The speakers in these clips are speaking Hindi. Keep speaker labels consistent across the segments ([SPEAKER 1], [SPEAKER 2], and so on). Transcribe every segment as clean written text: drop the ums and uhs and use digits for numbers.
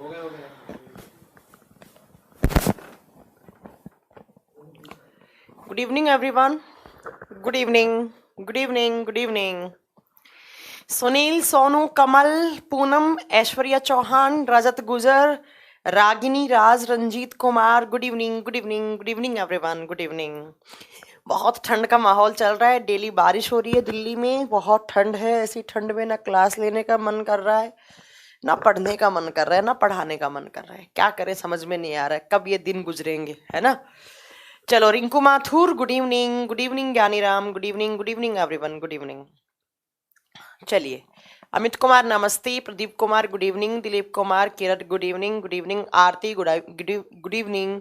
[SPEAKER 1] Good evening, everyone. Good evening. Good evening. Good evening. Sunil, Sonu, कमल, Poonam, Aishwarya Chauhan, Rajat Gujar, Ragini Raj, Ranjeet Kumar. Good evening. Good evening. Good evening everyone. Good evening. बहुत ठंड का माहौल चल रहा है. डेली बारिश हो रही है दिल्ली में. बहुत ठंड है. ऐसी ठंड में ना क्लास लेने का मन कर रहा है, ना पढ़ने का मन कर रहा है, ना पढ़ाने का मन कर रहा है. क्या करें समझ में नहीं आ रहा है. कब ये दिन गुजरेंगे, है ना. चलो, Rinku Mathur, good evening. Good evening Gyaniram, good evening. Good evening everyone. Good evening. चलिए, अमित कुमार नमस्ते, Pradeep Kumar good evening, Dilip Kumar, Kiran good evening. Good evening. Aarti good evening.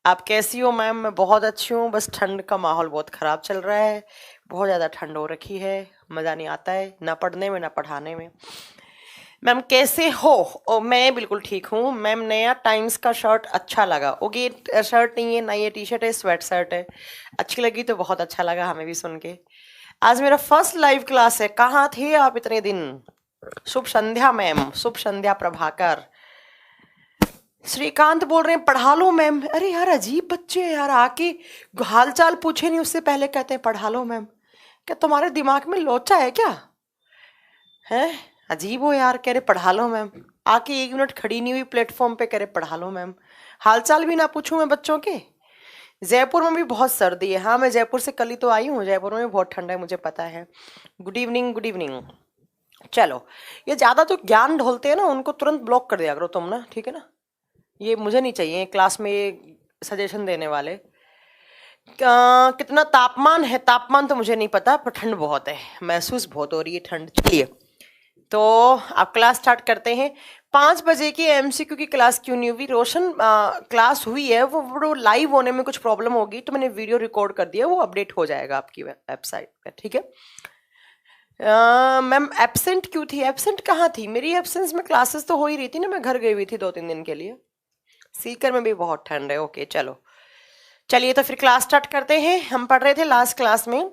[SPEAKER 1] आप कैसी हो मैम? मैं बहुत अच्छी हूँ. बस ठंड का माहौल बहुत ख़राब चल रहा है. बहुत ज़्यादा ठंड हो रखी है. मज़ा नहीं आता है ना पढ़ने में ना पढ़ाने में. मैम कैसे हो? मैं बिल्कुल ठीक हूँ मैम. नया टाइम्स का शर्ट अच्छा लगा. ओके, शर्ट नहीं है ना, ये टी शर्ट है, स्वेट शर्ट है. अच्छी लगी तो बहुत अच्छा लगा हमें भी सुन के. आज मेरा फर्स्ट लाइव क्लास है. कहाँ थे आप इतने दिन? शुभ संध्या मैम. शुभ संध्या प्रभाकर. श्रीकांत बोल रहे हैं पढ़ा लो मैम. अरे यार, अजीब बच्चे हैं यार. आके हाल चाल पूछे नहीं उससे पहले कहते हैं पढ़ा लो मैम. क्या तुम्हारे दिमाग में लोचा है क्या? है अजीब हो यार. कह रहे पढ़ा लो मैम. आके 1 मिनट खड़ी नहीं हुई प्लेटफॉर्म पे, कह रहे पढ़ा लो मैम. हालचाल भी ना पूछूं मैं बच्चों के? जयपुर में भी बहुत सर्दी है. हाँ, मैं जयपुर से कल ही तो आई हूँ. जयपुर में भी बहुत ठंडा है, मुझे पता है. Good evening. Good evening. चलो, ये ज़्यादा तो ज्ञान ढोलते हैं ना, उनको तुरंत ब्लॉक कर दिया करो तुम ना, ठीक है ना. ये मुझे नहीं चाहिए क्लास में ये सजेशन देने वाले. कितना तापमान है? तापमान तो मुझे नहीं पता, पर ठंड बहुत है. महसूस बहुत हो रही है ठंड. चलिए, तो आप क्लास स्टार्ट करते हैं. 5 बजे की एमसीक्यू की क्लास क्यों नहीं हुई? रोशन, क्लास हुई है, वो लाइव होने में कुछ प्रॉब्लम होगी तो मैंने वीडियो रिकॉर्ड कर दिया, वो अपडेट हो जाएगा आपकी वेबसाइट पे, ठीक है. मैम एब्सेंट क्यों थी? एब्सेंट कहाँ थी? मेरी एब्सेंस में क्लासेस तो हो ही रही थी ना. मैं घर गई हुई थी 2-3 दिन के लिए. सीकर में भी बहुत ठंड है. ओके चलो, चलिए तो फिर क्लास स्टार्ट करते हैं. हम पढ़ रहे थे लास्ट क्लास में.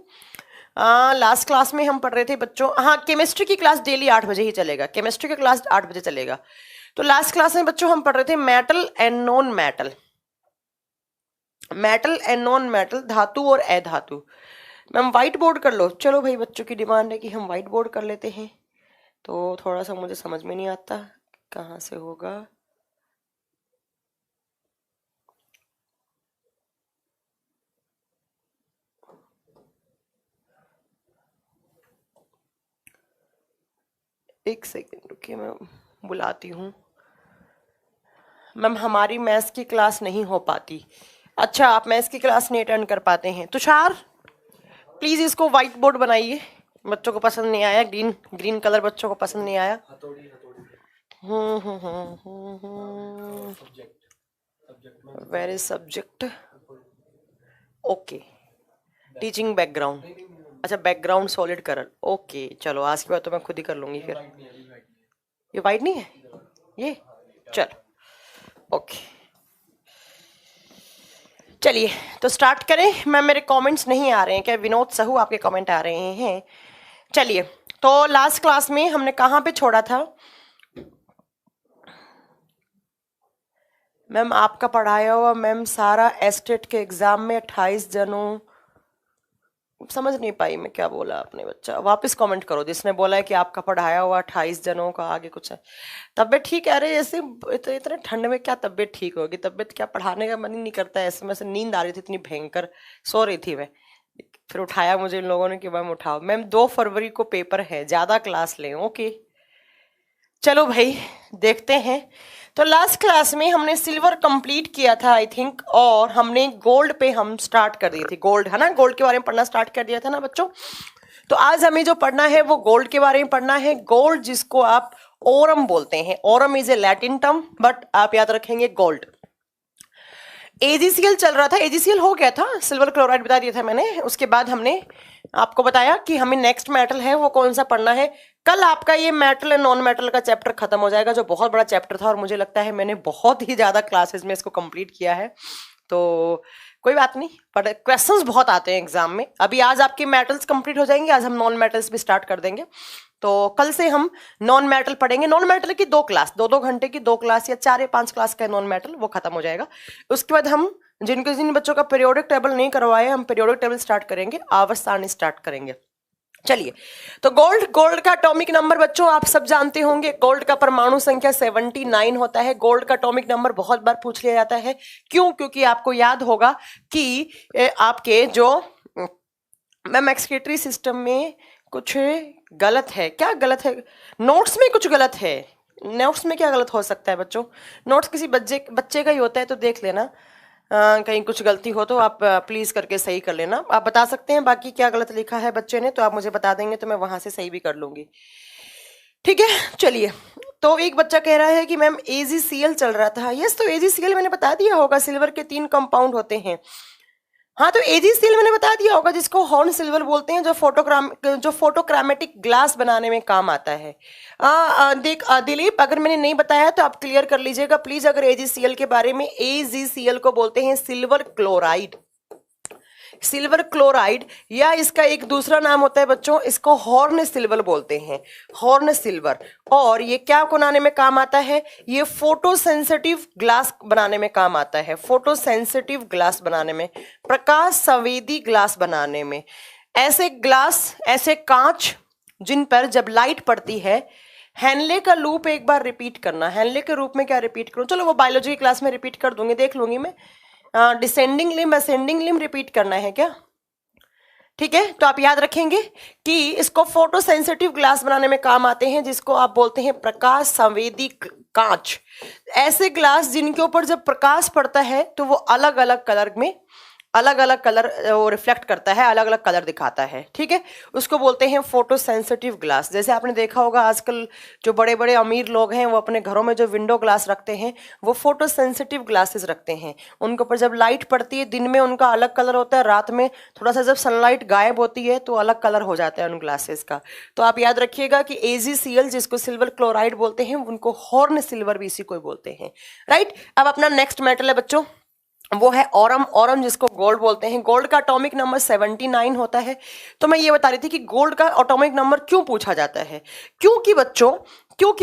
[SPEAKER 1] लास्ट क्लास में हम पढ़ रहे थे बच्चों, हाँ, केमिस्ट्री की क्लास डेली 8 बजे ही चलेगा. केमिस्ट्री का क्लास 8 बजे चलेगा. तो लास्ट क्लास में बच्चों हम पढ़ रहे थे metal and non metal. Metal and non metal, धातु और अधातु. मैम व्हाइट बोर्ड कर लो. चलो भाई, बच्चों की डिमांड है कि हम व्हाइट बोर्ड कर लेते हैं. तो थोड़ा सा मुझे समझ में नहीं आता कहाँ से होगा. एक सेकेंड रुकिए, मैं बुलाती हूँ. मैम हमारी मैथ्स की क्लास नहीं हो पाती. अच्छा, आप मैथ्स की क्लास नहीं अटेंड कर पाते हैं. तुषार, प्लीज इसको व्हाइट बोर्ड बनाइए. बच्चों को पसंद नहीं आया. ग्रीन ग्रीन कलर बच्चों को पसंद नहीं आया. Where is subject? Okay, teaching background. अच्छा, बैकग्राउंड सॉलिड कलर. ओके चलो, आज के बाद तो मैं खुद ही कर लूंगी फिर. ये वाइट नहीं है ये. चलो ओके, चलिए तो स्टार्ट करें. मैम मेरे कमेंट्स नहीं आ रहे हैं क्या? विनोद सहू आपके कमेंट आ रहे हैं. चलिए, तो लास्ट क्लास में हमने कहाँ पे छोड़ा था? मैम आपका पढ़ाया हुआ मैम सारा एस्टेट के एग्जाम में 28 जनों. समझ नहीं पाई मैं क्या बोला आपने. बच्चा वापस कमेंट करो जिसने बोला है कि आपका पढ़ाया हुआ 28 जनों का. आगे कुछ है? तबीयत ठीक है? अरे ऐसे इतने ठंड में क्या तबीयत ठीक होगी? तबीयत क्या, पढ़ाने का मन ही नहीं करता है. ऐसे में से नींद आ रही थी इतनी भयंकर, सो रही थी मैं. फिर उठाया मुझे इन लोगों ने कि मैम उठाओ. मैम 2 फरवरी को पेपर है, ज़्यादा क्लास लें. ओके चलो भाई, देखते हैं. तो लास्ट क्लास में हमने सिल्वर कंप्लीट किया था आई थिंक, और हमने गोल्ड पे हम स्टार्ट कर दिए थे. गोल्ड है ना, गोल्ड के बारे में पढ़ना स्टार्ट कर दिया था ना बच्चों. तो आज हमें जो पढ़ना है वो गोल्ड के बारे में पढ़ना है. गोल्ड जिसको आप ओरम बोलते हैं. Oram is a Latin term, but आप याद रखेंगे गोल्ड. एजीसीएल चल रहा था, एजीसीएल हो गया था, सिल्वर क्लोराइड बता दिया था मैंने. उसके बाद हमने आपको बताया कि हमें नेक्स्ट मेटल है वो कौन सा पढ़ना है. कल आपका ये मेटल एंड नॉन मेटल का चैप्टर खत्म हो जाएगा, जो बहुत बड़ा चैप्टर था और मुझे लगता है मैंने बहुत ही ज्यादा क्लासेस में इसको कंप्लीट किया है. तो कोई बात नहीं, पर क्वेश्चंस बहुत आते हैं एग्जाम में. अभी आज आपके मेटल्स कंप्लीट हो जाएंगे, आज हम नॉन मेटल्स भी स्टार्ट कर देंगे. तो कल से हम नॉन मेटल पढ़ेंगे। नॉन मेटल की 2 क्लास, 2-2 घंटे की 2 क्लास या 4 या 5 क्लास का नॉन मेटल, वो खत्म हो जाएगा। उसके बाद हम जिन बच्चों का पीरियोडिक टेबल नहीं करवाए, हम पीरियोडिक टेबल स्टार्ट करेंगे, आवर्त सारणी स्टार्ट करेंगे। चलिए, तो गोल्ड का एटॉमिक नंबर बच्चों आप सब जानते होंगे। गोल्ड का परमाणु संख्या 79 होता है। गोल्ड का एटॉमिक नंबर बहुत बार पूछ लिया जाता है। क्यों? क्योंकि आपको याद होगा कि आपके जो मैम एक्सक्रीटरी सिस्टम में कुछ गलत है। क्या गलत है? नोट्स में कुछ गलत है। नोट्स में क्या गलत हो सकता है बच्चों? नोट्स किसी बच्चे का ही होता है, तो देख लेना, कहीं कुछ गलती हो तो आप प्लीज करके सही कर लेना। आप बता सकते हैं बाकी क्या गलत लिखा है बच्चे ने, तो आप मुझे बता देंगे तो मैं वहां से सही भी कर लूंगी। ठीक है, चलिए। तो एक बच्चा कह रहा है कि मैम AgCl चल रहा था। यस, तो AgCl मैंने बता दिया होगा, सिल्वर के 3 कंपाउंड होते हैं। हाँ, तो AgCl मैंने बता दिया होगा, जिसको हॉर्न सिल्वर बोलते हैं, जो फोटोक्रामेटिक ग्लास बनाने में काम आता है। दिलीप, अगर मैंने नहीं बताया तो आप क्लियर कर लीजिएगा प्लीज। अगर AgCl के बारे में, AgCl को बोलते हैं सिल्वर क्लोराइड। सिल्वर क्लोराइड, या इसका एक दूसरा नाम होता है बच्चों, इसको हॉर्न सिल्वर बोलते हैं, हॉर्न सिल्वर। और ये क्या बनाने में काम आता है? ये फोटो सेंसिटिव ग्लास बनाने में काम आता है, फोटो सेंसिटिव ग्लास बनाने में, प्रकाश संवेदी ग्लास बनाने में। ऐसे ग्लास, ऐसे कांच जिन पर जब लाइट पड़ती है, हेनले का लूप एक बार रिपीट करना। हेनले के रूप में क्या रिपीट करूं? चलो वो बायोलॉजी की क्लास में रिपीट कर दूंगी, देख लूंगी मैं। Descending limb, ascending limb repeat करना है क्या? ठीक है, तो आप याद रखेंगे कि इसको फोटो सेंसिटिव ग्लास बनाने में काम आते हैं, जिसको आप बोलते हैं प्रकाश संवेदी कांच। ऐसे ग्लास जिनके ऊपर जब प्रकाश पड़ता है तो वो अलग अलग कलर में, अलग अलग कलर वो रिफ्लेक्ट करता है, अलग अलग कलर दिखाता है। ठीक है, उसको बोलते हैं फोटो सेंसिटिव ग्लास। जैसे आपने देखा होगा आजकल जो बड़े बड़े अमीर लोग हैं, वो अपने घरों में जो विंडो ग्लास रखते हैं, वो फोटो सेंसिटिव ग्लासेस रखते हैं। उनके ऊपर जब लाइट पड़ती है, दिन में उनका अलग कलर होता है, रात में थोड़ा सा जब सनलाइट गायब होती है तो अलग कलर हो जाता है उन ग्लासेस का। तो आप याद रखिएगा कि AgCl, जिसको सिल्वर क्लोराइड बोलते हैं, उनको हॉर्न सिल्वर भी इसी को बोलते हैं। राइट, अब अपना नेक्स्ट मेटल है बच्चों, वो है ऑरम। ऑरम जिसको गोल्ड बोलते हैं। गोल्ड का एटॉमिक नंबर 79 होता है। तो मैं ये बता रही थी कि गोल्ड का एटॉमिक नंबर क्यों पूछा जाता है। क्योंकि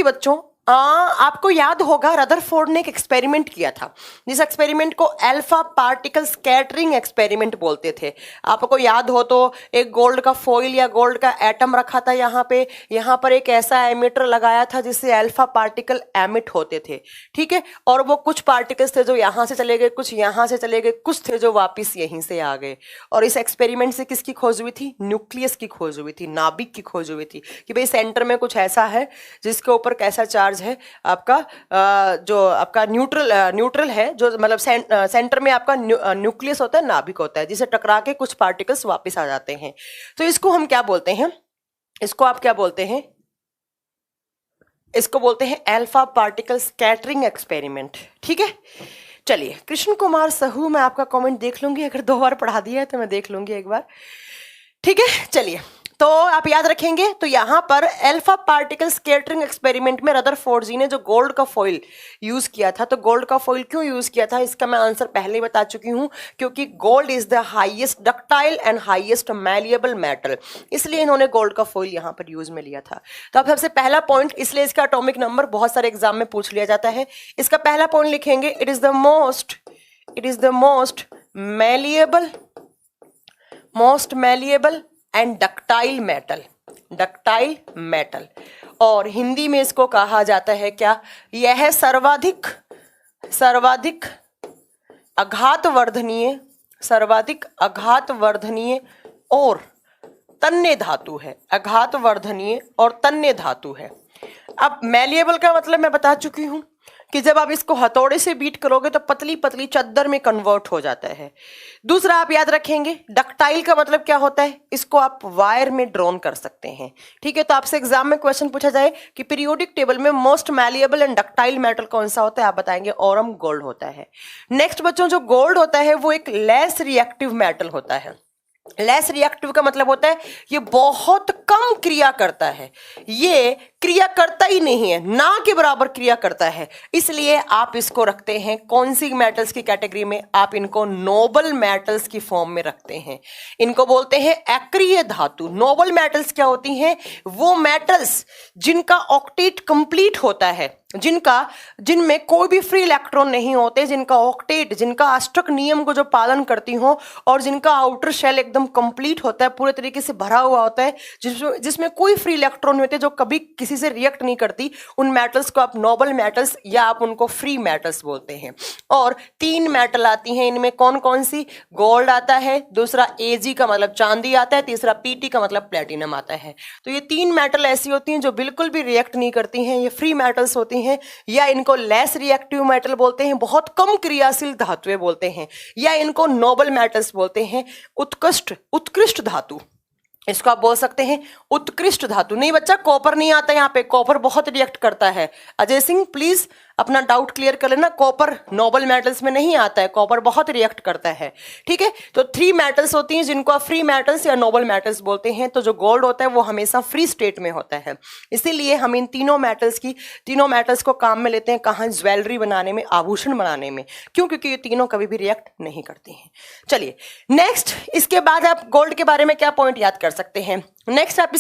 [SPEAKER 1] बच्चों आपको याद होगा रदरफोर्ड ने एक एक्सपेरिमेंट किया था, जिस एक्सपेरिमेंट को अल्फा पार्टिकल स्कैटरिंग एक्सपेरिमेंट बोलते थे। आपको याद हो तो एक गोल्ड का फॉइल या गोल्ड का एटम रखा था यहाँ पर एक ऐसा एमिटर लगाया था जिससे अल्फा पार्टिकल एमिट होते थे। ठीक है, और वो कुछ पार्टिकल्स थे जो यहाँ से चले गए, कुछ यहाँ से चले गए, कुछ थे जो वापिस यहीं से आ गए। और इस एक्सपेरिमेंट से किसकी खोज हुई थी? न्यूक्लियस की खोज हुई थी, नाभिक की खोज हुई थी, कि भाई सेंटर में कुछ ऐसा है जिसके ऊपर कैसा चार्ज है आपका, जो आपका न्यूट्रल है, जो मतलब सेंटर में आपका न्यूक्लियस होता है, नाभिक होता है, जिसे टकरा के कुछ पार्टिकल्स वापस आ जाते हैं। तो इसको हम क्या बोलते हैं? इसको आप क्या बोलते हैं? इसको बोलते हैं अल्फा पार्टिकल स्कैटरिंग एक्सपेरिमेंट। ठीक है, चलिए। कृष्ण कुमार सहू, मैं आपका कमेंट देख लूंगी, अगर 2 बार पढ़ा दिया है तो मैं देख लूंगी एक बार। ठीक है, चलिए। तो आप याद रखेंगे, तो यहां पर अल्फा पार्टिकल स्कैटरिंग एक्सपेरिमेंट में रदरफोर्ड जी ने जो गोल्ड का फॉइल यूज किया था, तो गोल्ड का फॉइल क्यों यूज किया था इसका मैं आंसर पहले ही बता चुकी हूं, क्योंकि gold is the highest ductile and highest malleable metal, इसलिए इन्होंने गोल्ड का फॉइल यहां पर यूज में लिया था। तो अब सबसे पहला पॉइंट, इसलिए इसका एटॉमिक नंबर बहुत सारे एग्जाम में पूछ लिया जाता है। इसका पहला पॉइंट लिखेंगे, it is the most malleable and ductile metal. और हिंदी में इसको कहा जाता है क्या? यह सर्वाधिक आघातवर्धनीय और तन्य धातु है। आघातवर्धनीय और तन्य धातु है। अब मैलिएबल का मतलब मैं बता चुकी हूं कि जब आप इसको हथौड़े से बीट करोगे तो पतली पतली चद्दर में कन्वर्ट हो जाता है। दूसरा आप याद रखेंगे, डक्टाइल का मतलब क्या होता है? इसको आप वायर में ड्रॉन कर सकते हैं। ठीक है, तो आपसे एग्जाम में क्वेश्चन पूछा जाए कि पीरियोडिक टेबल में most malleable and ductile metal कौन सा होता है, आप बताएंगे ऑरम गोल्ड होता है। नेक्स्ट बच्चों, जो गोल्ड होता है वो एक लेस रिएक्टिव मेटल होता है। लेस रिएक्टिव का मतलब होता है ये बहुत कम क्रिया करता है, ये क्रिया करता ही नहीं है, ना के बराबर क्रिया करता है। इसलिए आप इसको रखते हैं कौन सी मेटल्स की कैटेगरी में? आप इनको नोबल मेटल्स की फॉर्म में रखते हैं। इनको बोलते हैं अक्रिय धातु। नोबल मेटल्स क्या होती हैं? वो मेटल्स जिनका ऑक्टेट कंप्लीट होता है, जिनमें कोई भी फ्री इलेक्ट्रॉन नहीं होते, जिनका ऑक्टेट, जिनका अष्टक नियम को जो पालन करती हो, और जिनका आउटर शेल एकदम कंप्लीट होता है, पूरे तरीके से भरा हुआ होता है, जिसमें कोई फ्री इलेक्ट्रॉन होते जो कभी किसी से रिएक्ट नहीं करती, उन मेटल्स को आप नोबल मेटल्स या आप उनको फ्री मेटल्स बोलते हैं। और 3 मेटल आती हैं इनमें, कौन कौन सी? गोल्ड आता है, दूसरा Ag का मतलब चांदी आता है, तीसरा Pt का मतलब प्लेटिनम आता है। तो ये 3 मेटल ऐसी होती हैं जो बिल्कुल भी रिएक्ट नहीं करती हैं, ये फ्री मेटल्स होती हैं, या इनको लेस रिएक्टिव मेटल बोलते हैं, बहुत कम क्रियाशील धातुएं बोलते हैं, या इनको नोबल मेटल्स बोलते हैं, उत्कृष्ट धातु। इसको आप बोल सकते हैं उत्कृष्ट धातु। नहीं बच्चा, कॉपर नहीं आता यहाँ पे, कॉपर बहुत रिएक्ट करता है। अजय सिंह प्लीज अपना डाउट क्लियर कर लेना, कॉपर नोबल मेटल्स में नहीं आता है, कॉपर बहुत रिएक्ट करता है। ठीक है, तो 3 मेटल्स होती हैं जिनको आप फ्री मेटल्स या नोबल मेटल्स बोलते हैं। तो जो गोल्ड होता है वो हमेशा फ्री स्टेट में होता है, इसीलिए हम इन तीनों मेटल्स को काम में लेते हैं। कहाँ? ज्वेलरी बनाने में, आभूषण बनाने में। क्यों? क्योंकि ये तीनों कभी भी रिएक्ट नहीं करती हैं। चलिए नेक्स्ट, इसके बाद आप गोल्ड के बारे में क्या पॉइंट याद कर सकते हैं? नेक्स्ट आप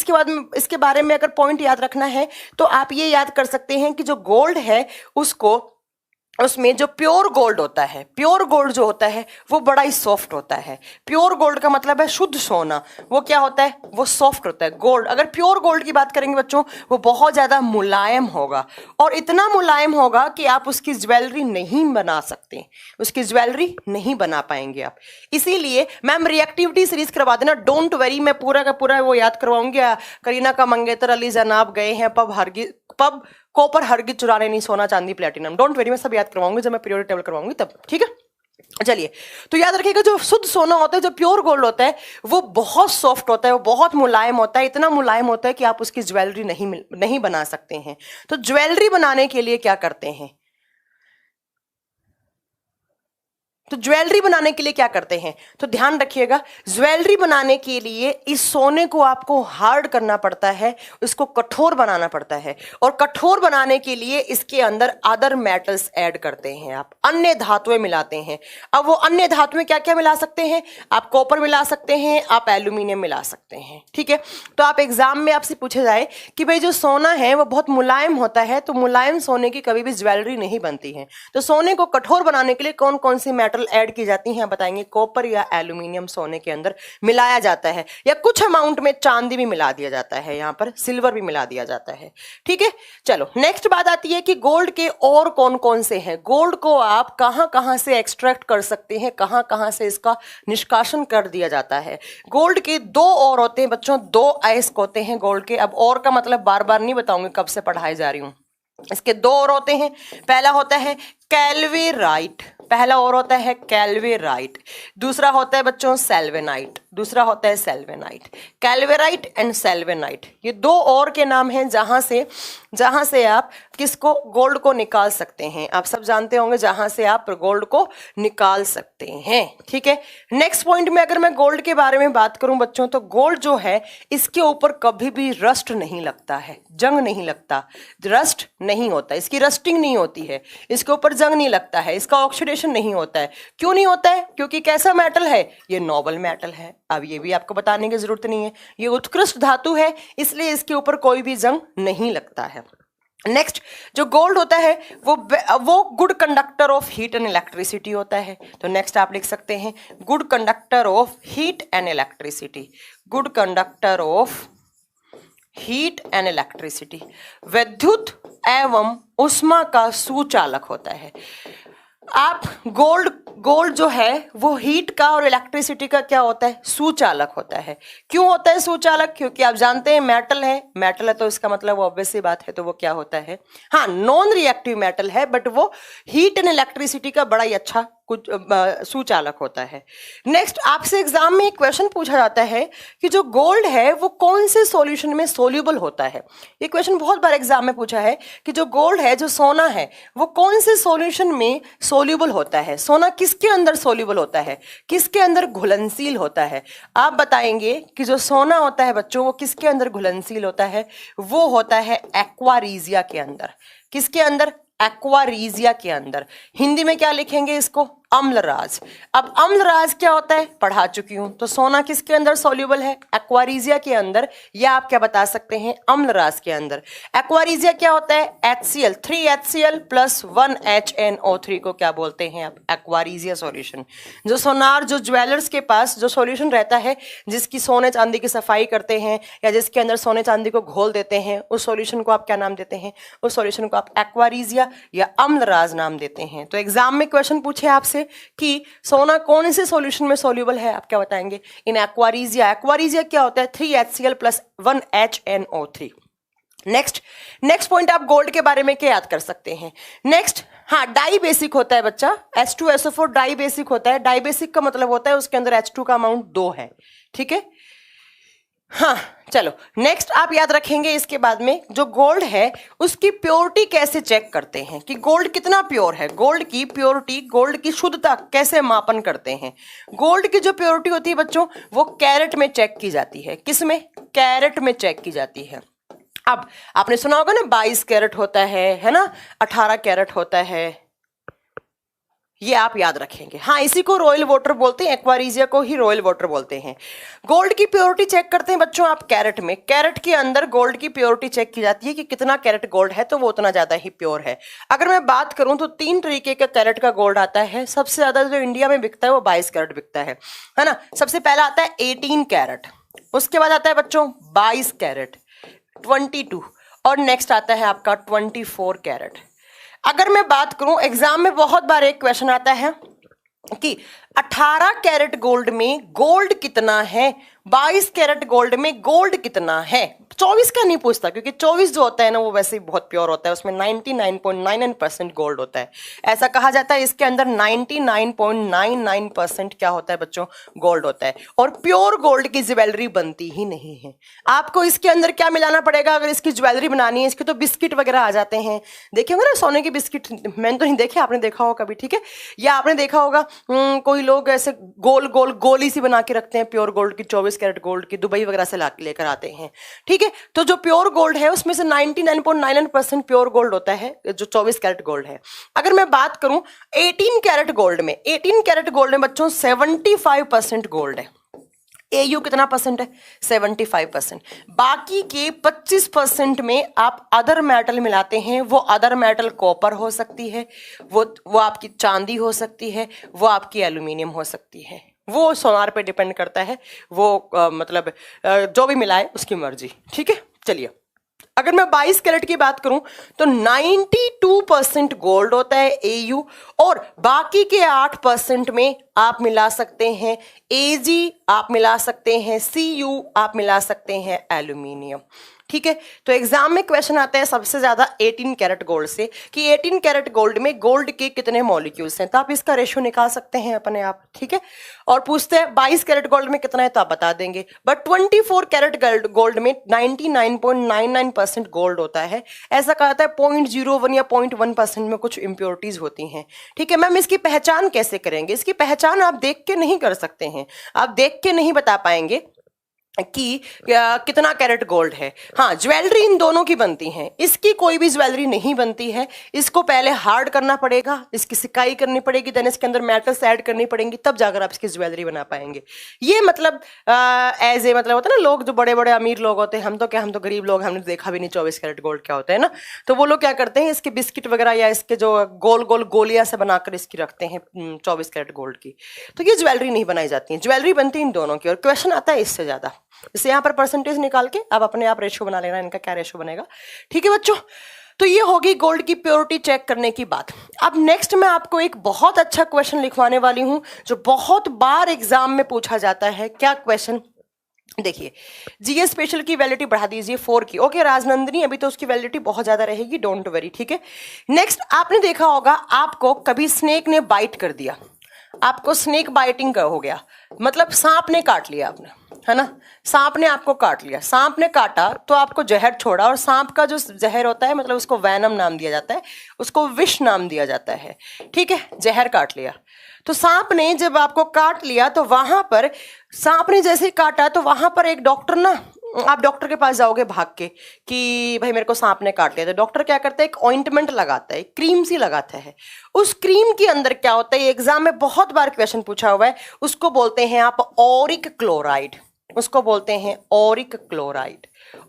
[SPEAKER 1] इसके बारे में अगर पॉइंट याद रखना है तो आप ये याद कर सकते हैं कि जो गोल्ड है उसमें जो प्योर गोल्ड होता है, प्योर गोल्ड जो होता है वो बड़ा ही सॉफ्ट होता है। प्योर गोल्ड का मतलब है शुद्ध सोना। वो क्या होता है? वो सॉफ्ट होता है। गोल्ड, अगर प्योर गोल्ड की बात करेंगे बच्चों, वो बहुत ज्यादा मुलायम होगा, और इतना मुलायम होगा कि आप उसकी ज्वेलरी नहीं बना सकते, उसकी ज्वेलरी नहीं बना पाएंगे आप। इसीलिए मैम रिएक्टिविटी सीरीज करवा देना, डोंट वरी, मैं पूरा का पूरा वो याद करवाऊंगी। करीना का मंगेतर अली जनाब गए हैं पब कॉपर हरगिज चुराने नहीं, सोना चांदी प्लेटिनम, डोंट वेरी, मैं सब याद करवाऊंगी जब मैं पीरियोडिक टेबल करवाऊंगी तब। ठीक है, चलिए तो याद रखिएगा, जो शुद्ध सोना होता है, जो प्योर गोल्ड होता है, वो बहुत सॉफ्ट होता है, वो बहुत मुलायम होता है, इतना मुलायम होता है कि आप उसकी ज्वेलरी नहीं बना सकते हैं। तो ज्वेलरी बनाने के लिए क्या करते हैं? तो ज्वेलरी बनाने के लिए क्या करते हैं? तो ध्यान रखिएगा, ज्वेलरी बनाने के लिए इस सोने को आपको हार्ड करना पड़ता है, इसको कठोर बनाना पड़ता है, और कठोर बनाने के लिए इसके अंदर अदर मेटल्स ऐड करते हैं, आप अन्य धातुएं मिलाते हैं। अब वो अन्य धातुएं क्या क्या मिला सकते हैं? आप कॉपर मिला सकते हैं, आप एल्यूमिनियम मिला सकते हैं। ठीक है, तो आप एग्जाम में आपसे पूछे जाए कि भाई जो सोना है वो बहुत मुलायम होता है, तो मुलायम सोने की कभी भी ज्वेलरी नहीं बनती है। तो सोने को कठोर बनाने के लिए कौन कौन सी मेटल ऐड की जाती हैं बताएंगे? कॉपर या एल्यूमिनियम सोने के अंदर मिलाया जाता है, या कुछ अमाउंट में चांदी भी मिला दिया जाता है, यहां पर सिल्वर भी मिला दिया जाता है। ठीक है, चलो नेक्स्ट बात आती है कि गोल्ड के और कौन कौन से हैं। गोल्ड को आप कहां कहां से एक्सट्रैक्ट कर सकते हैं, कहां कहां से इसका निष्कासन कर दिया जाता है। गोल्ड के 2 और होते हैं बच्चों, 2 अयस्क होते हैं गोल्ड के। अब और का मतलब बार बार नहीं बताऊंगी, कब से पढ़ाई जा रही हूं। इसके 2 और होते हैं, पहला होता है कैल्वेराइट, पहला और होता है कैल्वेराइट, दूसरा होता है बच्चों सेल्वेनाइट, दूसरा होता है सेल्वेनाइट। कैल्वेराइट एंड सेल्वेनाइट, ये 2 और के नाम हैं जहां से आप किसको? गोल्ड को निकाल सकते हैं। आप सब जानते होंगे जहां से आप गोल्ड को निकाल सकते हैं। ठीक है, नेक्स्ट पॉइंट में अगर मैं गोल्ड के बारे में बात करूं बच्चों, तो गोल्ड जो है इसके ऊपर कभी भी रस्ट नहीं लगता है, जंग नहीं लगता, रस्ट नहीं होता, इसकी रस्टिंग नहीं होती है, इसके ऊपर जंग नहीं लगता है, इसका ऑक्सीडेशन नहीं होता है। क्यों नहीं होता है? क्योंकि कैसा मेटल है? ये नोबल मेटल है। अब ये भी आपको बताने की जरूरत नहीं है, ये उत्कृष्ट धातु है, इसलिए इसके ऊपर कोई भी जंग नहीं लगता है। नेक्स्ट, जो गोल्ड होता है वो good conductor of heat and electricity होता है। तो नेक्स्ट आप लिख सकते हैं good conductor of heat and electricity, good conductor of heat and electricity, विद्युत एवं उष्मा का सुचालक होता है। आप गोल्ड जो है वो हीट का और इलेक्ट्रिसिटी का क्या होता है? सुचालक होता है। क्यों होता है सुचालक? क्योंकि आप जानते हैं मेटल है तो इसका मतलब वो ऑब्वियस सी बात है, तो वो क्या होता है? हाँ, नॉन रिएक्टिव मेटल है, बट वो हीट एंड इलेक्ट्रिसिटी का बड़ा ही अच्छा कुछ सुचालक होता है। नेक्स्ट आपसे एग्जाम में एक क्वेश्चन पूछा जाता है कि जो गोल्ड है वो कौन से सॉल्यूशन में सोल्यूबल होता है। ये क्वेश्चन बहुत बार एग्जाम में पूछा है कि जो गोल्ड है, जो सोना है, वो कौन से सॉल्यूशन में सोल्यूबल होता है। सोना किसके अंदर सोल्यूबल होता है, किसके अंदर घुलनशील होता है। आप बताएंगे कि जो सोना होता है बच्चों वो किसके अंदर घुलनशील होता है, वो होता है एक्वारीजिया के अंदर। किसके अंदर, एक्वारीजिया के अंदर। हिंदी में क्या लिखेंगे इसको, अम्लराज। अब अम्लराज क्या होता है पढ़ा चुकी हूं, तो सोना किसके अंदर सॉल्यूबल है, एक्वारीजिया के अंदर, या आप क्या बता सकते हैं, अम्लराज के अंदर। एक्वारीजिया क्या होता है, HCl 3HCl प्लस 1HNO3 को क्या बोलते हैं आप, एक्वारीजिया सॉल्यूशन। जो सोनार, जो ज्वेलर्स के पास जो सॉल्यूशन रहता है, जिसकी सोने चांदी की सफाई करते हैं या जिसके अंदर सोने चांदी को घोल देते हैं, उस सॉल्यूशन को आप क्या नाम देते हैं, उस सॉल्यूशन को आप एक्वारीजिया या अम्लराज नाम देते हैं। तो एग्जाम में क्वेश्चन पूछे आपसे कि सोना कौन से सॉल्यूशन में सॉल्यूबल है, आप क्या बताएंगे, इन एक्वारीजिया। एक्वारीजिया क्या होता है, 3HCl plus 1HNO3। Next point आप गोल्ड के बारे में क्या याद कर सकते हैं। नेक्स्ट, हाँ, डाई बेसिक होता है बच्चा, H2SO4 डाई बेसिक होता है। डाई बेसिक का मतलब होता है उसके अंदर H2 का अमाउंट 2 है, ठीक है। हाँ चलो, नेक्स्ट आप याद रखेंगे इसके बाद में, जो गोल्ड है उसकी प्योरिटी कैसे चेक करते हैं कि गोल्ड कितना प्योर है। गोल्ड की प्योरिटी, गोल्ड की शुद्धता कैसे मापन करते हैं। गोल्ड की जो प्योरिटी होती है बच्चों वो कैरेट में चेक की जाती है। किस में, कैरेट में चेक की जाती है। अब आपने सुना होगा ना 22 कैरेट होता है ना, 18 कैरेट होता है, ये आप याद रखेंगे। हाँ, इसी को रॉयल वाटर बोलते हैं, एक्वारीजिया को ही रॉयल वाटर बोलते हैं। गोल्ड की प्योरिटी चेक करते हैं बच्चों आप कैरेट में। कैरेट के अंदर गोल्ड की प्योरिटी चेक की जाती है कि कितना कैरेट गोल्ड है, तो वो उतना ज्यादा ही प्योर है। अगर मैं बात करूं तो 3 तरीके का कैरेट का गोल्ड आता है। सबसे ज्यादा जो इंडिया में बिकता है वो 22 कैरेट बिकता है ना। सबसे पहला आता है 18 कैरेट, उसके बाद आता है बच्चों 22 कैरेट, 22, और नेक्स्ट आता है आपका 24 कैरेट। अगर मैं बात करूं, एग्जाम में बहुत बार एक क्वेश्चन आता है कि 18 कैरेट गोल्ड में गोल्ड कितना है, 22 कैरेट गोल्ड में गोल्ड कितना है। 24 का नहीं पूछता, क्योंकि 24 जो होता है ना वो वैसे ही बहुत प्योर होता है, उसमें 99.99% गोल्ड होता है। ऐसा कहा जाता है इसके अंदर 99.99% क्या होता है बच्चों, गोल्ड होता है। और प्योर गोल्ड की ज्वेलरी बनती ही नहीं है। आपको इसके अंदर क्या मिलाना पड़ेगा अगर इसकी ज्वेलरी बनानी है। इसके तो बिस्किट वगैरह आ जाते हैं, देखे होंगे ना सोने के बिस्किट, मैंने तो नहीं देखे, आपने देखा होगा कभी, ठीक है। या आपने देखा होगा कोई लोग ऐसे गोल गोल गोली सी बना के रखते हैं प्योर गोल्ड की, 24 कैरेट गोल्ड की, दुबई वगैरह से लेकर आते हैं, ठीक है। तो जो प्योर गोल्ड है उसमें से 99.99% प्योर गोल्ड होता है, जो 24 कैरेट गोल्ड है। अगर मैं बात करूं 18 कैरेट गोल्ड में, 18 कैरेट गोल्ड में बच्चों 75% गोल्ड है। AU कितना परसेंट है, 75%। बाकी के 25% में आप अदर मेटल मिलाते हैं। वो अदर मेटल कॉपर हो सकती है, वो आपकी चांदी हो सकती है, वो आपकी एल्यूमिनियम हो सकती है। वो सोनार पे डिपेंड करता है, वो मतलब जो भी मिलाए उसकी मर्जी, ठीक है। चलिए, अगर मैं 22 कैरेट की बात करूं तो 92% गोल्ड होता है AU, और बाकी के 8% में आप मिला सकते हैं AG, आप मिला सकते हैं CU, आप मिला सकते हैं एल्यूमिनियम, ठीक है। तो एग्जाम में क्वेश्चन आता है सबसे ज्यादा 18 कैरेट गोल्ड से कि 18 कैरेट गोल्ड में गोल्ड के कितने मॉलिक्यूल्स हैं, तो आप इसका रेशियो निकाल सकते हैं अपने आप, ठीक है। और पूछते हैं 22 कैरेट गोल्ड में कितना है, तो आप बता देंगे। बट 24 कैरेट गोल्ड में 99.99% गोल्ड होता है। ऐसा कहा जाता है 0.01 या 0.1% में कुछ इंप्योरिटीज होती हैं, ठीक है। मैम इसकी पहचान कैसे करेंगे, इसकी पहचान आप देख के नहीं कर सकते हैं, आप देख के नहीं बता पाएंगे कि कितना कैरेट गोल्ड है। हाँ, ज्वेलरी इन दोनों की बनती है, इसकी कोई भी ज्वेलरी नहीं बनती है। इसको पहले हार्ड करना पड़ेगा, इसकी सिकाई करनी पड़ेगी, देन इसके अंदर मेटल्स ऐड करनी पड़ेंगी, तब जाकर आप इसकी ज्वेलरी बना पाएंगे। ये मतलब एज ए मतलब होता है ना, लोग जो बड़े बड़े अमीर लोग होते हैं, हम तो गरीब लोग, हमने देखा भी नहीं 24 कैरेट गोल्ड क्या होता है ना, तो वो लोग क्या करते हैं इसके बिस्किट वगैरह या इसके जो गोल गोल गोलियां से बनाकर इसकी रखते हैं 24 कैरेट गोल्ड की। तो ये ज्वेलरी नहीं बनाई जाती है, ज्वेलरी बनती है इन दोनों की। और क्वेश्चन आता है इससे ज्यादा, इसे यहाँ पर परसेंटेज निकाल के आप अपने आप रेशियो बना लेना, इनका क्या रेशियो बनेगा, ठीक है बच्चों। तो ये होगी गोल्ड की प्योरिटी चेक करने की बात। अब नेक्स्ट मैं आपको एक बहुत अच्छा क्वेश्चन लिखवाने वाली हूं जो बहुत बार एग्जाम में पूछा जाता है। क्या क्वेश्चन, देखिए, जीएस स्पेशल की वैलिडिटी बढ़ा दीजिए 4 की। ओके राजनंदिनी, अभी तो उसकी वैलिडिटी बहुत ज्यादा रहेगी, डोंट वरी, ठीक है। नेक्स्ट, आपने देखा होगा आपको कभी स्नेक ने बाइट कर दिया, आपको स्नेक बाइटिंग का हो गया, मतलब सांप ने काट लिया आपने, है ना, सांप ने आपको काट लिया, सांप ने काटा तो आपको जहर छोड़ा, और सांप का जो जहर होता है मतलब उसको वैनम नाम दिया जाता है, उसको विष नाम दिया जाता है, ठीक है, जहर काट लिया। तो सांप ने जब आपको काट लिया तो वहां पर, सांप ने जैसे ही काटा तो वहां पर एक डॉक्टर ना, आप डॉक्टर के पास जाओगे भाग के कि भाई मेरे को सांप ने काट लिया, तो डॉक्टर क्या करता है, एक ऑइंटमेंट लगाता है, क्रीम सी लगाता है। उस क्रीम के अंदर क्या होता है, एग्जाम में बहुत बार क्वेश्चन पूछा हुआ है, उसको बोलते हैं आप ऑरिक क्लोराइड, उसको बोलते हैं ऑरिक क्लोराइड,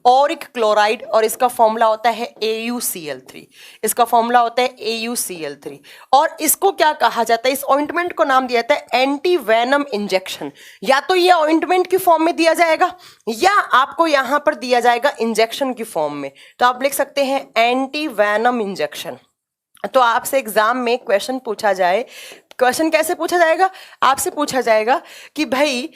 [SPEAKER 1] ऑरिक क्लोराइड, और इसका फॉर्मूला होता है AuCl3, इसका फॉर्मूला होता है AuCl3। और इसको क्या कहा जाता है, इस ऑइंटमेंट को नाम दिया जाता है एंटी वेनम इंजेक्शन। या तो ये ऑइंटमेंट की फॉर्म में दिया जाएगा या आपको यहां पर दिया जाएगा इंजेक्शन की फॉर्म में, तो आप लिख सकते हैं एंटी वेनम इंजेक्शन। तो आपसे एग्जाम में क्वेश्चन पूछा जाए, क्वेश्चन कैसे पूछा जाएगा, आपसे पूछा जाएगा कि भाई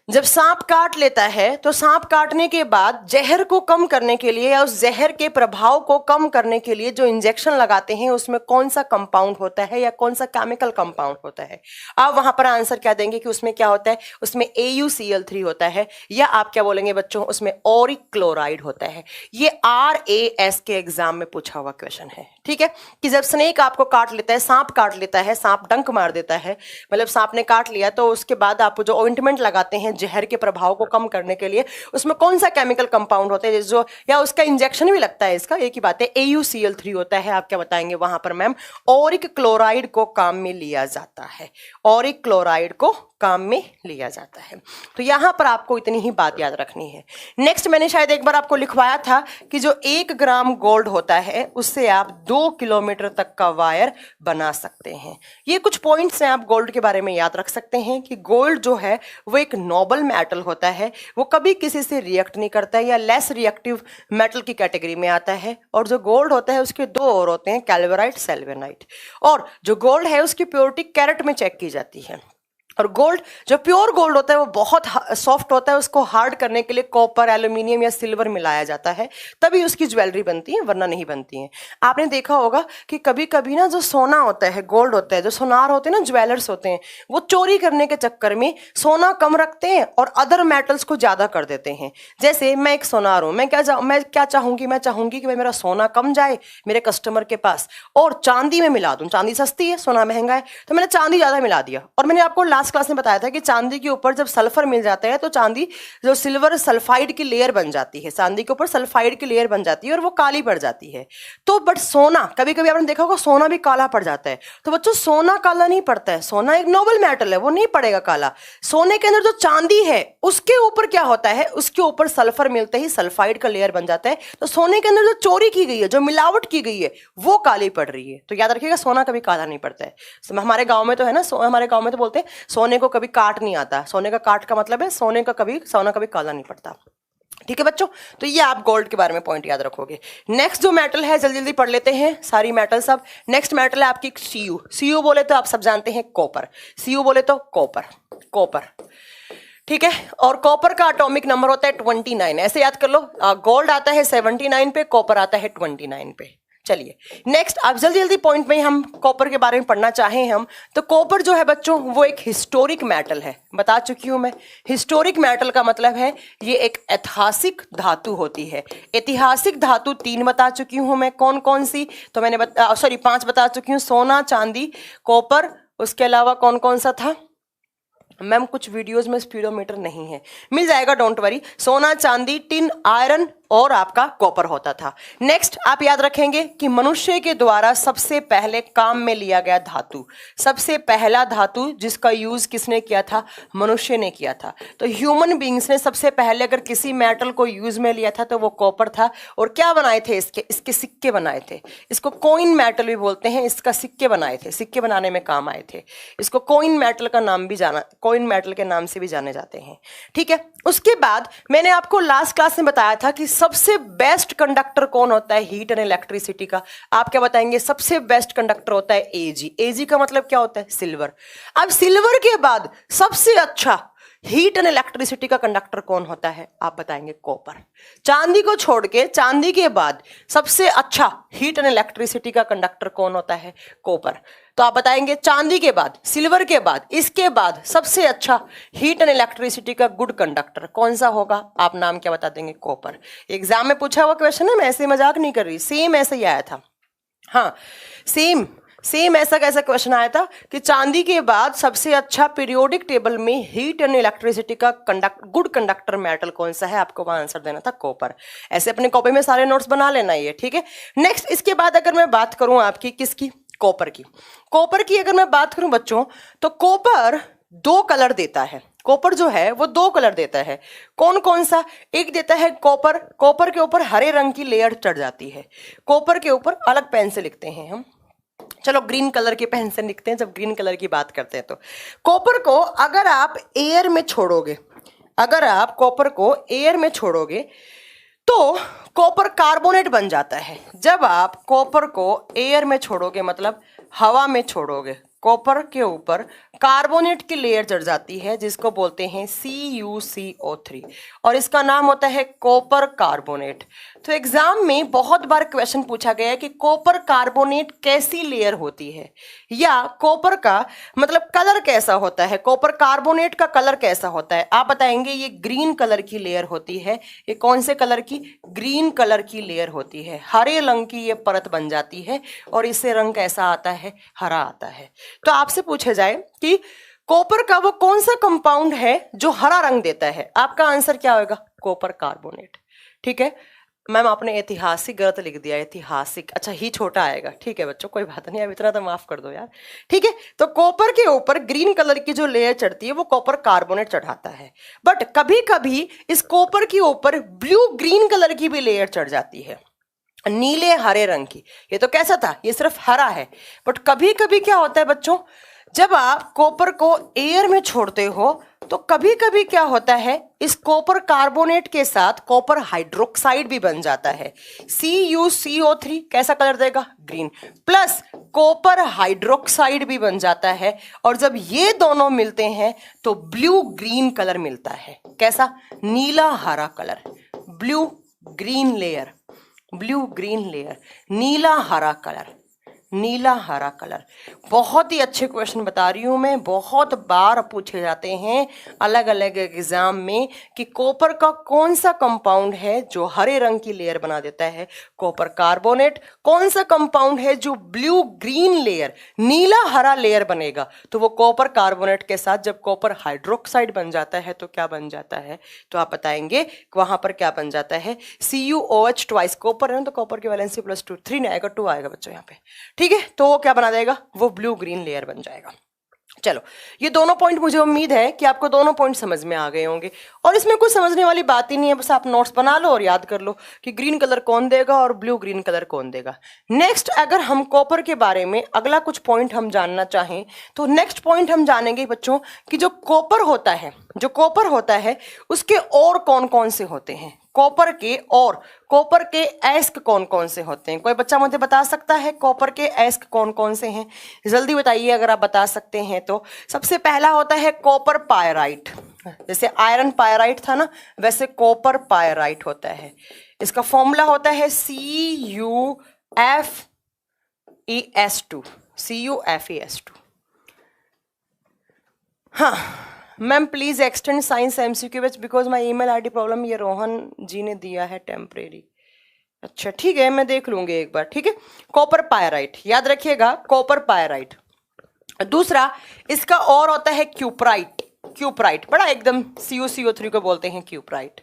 [SPEAKER 1] जब सांप काट लेता है तो सांप काटने के बाद जहर को कम करने के लिए या उस जहर के प्रभाव को कम करने के लिए जो इंजेक्शन लगाते हैं उसमें कौन सा कंपाउंड होता है या कौन सा केमिकल कंपाउंड होता है। आप वहां पर आंसर क्या देंगे कि उसमें क्या होता है, उसमें AuCl3 होता है, या आप क्या बोलेंगे बच्चों, उसमें ऑरिक क्लोराइड होता है। ये RAS के एग्जाम में पूछा हुआ क्वेश्चन है, ठीक है, कि जब स्नेक आपको काट लेता है, सांप काट लेता है, सांप डंक मार देता है, मतलब सांप ने काट लिया, तो उसके बाद आप जो ऑइंटमेंट लगाते हैं जहर के प्रभाव को कम करने के लिए, उसमें कौन सा केमिकल कंपाउंड होता है जो, या उसका इंजेक्शन भी लगता है, इसका एक ही बात है, AuCl3 होता है। आप क्या बताएंगे वहां पर मैम, ऑरिक क्लोराइड को काम में लिया जाता है, ऑरिक क्लोराइड को काम में लिया जाता है। तो यहां पर आपको इतनी ही बात याद रखनी है। नेक्स्ट मैंने शायद एक बार आपको लिखवाया था कि जो 1 ग्राम गोल्ड होता है उससे आप 2 किलोमीटर तक का वायर बना सकते हैं। ये कुछ पॉइंट्स हैं आप गोल्ड के बारे में याद रख सकते हैं कि गोल्ड जो है वो एक नोबल मेटल होता है, वो कभी किसी से रिएक्ट नहीं करता है या लेस रिएक्टिव मेटल की कैटेगरी में आता है। और जो गोल्ड होता है उसके 2 और होते हैं, कैल्वराइट, सेल्वेनाइट। और जो गोल्ड है उसकी प्योरिटी कैरेट में चेक की जाती है। और गोल्ड, जो प्योर गोल्ड होता है वो बहुत सॉफ्ट होता है, उसको हार्ड करने के लिए कॉपर, एल्यूमिनियम या सिल्वर मिलाया जाता है, तभी उसकी ज्वेलरी बनती है, वरना नहीं बनती है। आपने देखा होगा कि कभी कभी ना जो सोना होता है, गोल्ड होता है, जो सोनार होते हैं ना, ज्वेलर्स होते हैं, वो चोरी करने के चक्कर में सोना कम रखते हैं और अदर मेटल्स को ज्यादा कर देते हैं। जैसे मैं एक सोनार हूं, मैं क्या चाहूंगी, मैं चाहूंगी कि भाई मेरा सोना कम जाए मेरे कस्टमर के पास और चांदी में मिला दूं। चांदी सस्ती है, सोना महंगा है, तो मैंने चांदी ज्यादा मिला दिया। और मैंने आपको लास्ट क्लास में बताया था कि चांदी के ऊपर जब सल्फर मिल जाता है तो चांदी जो सिल्वर सल्फाइड की लेयर बन जाती है, चांदी के ऊपर सल्फाइड की लेयर बन जाती है और वो काली पड़ जाती है। तो बट सोना, कभी कभी आपने देखा होगा सोना भी काला पड़ जाता है। तो बच्चों सोना काला नहीं पड़ता है, सोना एक नोबल मेटल है, वो नहीं पड़ेगा काला। सोने के अंदर जो चांदी है उसके ऊपर क्या होता है, उसके ऊपर सल्फर मिलते ही सल्फाइड का लेयर बन जाता है। तो सोने के अंदर जो चोरी की गई है, जो मिलावट की गई है, वो काली पड़ रही है। तो याद रखिएगा सोना कभी काला नहीं पड़ता है। हमारे गांव में तो है ना, हमारे गांव में तो बोलते हैं सोने को कभी काट नहीं आता। सोने का काट का मतलब है सोना कभी काला नहीं पड़ता। ठीक है बच्चों, तो ये आप गोल्ड के बारे में पॉइंट याद रखोगे। नेक्स्ट जो मेटल है जल्दी जल्दी पढ़ लेते हैं सारी मेटल सब। नेक्स्ट मेटल है आपकी Cu बोले तो आप सब जानते हैं कॉपर, Cu बोले तो कॉपर, ठीक है। और कॉपर का एटॉमिक नंबर होता है 29, ऐसे याद कर लो। गोल्ड आता है 79 पे, कॉपर आता है 29 पे। चलिए नेक्स्ट, अब जल्दी जल्दी पॉइंट में हम कॉपर के बारे में पढ़ना चाहें हम, तो कॉपर जो है बच्चों वो एक हिस्टोरिक मेटल है, बता चुकी हूं मैं। हिस्टोरिक मेटल का मतलब है ये एक ऐतिहासिक धातु होती है। ऐतिहासिक धातु 3 बता चुकी हूं मैं, कौन कौन सी, तो मैंने 5 बता चुकी हूं, सोना, चांदी, कॉपर। उसके अलावा कौन कौन सा था मैम, कुछ वीडियोस में स्पीडोमीटर नहीं है, मिल जाएगा, डोंट वरी। सोना, चांदी, टिन, आयरन और आपका कॉपर होता था। नेक्स्ट आप याद रखेंगे कि मनुष्य के द्वारा सबसे पहले काम में लिया गया धातु, सबसे पहला धातु जिसका यूज किसने किया था, मनुष्य ने किया था। तो ह्यूमन बींग्स ने सबसे पहले अगर किसी मेटल को यूज में लिया था तो वो कॉपर था। और क्या बनाए थे इसके सिक्के बनाए थे, इसको कॉइन मेटल भी बोलते हैं, इसका सिक्के बनाए थे, सिक्के बनाने में काम आए थे। इसको कॉइन मेटल का नाम भी कॉइन मेटल के नाम से भी जाने जाते हैं, ठीक है। उसके बाद मैंने आपको लास्ट क्लास में बताया था कि सबसे बेस्ट कंडक्टर कौन होता है हीट एंड इलेक्ट्रिसिटी का। आप क्या बताएंगे, सबसे बेस्ट कंडक्टर होता है Ag। Ag का मतलब क्या होता है, सिल्वर। अब सिल्वर के बाद सबसे अच्छा हीट एंड इलेक्ट्रिसिटी का कंडक्टर कौन होता है? आप बताएंगे कॉपर। चांदी को छोड़ के चांदी के बाद सबसे अच्छा हीट एंड इलेक्ट्रिसिटी का कंडक्टर कौन होता है? कॉपर। तो आप बताएंगे चांदी के बाद, सिल्वर के बाद, इसके बाद सबसे अच्छा हीट एंड इलेक्ट्रिसिटी का गुड कंडक्टर कौन सा होगा? आप नाम क्या बता देंगे? कॉपर। एग्जाम में पूछा हुआ क्वेश्चन है, मैं ऐसे मजाक नहीं कर रही, सेम ऐसे ही आया था। हाँ, सेम ऐसा कैसा क्वेश्चन आया था कि चांदी के बाद सबसे अच्छा पीरियोडिक टेबल में हीट एंड इलेक्ट्रिसिटी का गुड कंडक्टर मेटल कौन सा है? आपको वहां आंसर देना था कॉपर। ऐसे अपने कॉपी में सारे नोट्स बना लेना ये, ठीक है। नेक्स्ट, इसके बाद अगर मैं बात करूं आपकी किसकी? कॉपर की। कॉपर की अगर मैं बात करूं बच्चों, तो कॉपर दो कलर देता है। कॉपर जो है वो दो कलर देता है। कौन कौन सा? एक देता है कॉपर, कॉपर के ऊपर हरे रंग की लेयर चढ़ जाती है। कॉपर के ऊपर अलग पेन से लिखते हैं हम, चलो ग्रीन कलर के पेन से लिखते हैं जब ग्रीन कलर की बात करते हैं। तो कॉपर को अगर आप एयर में छोड़ोगे, अगर आप कॉपर को एयर में छोड़ोगे तो कॉपर कार्बोनेट बन जाता है। जब आप कॉपर को एयर में छोड़ोगे, मतलब हवा में छोड़ोगे, कॉपर के ऊपर कार्बोनेट की लेयर चढ़ जाती है जिसको बोलते हैं CuCO3 और इसका नाम होता है कॉपर कार्बोनेट। तो एग्जाम में बहुत बार क्वेश्चन पूछा गया है कि कॉपर कार्बोनेट कैसी लेयर होती है, या कॉपर का मतलब कलर कैसा होता है, कॉपर कार्बोनेट का कलर कैसा होता है। आप बताएंगे ये ग्रीन कलर की लेयर होती है। ये कौन से कलर की? ग्रीन कलर की लेयर होती है। हरे रंग की ये परत बन जाती है और इससे रंग कैसा आता है? हरा आता है। तो आपसे पूछा जाए कि कॉपर का वो कौन सा कंपाउंड है जो हरा रंग देता है, आपका आंसर क्या होगा? Copper carbonate. ठीक है मैम, आपने ऐतिहासिक गलत लिख दिया, ऐतिहासिक, अच्छा ही छोटा आएगा। ठीक है बच्चों, कोई बात नहीं, अब इतना तो माफ कर दो यार। ठीक है, तो कॉपर के ऊपर ग्रीन कलर की जो लेयर चढ़ती है वो कॉपर कार्बोनेट चढ़ाता है, बट कभी कभी इस कॉपर के ऊपर ब्लू ग्रीन कलर की भी लेयर चढ़ जाती है, नीले हरे रंग की। ये तो कैसा था? ये सिर्फ हरा है। बट कभी कभी क्या होता है बच्चों, जब आप कॉपर को एयर में छोड़ते हो तो कभी कभी क्या होता है, इस कॉपर कार्बोनेट के साथ कॉपर हाइड्रोक्साइड भी बन जाता है। CuCO3 कैसा कलर देगा? ग्रीन, प्लस कॉपर हाइड्रोक्साइड भी बन जाता है, और जब ये दोनों मिलते हैं तो ब्लू ग्रीन कलर मिलता है। कैसा? नीला हरा colour, blue green layer, blue green layer, नीला हरा कलर, नीला हरा कलर। बहुत ही अच्छे क्वेश्चन बता रही हूं मैं, बहुत बार पूछे जाते हैं अलग अलग एग्जाम में कि कॉपर का कौन सा कंपाउंड है जो हरे रंग की लेयर बना देता है? Copper carbonate. कौन सा कंपाउंड है जो ब्लू ग्रीन लेयर, नीला हरा लेयर बनेगा? तो वो कॉपर कार्बोनेट के साथ जब कॉपर हाइड्रोक्साइड बन जाता है तो क्या बन जाता है? तो आप बताएंगे वहां पर क्या बन जाता है? CuOH ट्वाइस, कॉपर है तो कॉपर की वैलेंसी +2, 3 नहीं आएगा 2 आएगा बच्चों यहाँ पे। ठीक है, तो वो क्या बना देगा? वो ब्लू ग्रीन लेयर बन जाएगा। चलो, ये दोनों पॉइंट मुझे उम्मीद है कि आपको दोनों पॉइंट समझ में आ गए होंगे, और इसमें कुछ समझने वाली बात ही नहीं है, बस आप नोट्स बना लो और याद कर लो कि ग्रीन कलर कौन देगा और ब्लू ग्रीन कलर कौन देगा। नेक्स्ट, अगर हम कॉपर के बारे में अगला कुछ पॉइंट हम जानना चाहें तो नेक्स्ट पॉइंट हम जानेंगे बच्चों कि जो कॉपर होता है, जो कॉपर होता है उसके और कौन कौन से होते हैं, कॉपर के और कॉपर के एस्क कौन कौन से होते हैं। कोई बच्चा मुझे बता सकता है कॉपर के एस्क कौन कौन से हैं? जल्दी बताइए अगर आप बता सकते हैं तो। सबसे पहला होता है कॉपर पायराइट, जैसे आयरन पायराइट था ना, वैसे कॉपर पायराइट होता है। इसका फॉर्मूला होता है CuFeS2, CuFeS2। हाँ ma'am, please extend science MCQ because my email ID problem, ये रोहन जी ने दिया है टेम्परेरी। अच्छा ठीक है, मैं देख लूंगी एक बार। ठीक है, कॉपर पायराइट याद रखिएगा, कॉपर पायराइट। दूसरा इसका और होता है क्यूपराइट, क्यूपराइट बड़ा एकदम CuCO3 को बोलते हैं क्यूपराइट।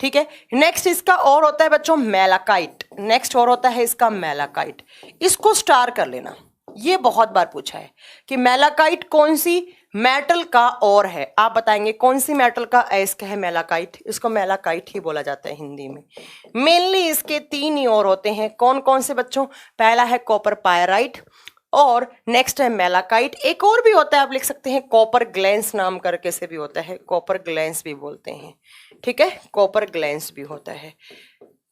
[SPEAKER 1] ठीक है, नेक्स्ट इसका और होता है बच्चों मैलाकाइट, नेक्स्ट और होता है इसका मैलाकाइट। इसको स्टार कर लेना, ये बहुत बार पूछा है कि मैलाकाइट कौन सी मेटल का और है। आप बताएंगे कौन सी मेटल का एस्क है मैलाकाइट? इसको मैलाकाइट ही बोला जाता है हिंदी में। मेनली इसके 3 ही और होते हैं, कौन कौन से बच्चों? पहला है कॉपर पायराइट, और नेक्स्ट है मैलाकाइट। एक और भी होता है, आप लिख सकते हैं कॉपर ग्लैंस नाम करके से भी होता है, कॉपर ग्लैंस भी बोलते हैं। ठीक है, कॉपर ग्लैंस भी होता है।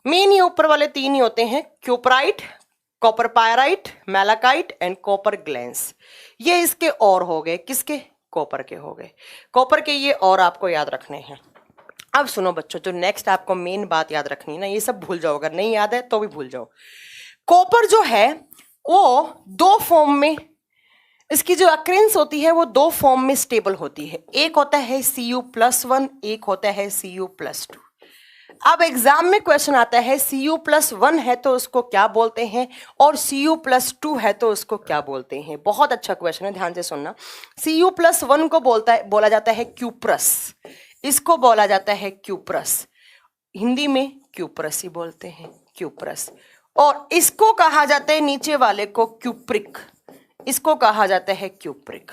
[SPEAKER 1] मेन ये ऊपर वाले 3 ही होते हैं, cuprite, copper pyrite, malachite and copper glance. ये इसके और हो गए, किसके? कॉपर के हो गए, कॉपर के ये और आपको याद रखने हैं। अब सुनो बच्चों, जो नेक्स्ट आपको मेन बात याद रखनी है ना, ये सब भूल जाओ, अगर नहीं याद है तो भी भूल जाओ। कॉपर जो है वो दो फॉर्म में, इसकी जो अक्रेंस होती है वो दो फॉर्म में स्टेबल होती है। एक होता है Cu+1, एक होता है Cu+2। अब एग्जाम में क्वेश्चन आता है Cu+1 है तो उसको क्या बोलते हैं, और Cu+2 है तो उसको क्या बोलते हैं। बहुत अच्छा क्वेश्चन है, ध्यान से सुनना। Cu+1 को बोला जाता है क्यूप्रस, इसको बोला जाता है क्यूप्रस, हिंदी में क्यूप्रस ही बोलते हैं, क्यूप्रस। और इसको कहा जाता है नीचे वाले को क्यूप्रिक, इसको कहा जाता है क्यूप्रिक।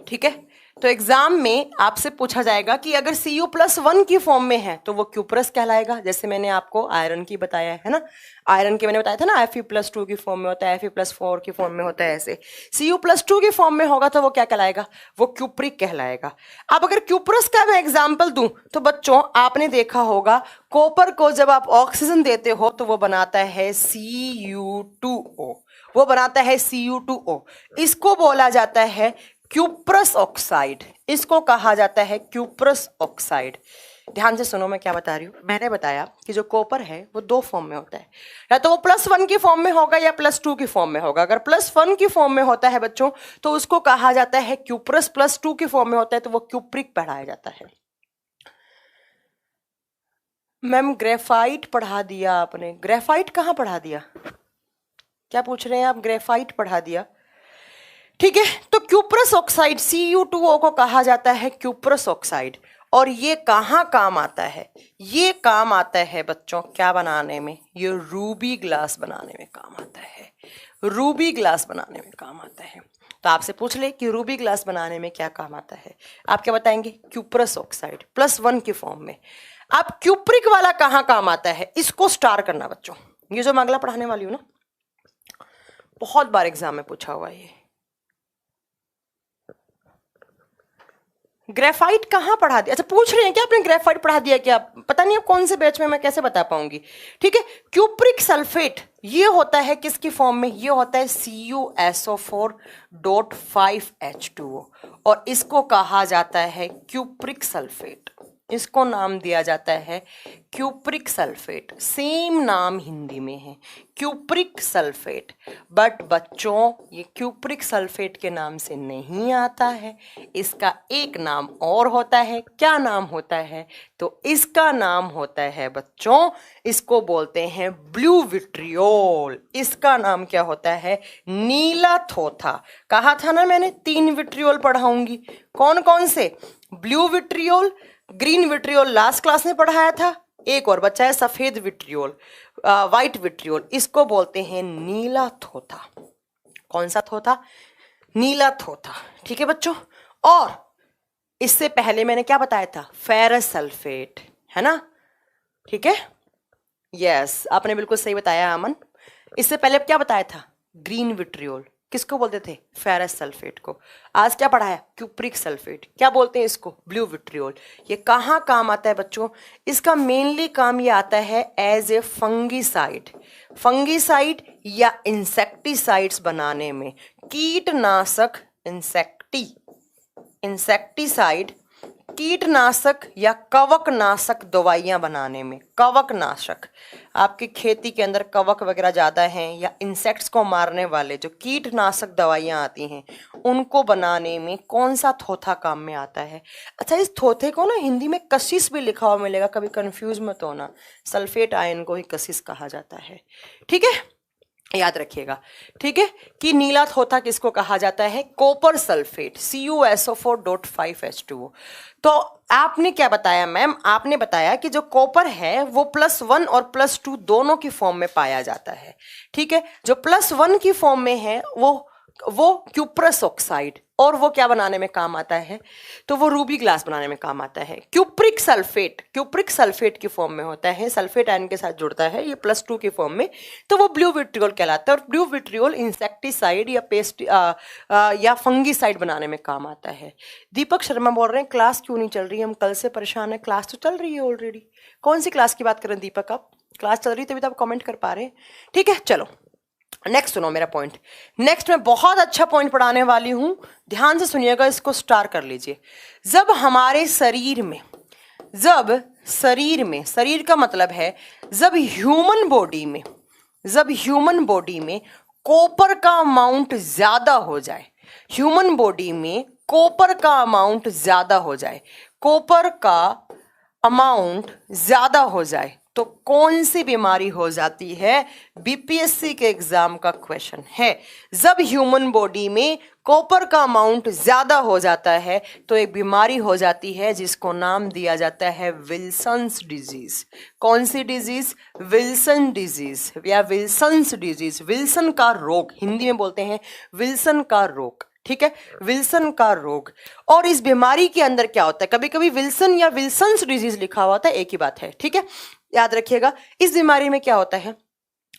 [SPEAKER 1] ठीक है, तो एग्जाम में आपसे पूछा जाएगा कि अगर Cu+1 की फॉर्म में है तो वो क्यूप्रस कहलाएगा। जैसे मैंने आपको आयरन की बताया है ना, आयरन के मैंने बताया था ना, Fe+2 की फॉर्म में होता है, Fe+4 की फॉर्म में होता है, ऐसे Cu+2 की फॉर्म में होगा तो वो क्या कहलाएगा, वो क्यूप्रिक कहलाएगा। अब अगर क्यूप्रस का मैं एग्जाम्पल दूं तो बच्चों आपने देखा होगा, कॉपर को जब आप ऑक्सीजन देते हो तो वो बनाता है Cu2O, वो बनाता है Cu2O, इसको बोला जाता है क्यूप्रस ऑक्साइड, इसको कहा जाता है क्यूप्रस ऑक्साइड। ध्यान से सुनो मैं क्या बता रही हूँ। मैंने बताया कि जो कॉपर है वो दो फॉर्म में होता है, या तो वो +1 की फॉर्म में होगा या +2 की फॉर्म में होगा। अगर +1 की फॉर्म में होता है बच्चों तो उसको कहा जाता है क्यूप्रस, +2 की फॉर्म में होता है तो वो क्यूप्रिक पढ़ाया जाता है। मैम ग्रेफाइट पढ़ा दिया आपने, ग्रेफाइट कहाँ पढ़ा दिया, क्या पूछ रहे हैं आप, ग्रेफाइट पढ़ा दिया। ठीक है, तो क्यूप्रस ऑक्साइड Cu2O को कहा जाता है क्यूप्रस ऑक्साइड। और ये कहाँ काम आता है, ये काम आता है बच्चों क्या बनाने में, ये रूबी ग्लास बनाने में काम आता है, रूबी ग्लास बनाने में काम आता है। तो आपसे पूछ ले कि रूबी ग्लास बनाने में क्या काम आता है, आप क्या बताएंगे, क्यूप्रस ऑक्साइड +1 की फॉर्म में। अब क्यूप्रिक वाला कहाँ काम आता है, इसको स्टार करना बच्चों, ये जो मैं अगला पढ़ाने वाली हूँ ना, बहुत बार एग्जाम में पूछा हुआ है ये। ग्रेफाइट कहाँ पढ़ा दिया, अच्छा पूछ रहे हैं क्या आपने ग्रेफाइट पढ़ा दिया क्या, पता नहीं अब कौन से बैच में, मैं कैसे बता पाऊंगी। ठीक है, क्यूप्रिक सल्फेट ये होता है किसकी फॉर्म में, ये होता है CuSO4.5H2O, और इसको कहा जाता है क्यूप्रिक सल्फेट, इसको नाम दिया जाता है क्यूप्रिक सल्फेट। सेम नाम हिंदी में है क्यूप्रिक सल्फेट, बट बच्चों ये क्यूप्रिक सल्फेट के नाम से नहीं आता है, इसका एक नाम और होता है। क्या नाम होता है, तो इसका नाम होता है बच्चों, इसको बोलते हैं ब्लू विट्रियोल। इसका नाम क्या होता है, नीला थोथा। कहा था ना मैंने 3 विट्रियोल पढ़ाऊंगी, कौन कौन से, blue vitriol, green vitriol last class में पढ़ाया था, एक और बचा है सफेद विट्रियोल, व्हाइट विट्रियोल, इसको बोलते हैं नीला थोथा। कौन सा थोथा, नीला थोथा। ठीक है बच्चों, और इससे पहले मैंने क्या बताया था, फेरस सल्फेट, है ना। ठीक है, यस आपने बिल्कुल सही बताया अमन। इससे पहले क्या बताया था, ग्रीन विट्रियोल, किसको बोलते थे, फेरस सल्फेट को। आज क्या पढ़ाया, क्यूप्रिक सल्फेट, क्या बोलते हैं इसको, ब्लू विट्रियोल। ये कहाँ काम आता है बच्चों, इसका मेनली काम ये आता है एज ए फंगीसाइड, फंगीसाइड या इंसेक्टिसाइड्स बनाने में, कीटनाशक, इंसेक्टिसाइड, कीटनाशक या कवकनाशक दवाइयां बनाने में। कवकनाशक, आपकी खेती के अंदर कवक वगैरह ज़्यादा हैं या इंसेक्ट्स को मारने वाले जो कीटनाशक दवाइयां आती हैं, उनको बनाने में कौन सा थोथा काम में आता है। अच्छा, इस थोथे को ना हिंदी में कशिश भी लिखा हुआ मिलेगा, कभी कंफ्यूज मत होना, सल्फेट आयन को ही कशिश कहा जाता है। ठीक है, याद रखिएगा। ठीक है, कि नीला थोथा किसको कहा जाता है, कॉपर सल्फेट, CuSO4.5H2O। तो आपने क्या बताया मैम, आपने बताया कि जो कॉपर है वो +1 और +2 दोनों की फॉर्म में पाया जाता है। ठीक है, जो +1 की फॉर्म में है वो क्यूप्रस ऑक्साइड, और वो क्या बनाने में काम आता है, तो वो रूबी ग्लास बनाने में काम आता है। क्यूप्रिक सल्फेट की फॉर्म में होता है, सल्फेट आयन के साथ जुड़ता है, ये +2 की फॉर्म में, तो वो ब्लू विट्रियोल कहलाता है। और ब्लू विट्रियोल इंसेक्टिसाइड या पेस्ट या फंगीसाइड बनाने में काम आता है। दीपक शर्मा बोल रहे हैं क्लास क्यों नहीं चल रही, हम कल से परेशान है, क्लास तो चल रही है ऑलरेडी। कौन सी क्लास की बात कर रहे हैं दीपक आप, क्लास चल रही तभी तो आप कमेंट कर पा रहे हैं। ठीक है, चलो नेक्स्ट सुनो मेरा पॉइंट। नेक्स्ट मैं बहुत अच्छा पॉइंट पढ़ाने वाली हूं, ध्यान से सुनिएगा, इसको स्टार कर लीजिए। जब हमारे शरीर में, शरीर का मतलब है जब ह्यूमन बॉडी में कॉपर का अमाउंट ज्यादा हो जाए, ह्यूमन बॉडी में कॉपर का अमाउंट ज्यादा हो जाए, कॉपर का अमाउंट ज्यादा हो जाए तो कौन सी बीमारी हो जाती है? बीपीएससी के एग्जाम का क्वेश्चन है। जब ह्यूमन बॉडी में कॉपर का अमाउंट ज्यादा हो जाता है तो एक बीमारी हो जाती है जिसको नाम दिया जाता है विल्सन्स डिजीज। कौन सी डिजीज? विल्सन डिजीज या विल्सन्स डिजीज। विल्सन का रोग, हिंदी में बोलते हैं विल्सन का रोग, ठीक है, विल्सन का रोग। और इस बीमारी के अंदर क्या होता है, कभी कभी विल्सन या विल्सन्स डिजीज लिखा हुआ होता है, एक ही बात है, ठीक है, याद रखिएगा। इस बीमारी में क्या होता है,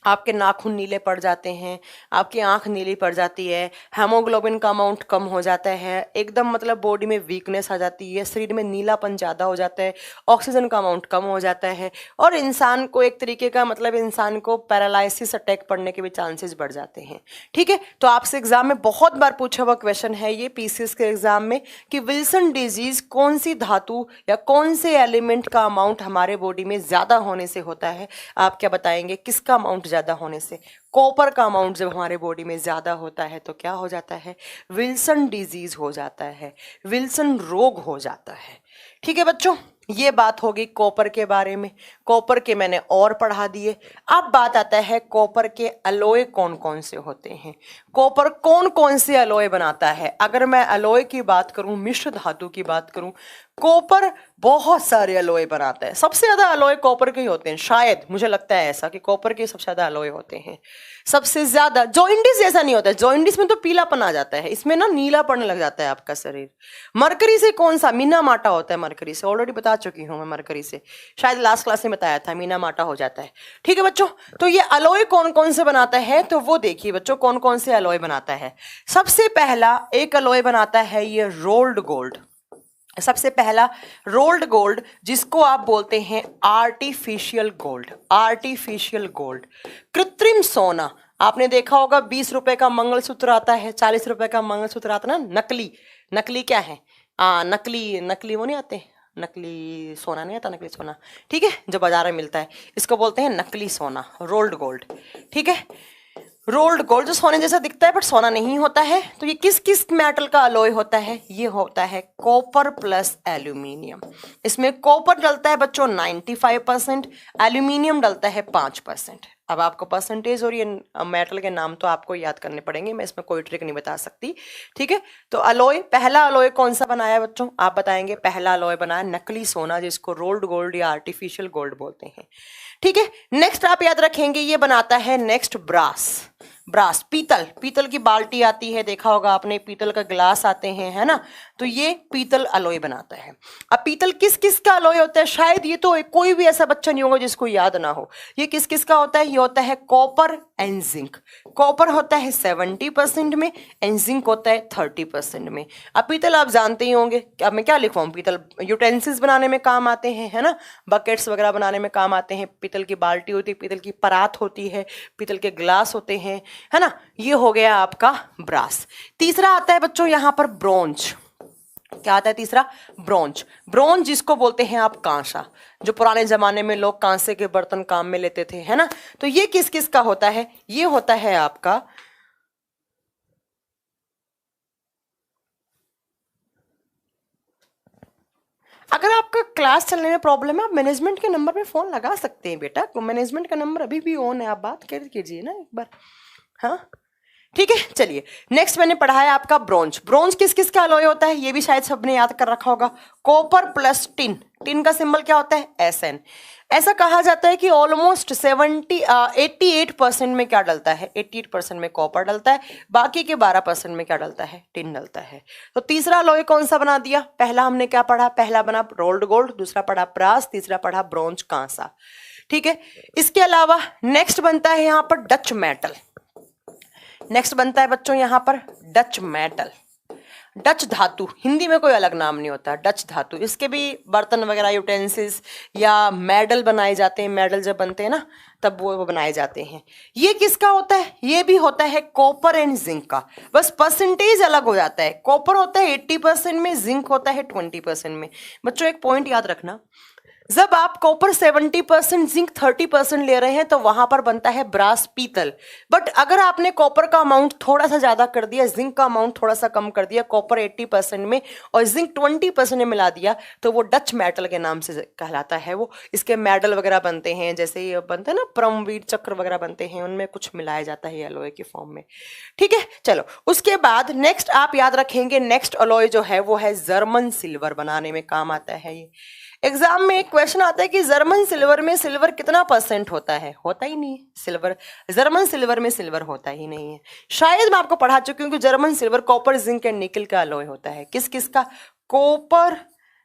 [SPEAKER 1] आपके नाखून नीले पड़ जाते हैं, आपकी आंख नीली पड़ जाती है, हेमोग्लोबिन का अमाउंट कम हो जाता है, एकदम मतलब बॉडी में वीकनेस आ जाती है, शरीर में नीलापन ज़्यादा हो जाता है, ऑक्सीजन का अमाउंट कम हो जाता है और इंसान को एक तरीके का मतलब इंसान को पैरालिसिस अटैक पड़ने के भी चांसेस बढ़ जाते हैं, ठीक है। तो आपसे एग्जाम में बहुत बार पूछा हुआ क्वेश्चन है ये पीसीएस के एग्जाम में कि विल्सन डिजीज कौन सी धातु या कौन से एलिमेंट का अमाउंट हमारे बॉडी में ज़्यादा होने से होता है। आप क्या बताएंगे, किसका अमाउंट ज्यादा होने से? कॉपर का अमाउंट जब हमारे बॉडी में ज्यादा होता है तो क्या हो जाता है? विल्सन डिजीज हो जाता है, विल्सन रोग हो जाता है, ठीक है बच्चों। ये बात होगी कॉपर के बारे में, कॉपर के मैंने और पढ़ा दिए। अब बात आता है कॉपर के अलॉय कौन कौन से होते हैं, कॉपर कौन कौन से अलॉय बनाता है। अगर मैं अलॉय की बात करूं, मिश्र धातु की बात करूं, कॉपर बहुत सारे अलॉय बनाता है। सबसे ज्यादा अलॉय कॉपर के ही होते हैं, शायद मुझे लगता है ऐसा कि कॉपर के सबसे ज्यादा अलॉय होते हैं, सबसे ज्यादा। जॉइंटिस जैसा नहीं होता है, जॉइंटिस में तो पीलापन आ जाता है, इसमें ना नीला पड़ने लग जाता है आपका शरीर। मरकरी से कौन सा? मीना माटा होता है मरकरी से, ऑलरेडी बता चुकी हूं मैं मरकरी से, शायद लास्ट क्लास में बताया था, मीना माटा हो जाता है, ठीक है बच्चों। तो ये अलॉय कौन कौन से बनाता है, तो वो देखिए बच्चों कौन कौन से अलॉय बनाता है। सबसे पहला एक अलॉय बनाता है ये रोल्ड गोल्ड, सबसे पहला रोल्ड गोल्ड, जिसको आप बोलते हैं आर्टिफिशियल गोल्ड, आर्टिफिशियल गोल्ड, कृत्रिम सोना। आपने देखा होगा 20 रुपए का मंगलसूत्र आता है, 40 रुपए का मंगलसूत्र आता है ना, नकली, नकली क्या है, नकली वो नहीं आते, नकली सोना नहीं आता, नकली सोना, ठीक है, जो बाजार में मिलता है, इसको बोलते हैं नकली सोना, रोल्ड गोल्ड, ठीक है। रोल्ड गोल्ड जो सोने जैसा दिखता है बट सोना नहीं होता है। तो ये किस किस मेटल का अलॉय होता है? ये होता है कॉपर प्लस एल्यूमिनियम। इसमें कॉपर डलता है बच्चों 95%, एल्यूमिनियम डलता है 5%। अब आपको परसेंटेज और ये मेटल के नाम तो आपको याद करने पड़ेंगे, मैं इसमें कोई ट्रिक नहीं बता सकती, ठीक है। तो अलॉय, पहला अलॉय कौन सा बनाया बच्चों, आप बताएंगे? पहला अलॉय बनाया नकली सोना, जिसको रोल्ड गोल्ड या आर्टिफिशियल गोल्ड बोलते हैं, ठीक है। नेक्स्ट आप याद रखेंगे ये बनाता है नेक्स्ट ब्रास, ब्रास पीतल, पीतल की बाल्टी आती है, देखा होगा आपने, पीतल का गिलास आते हैं, है ना, तो ये पीतल अलॉय बनाता है। अब पीतल किस किस का अलॉय होता है? शायद ये तो कोई भी ऐसा बच्चा नहीं होगा जिसको याद ना हो। ये किस किस का होता है? ये होता है कॉपर एंड जिंक। कॉपर होता है 70% में एंड जिंक होता है 30% में। अब पीतल आप जानते ही होंगे, अब मैं क्या लिखवाऊं, पीतल यूटेंसिल्स बनाने में काम आते हैं, है ना, बकेट्स वगैरह बनाने में काम आते हैं, पीतल की बाल्टी होती है, पीतल की परात होती है, पीतल के गिलास होते हैं, है ना। ये हो गया आपका ब्रास। तीसरा आता है बच्चों यहां पर ब्रोंज। क्या आता है तीसरा? ब्रोंज। ब्रोंज जिसको बोलते हैं आप कांसा, जो पुराने जमाने में लोग कांसे के बर्तन काम में लेते थे, है ना। तो ये किस किस का होता है? ये होता है आपका अगर आपका क्लास चलने में प्रॉब्लम है, आप मैनेजमेंट के नंबर पे फोन लगा सकते हैं बेटा, मैनेजमेंट का नंबर अभी भी ऑन है, आप बात कर कीजिए ना एक बार, हाँ ठीक है। चलिए नेक्स्ट मैंने पढ़ा है आपका ब्रोंज। ब्रोंज किस किस का अलॉय होता है? ये भी शायद सबने याद कर रखा होगा, कॉपर प्लस टिन। टिन का सिंबल क्या होता है? Sn। ऐसा कहा जाता है कि ऑलमोस्ट 88% में क्या डलता है? 88% में कॉपर डलता है, बाकी के 12% में क्या डलता है? टिन डलता है। तो तीसरा अलॉय कौन सा बना दिया? पहला हमने क्या पढ़ा? पहला बना रोल्ड गोल्ड, दूसरा पढ़ा ब्रास, तीसरा पढ़ा ब्रोंज कांसा, ठीक है। इसके अलावा नेक्स्ट बनता है यहां पर डच मेटल। नेक्स्ट बनता है बच्चों यहां पर डच मेटल। डच धातु, हिंदी में कोई अलग नाम नहीं होता, डच धातु। इसके भी बर्तन वगैरह, यूटेंसिल्स या मेडल बनाए जाते हैं, मेडल जब बनते हैं ना तब वो बनाए जाते हैं। ये किसका होता है? ये भी होता है कॉपर एंड जिंक का, बस परसेंटेज अलग हो जाता है। कॉपर होता है 80% में, जिंक होता है 20% में। बच्चों एक पॉइंट याद रखना, जब आप कॉपर 70%, जिंक 30% ले रहे हैं तो वहां पर बनता है ब्रास, पीतल। बट अगर आपने कॉपर का अमाउंट थोड़ा सा ज्यादा कर दिया, जिंक का अमाउंट थोड़ा सा कम कर दिया, कॉपर 80% में और जिंक 20% में मिला दिया, तो वो डच मेटल के नाम से कहलाता है। वो इसके मेडल वगैरह बनते हैं, जैसे ये बनते हैं ना परमवीर चक्र वगैरह बनते हैं, उनमें कुछ मिलाया जाता है एलॉय के फॉर्म में। ठीक है, चलो उसके बाद नेक्स्ट आप याद रखेंगे, नेक्स्ट अलॉय जो है वो है जर्मन सिल्वर, बनाने में काम आता है ये। एग्जाम में एक क्वेश्चन आता है कि जर्मन सिल्वर में सिल्वर कितना % होता है? होता ही नहीं है सिल्वर, जर्मन सिल्वर में सिल्वर होता ही नहीं है। शायद मैं आपको पढ़ा चुकी हूँ कि German silver copper, zinc and निकल का अलॉय होता है। किस किस का? कॉपर,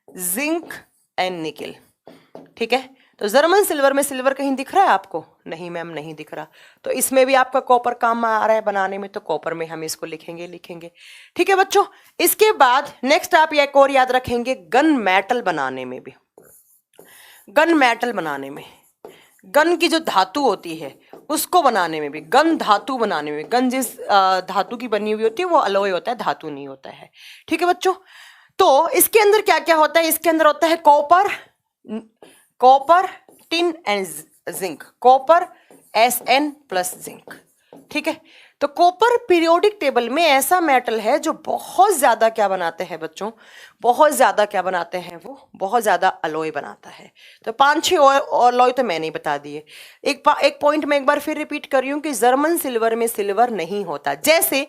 [SPEAKER 1] जिंक एंड निकल। ठीक है, तो जर्मन सिल्वर में सिल्वर कहीं दिख रहा है आपको? नहीं मैम, नहीं दिख रहा। तो इसमें भी आपका कॉपर काम आ रहा है बनाने में, तो कॉपर में हम इसको लिखेंगे। ठीक है बच्चों, इसके बाद नेक्स्ट आप एक और याद रखेंगे, गन मेटल बनाने में भी, गन मेटल बनाने में, गन की जो धातु होती है उसको बनाने में भी, गन धातु बनाने में, गन जिस धातु की बनी हुई होती है वो अलॉय होता है, धातु नहीं होता है। ठीक है बच्चों, तो इसके अंदर क्या क्या होता है? इसके अंदर होता है copper, tin and zinc, copper Sn plus zinc. ठीक है, तो कॉपर पीरियोडिक टेबल में ऐसा मेटल है जो बहुत ज्यादा क्या बनाते हैं बच्चों, बहुत ज्यादा क्या बनाते हैं, वो बहुत ज्यादा अलॉय बनाता है। तो 5-6 अलॉय तो मैंने ही बता दिए। एक पॉइंट मैं एक बार फिर रिपीट कर रही हूं कि जर्मन सिल्वर में सिल्वर नहीं होता। जैसे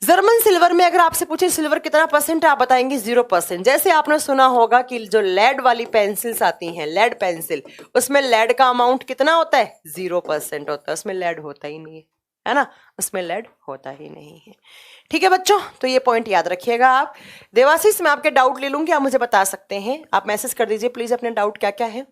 [SPEAKER 1] जर्मन सिल्वर में अगर आपसे पूछे सिल्वर कितना % है, आप बताएंगे 0%। जैसे आपने सुना होगा कि जो लेड वाली पेंसिल्स आती हैं, लेड पेंसिल, उसमें लेड का अमाउंट कितना होता है? 0% होता है, उसमें लेड होता ही नहीं है ना, उसमें लेड होता ही नहीं है। ठीक है बच्चों, तो ये पॉइंट याद रखिएगा आप। देवाशीष, मैं आपके डाउट ले लूंगी, आप मुझे बता सकते हैं, आप मैसेज कर दीजिए प्लीज अपने डाउट क्या क्या है।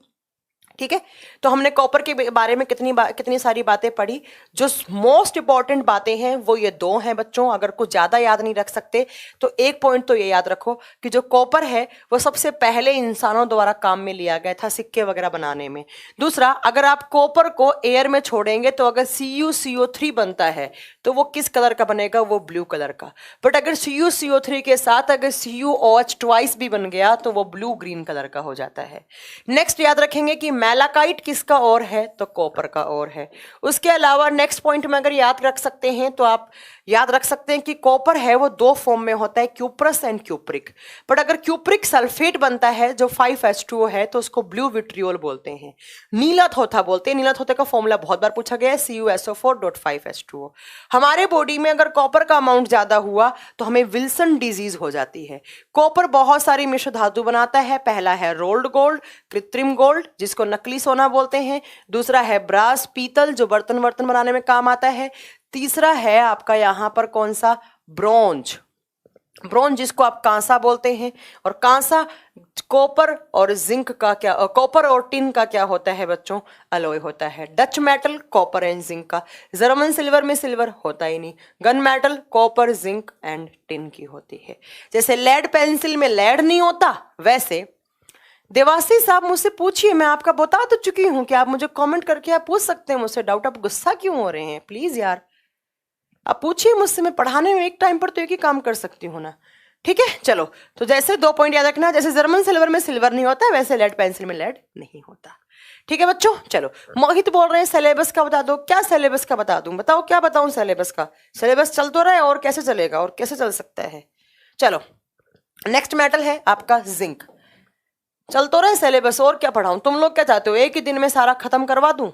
[SPEAKER 1] ठीक है, तो हमने कॉपर के बारे में कितनी सारी बातें पढ़ी। जो मोस्ट इंपॉर्टेंट बातें हैं वो ये 2 हैं बच्चों। अगर कुछ ज्यादा याद नहीं रख सकते तो एक पॉइंट तो ये याद रखो कि जो कॉपर है वो सबसे पहले इंसानों द्वारा काम में लिया गया था सिक्के वगैरह बनाने में। दूसरा, अगर आप कॉपर को एयर में छोड़ेंगे तो अगर CuCO3 बनता है तो वो किस कलर का बनेगा? वो ब्लू कलर का। बट अगर CuCO3 के साथ अगर CuOH ट्वाइस भी बन गया तो वो ब्लू ग्रीन कलर का हो जाता है। नेक्स्ट याद रखेंगे कि मैलाकाइट किसका और है? तो कॉपर का और है। उसके अलावा नेक्स्ट पॉइंट में अगर याद रख सकते हैं तो आप याद रख सकते हैं कि कॉपर है वो 2 फॉर्म में होता है, क्यूप्रस एंड क्यूप्रिक। बट अगर क्यूप्रिक सल्फेट बनता है जो 5H2O है तो उसको ब्लू विट्रियोल बोलते हैं, नीला थोथा बोलते हैं। नीला थोथे का फॉर्मूला बहुत बार पूछा गया है, CuSO4.5H2O। हमारे बॉडी में अगर कॉपर का अमाउंट ज्यादा हुआ तो हमें विल्सन डिजीज हो जाती है। कॉपर बहुत सारी मिश्र धातु बनाता है। पहला है रोल्ड गोल्ड, कृत्रिम गोल्ड, जिसको नकली सोना बोलते हैं। दूसरा है ब्रास, पीतल, जो बर्तन बनाने में काम आता है। तीसरा है आपका यहां पर कौन सा? ब्रोंज, जिसको आप कांसा बोलते हैं। और कांसा कॉपर और जिंक का क्या, कॉपर और टिन का क्या होता है बच्चों? अलॉय होता है। Dutch metal copper and zinc का। जर्मन सिल्वर में सिल्वर होता ही नहीं। Gun metal copper, zinc and tin की होती है। जैसे लेड पेंसिल में लेड नहीं होता, वैसे देवाशीष साहब मुझसे पूछिए, मैं आपका बता तो चुकी हूं कि आप मुझे कमेंट करके आप पूछ सकते हैं मुझसे डाउट। आप गुस्सा क्यों हो रहे हैं? प्लीज यार आप पूछिए मुझसे, मैं पढ़ाने में एक टाइम पर तो एक ही काम कर सकती हूँ ना। ठीक है, चलो, तो जैसे 2 पॉइंट याद रखना, जैसे जर्मन सिल्वर में सिल्वर नहीं होता वैसे लेड पेंसिल में लेड नहीं होता। ठीक है बच्चों, चलो। मोहित बोल रहे हैं सिलेबस का बता दो। क्या सिलेबस का बता दूं? बताओ क्या बताऊं सिलेबस का? सिलेबस चल तो रहा है, और कैसे चलेगा, और कैसे चल सकता है? चलो, नेक्स्ट मेटल है आपका जिंक। चल तो रहे सिलेबस, और क्या पढ़ाऊं? तुम लोग क्या चाहते हो, एक ही दिन में सारा खत्म करवा दूं?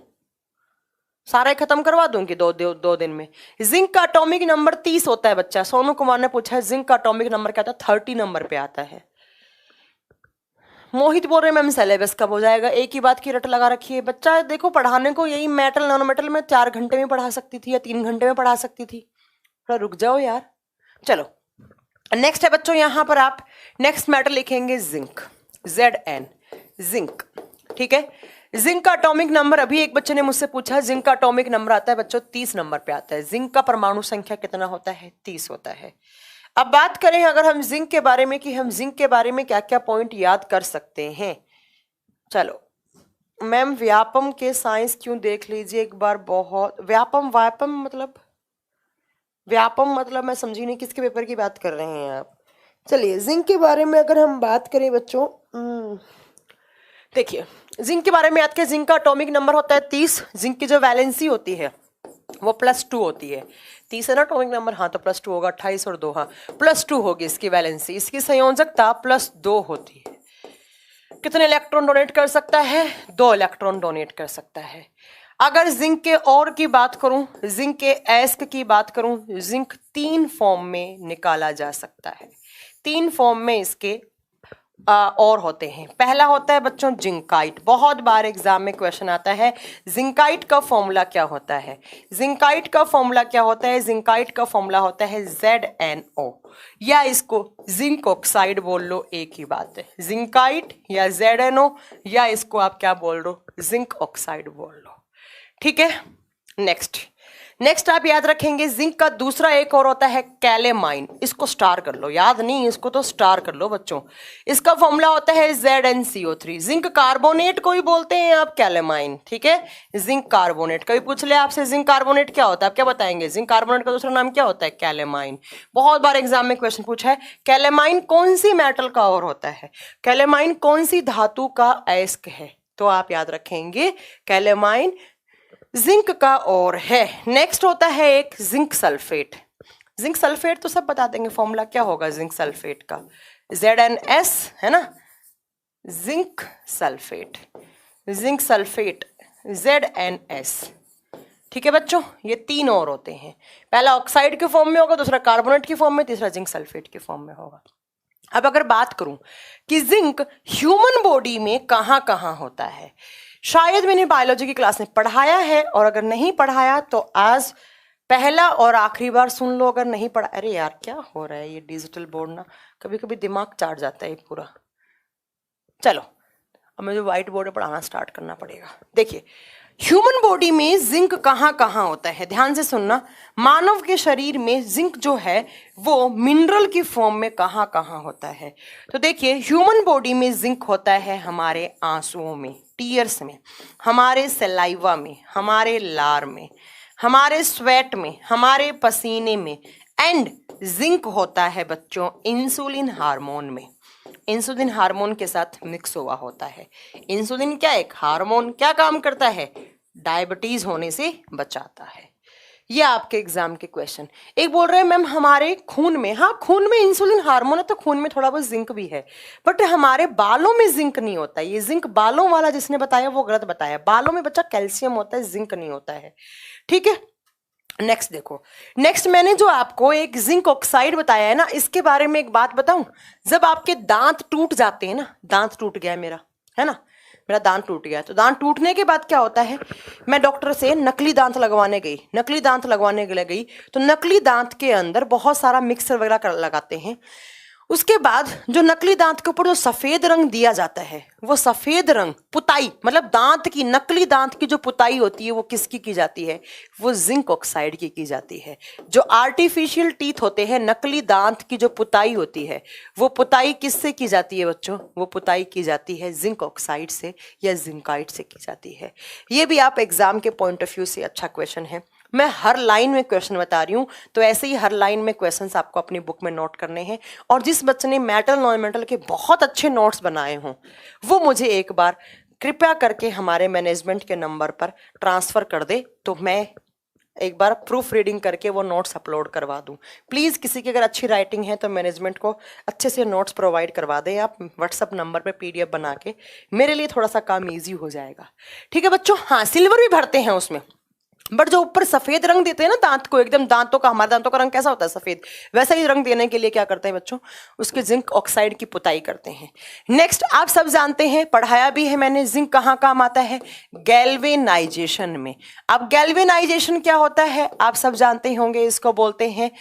[SPEAKER 1] सारा खत्म करवा दूंगी 2 दिन में। जिंक का एटॉमिक नंबर 30 होता है बच्चा। सोनू कुमार ने पूछा है जिंक का एटॉमिक नंबर क्या था? 30 नंबर पे आता है। मोहित बोल रहे मैम सिलेबस कब हो जाएगा? एक ही बात की रट लगा रखी है बच्चा। देखो, पढ़ाने को यही मेटल नॉन मेटल में 4 घंटे में पढ़ा सकती थी या 3 घंटे में पढ़ा सकती थी। थोड़ा रुक जाओ यार। चलो, नेक्स्ट है बच्चों, यहां पर आप नेक्स्ट मेटल लिखेंगे जिंक, Zn, जिंक। ठीक है, जिंक का एटॉमिक नंबर, अभी एक बच्चे ने मुझसे पूछा, जिंक का एटॉमिक नंबर आता है बच्चों 30 नंबर पे आता है। जिंक का परमाणु संख्या कितना होता है? 30 होता है। अब बात करें अगर हम जिंक के बारे में कि हम जिंक के बारे में क्या क्या पॉइंट याद कर सकते हैं। चलो मैम व्यापम के साइंस क्यों देख लीजिए एक बार। बहुत व्यापम व्यापम मतलब मैं समझी नहीं किसके पेपर की बात कर रहे हैं आप। चलिए जिंक के बारे में अगर हम बात करें बच्चों, देखिए जिंक के बारे में याद करें, जिंक का एटॉमिक नंबर होता है 30। जिंक की जो वैलेंसी होती है वो +2 होती है। 30 है ना एटॉमिक नंबर, हाँ तो +2 होगा। 28 और 2, हाँ +2 होगी इसकी वैलेंसी। इसकी संयोजकता +2 होती है। कितने इलेक्ट्रॉन डोनेट कर सकता है? 2 इलेक्ट्रॉन डोनेट कर सकता है। अगर जिंक के और की बात करूं, जिंक के एस्क की बात करूं, जिंक 3 फॉर्म में निकाला जा सकता है। 3 फॉर्म में इसके और होते हैं। पहला होता है बच्चों जिंकाइट। बहुत बार एग्जाम में क्वेश्चन आता है जिंकाइट का फॉर्मूला क्या होता है। जिंकाइट का फॉर्मूला क्या होता है? जिंकाइट का फॉर्मूला होता है ZnO, या इसको जिंक ऑक्साइड बोल लो, एक ही बात है। जिंकाइट या ZnO, या इसको आप क्या बोल लो, जिंक ऑक्साइड बोल लो। ठीक है। नेक्स्ट आप याद रखेंगे जिंक का दूसरा एक और होता है कैलेमाइन। इसको स्टार कर लो, याद नहीं इसको तो स्टार कर लो बच्चों। इसका फॉर्मूला होता है ZnCO3। जिंक कार्बोनेट को ही बोलते हैं आप कैलेमाइन। ठीक है, जिंक कार्बोनेट। कभी पूछ ले आपसे जिंक कार्बोनेट क्या होता है, आप क्या बताएंगे? जिंक कार्बोनेट का दूसरा नाम क्या होता है? कैलेमाइन। बहुत बार एग्जाम में क्वेश्चन पूछा है कैलेमाइन कौन सी मेटल का और होता है, कैलेमाइन कौन सी धातु का अयस्क है, तो आप याद रखेंगे कैलेमाइन जिंक का और है। नेक्स्ट होता है एक जिंक सल्फेट। जिंक सल्फेट तो सब बता देंगे, फॉर्मूला क्या होगा जिंक सल्फेट का? ZnS है ना, जिंक सल्फेट ZnS। ठीक है बच्चों, ये 3 और होते हैं। पहला ऑक्साइड के फॉर्म में होगा, दूसरा कार्बोनेट की फॉर्म में, तीसरा जिंक सल्फेट के फॉर्म में होगा। अब अगर बात करूं कि जिंक ह्यूमन बॉडी में कहां कहां होता है, शायद मैंने बायोलॉजी की क्लास में पढ़ाया है, और अगर नहीं पढ़ाया तो आज पहला और आखिरी बार सुन लो। अगर नहीं पढ़ा, अरे यार क्या हो रहा है ये डिजिटल बोर्ड ना, कभी कभी दिमाग चाट जाता है पूरा। चलो अब मुझे व्हाइट बोर्ड पे पढ़ाना स्टार्ट करना पड़ेगा। देखिए ह्यूमन बॉडी में जिंक कहां कहां होता है, ध्यान से सुनना। मानव के शरीर में जिंक जो है वो मिनरल की फॉर्म में कहां कहां होता है। तो देखिए ह्यूमन बॉडी में जिंक होता है हमारे आंसुओं में, टीयर्स में, हमारे सलाइवा में, हमारे लार में, हमारे स्वेट में, हमारे पसीने में, एंड जिंक होता है बच्चों इंसुलिन हार्मोन में। इंसुलिन हार्मोन के साथ मिक्स हुआ होता है। इंसुलिन क्या एक हार्मोन, क्या काम करता है? डायबिटीज होने से बचाता है। ये आपके एग्जाम के क्वेश्चन। एक बोल रहे हैं मैम हमारे खून में, हाँ खून में इंसुलिन हार्मोन है तो खून में थोड़ा बहुत जिंक भी है, बट हमारे बालों में जिंक नहीं होता। ये जिंक बालों वाला जिसने बताया वो गलत बताया। बालों में बच्चा कैल्शियम होता है, जिंक नहीं होता है। ठीक है, नेक्स्ट देखो। नेक्स्ट मैंने जो आपको एक जिंक ऑक्साइड बताया है ना, इसके बारे में एक बात बताऊं। जब आपके दांत टूट जाते हैं ना, दांत टूट गया मेरा, है ना, मेरा दांत टूट गया, तो दांत टूटने के बाद क्या होता है, मैं डॉक्टर से नकली दांत लगवाने गई, नकली दांत लगवाने के लिए गई, तो नकली दांत के अंदर बहुत सारा मिक्सर वगैरह लगाते हैं। उसके बाद जो नकली दांत के ऊपर जो सफेद रंग दिया जाता है, वो सफेद रंग पुताई, मतलब दांत की, नकली दांत की जो पुताई होती है वो किसकी की जाती है? वो जिंक ऑक्साइड की जाती है। जो आर्टिफिशियल टीथ होते हैं, नकली दांत की जो पुताई होती है, वो पुताई किससे की जाती है बच्चों? वो पुताई की जाती है जिंक ऑक्साइड से या जिंकाइट से की जाती है। ये भी आप एग्जाम के पॉइंट ऑफ व्यू से अच्छा क्वेश्चन है। मैं हर लाइन में क्वेश्चन बता रही हूं, तो ऐसे ही हर लाइन में क्वेश्चंस आपको अपनी बुक में नोट करने हैं। और जिस बच्चे ने मेटल नॉन मेटल के बहुत अच्छे नोट्स बनाए हों वो मुझे एक बार कृपया करके हमारे मैनेजमेंट के नंबर पर ट्रांसफर कर दे, तो मैं एक बार प्रूफ रीडिंग करके वो नोट्स अपलोड करवा दूं। प्लीज किसी की अगर अच्छी राइटिंग है तो मैनेजमेंट को अच्छे से नोट्स प्रोवाइड करवा दें आप व्हाट्सअप नंबर पे PDF बना के, मेरे लिए थोड़ा सा काम ईजी हो जाएगा। ठीक है बच्चों, हाँ सिल्वर भी भरते हैं उसमें, बट जो ऊपर सफेद रंग देते हैं ना दांत को, एकदम दांतों का, हमारे दांतों का रंग कैसा होता है? सफेद। वैसा ही रंग देने के लिए क्या करते हैं बच्चों? उसके जिंक ऑक्साइड की पुताई करते हैं। नेक्स्ट आप सब जानते हैं, पढ़ाया भी है मैंने, जिंक कहाँ काम आता है? गैल्वेनाइजेशन में। अब गैल्वेनाइजेशन क्या होता है आप सब जानते होंगे, इसको बोलते हैं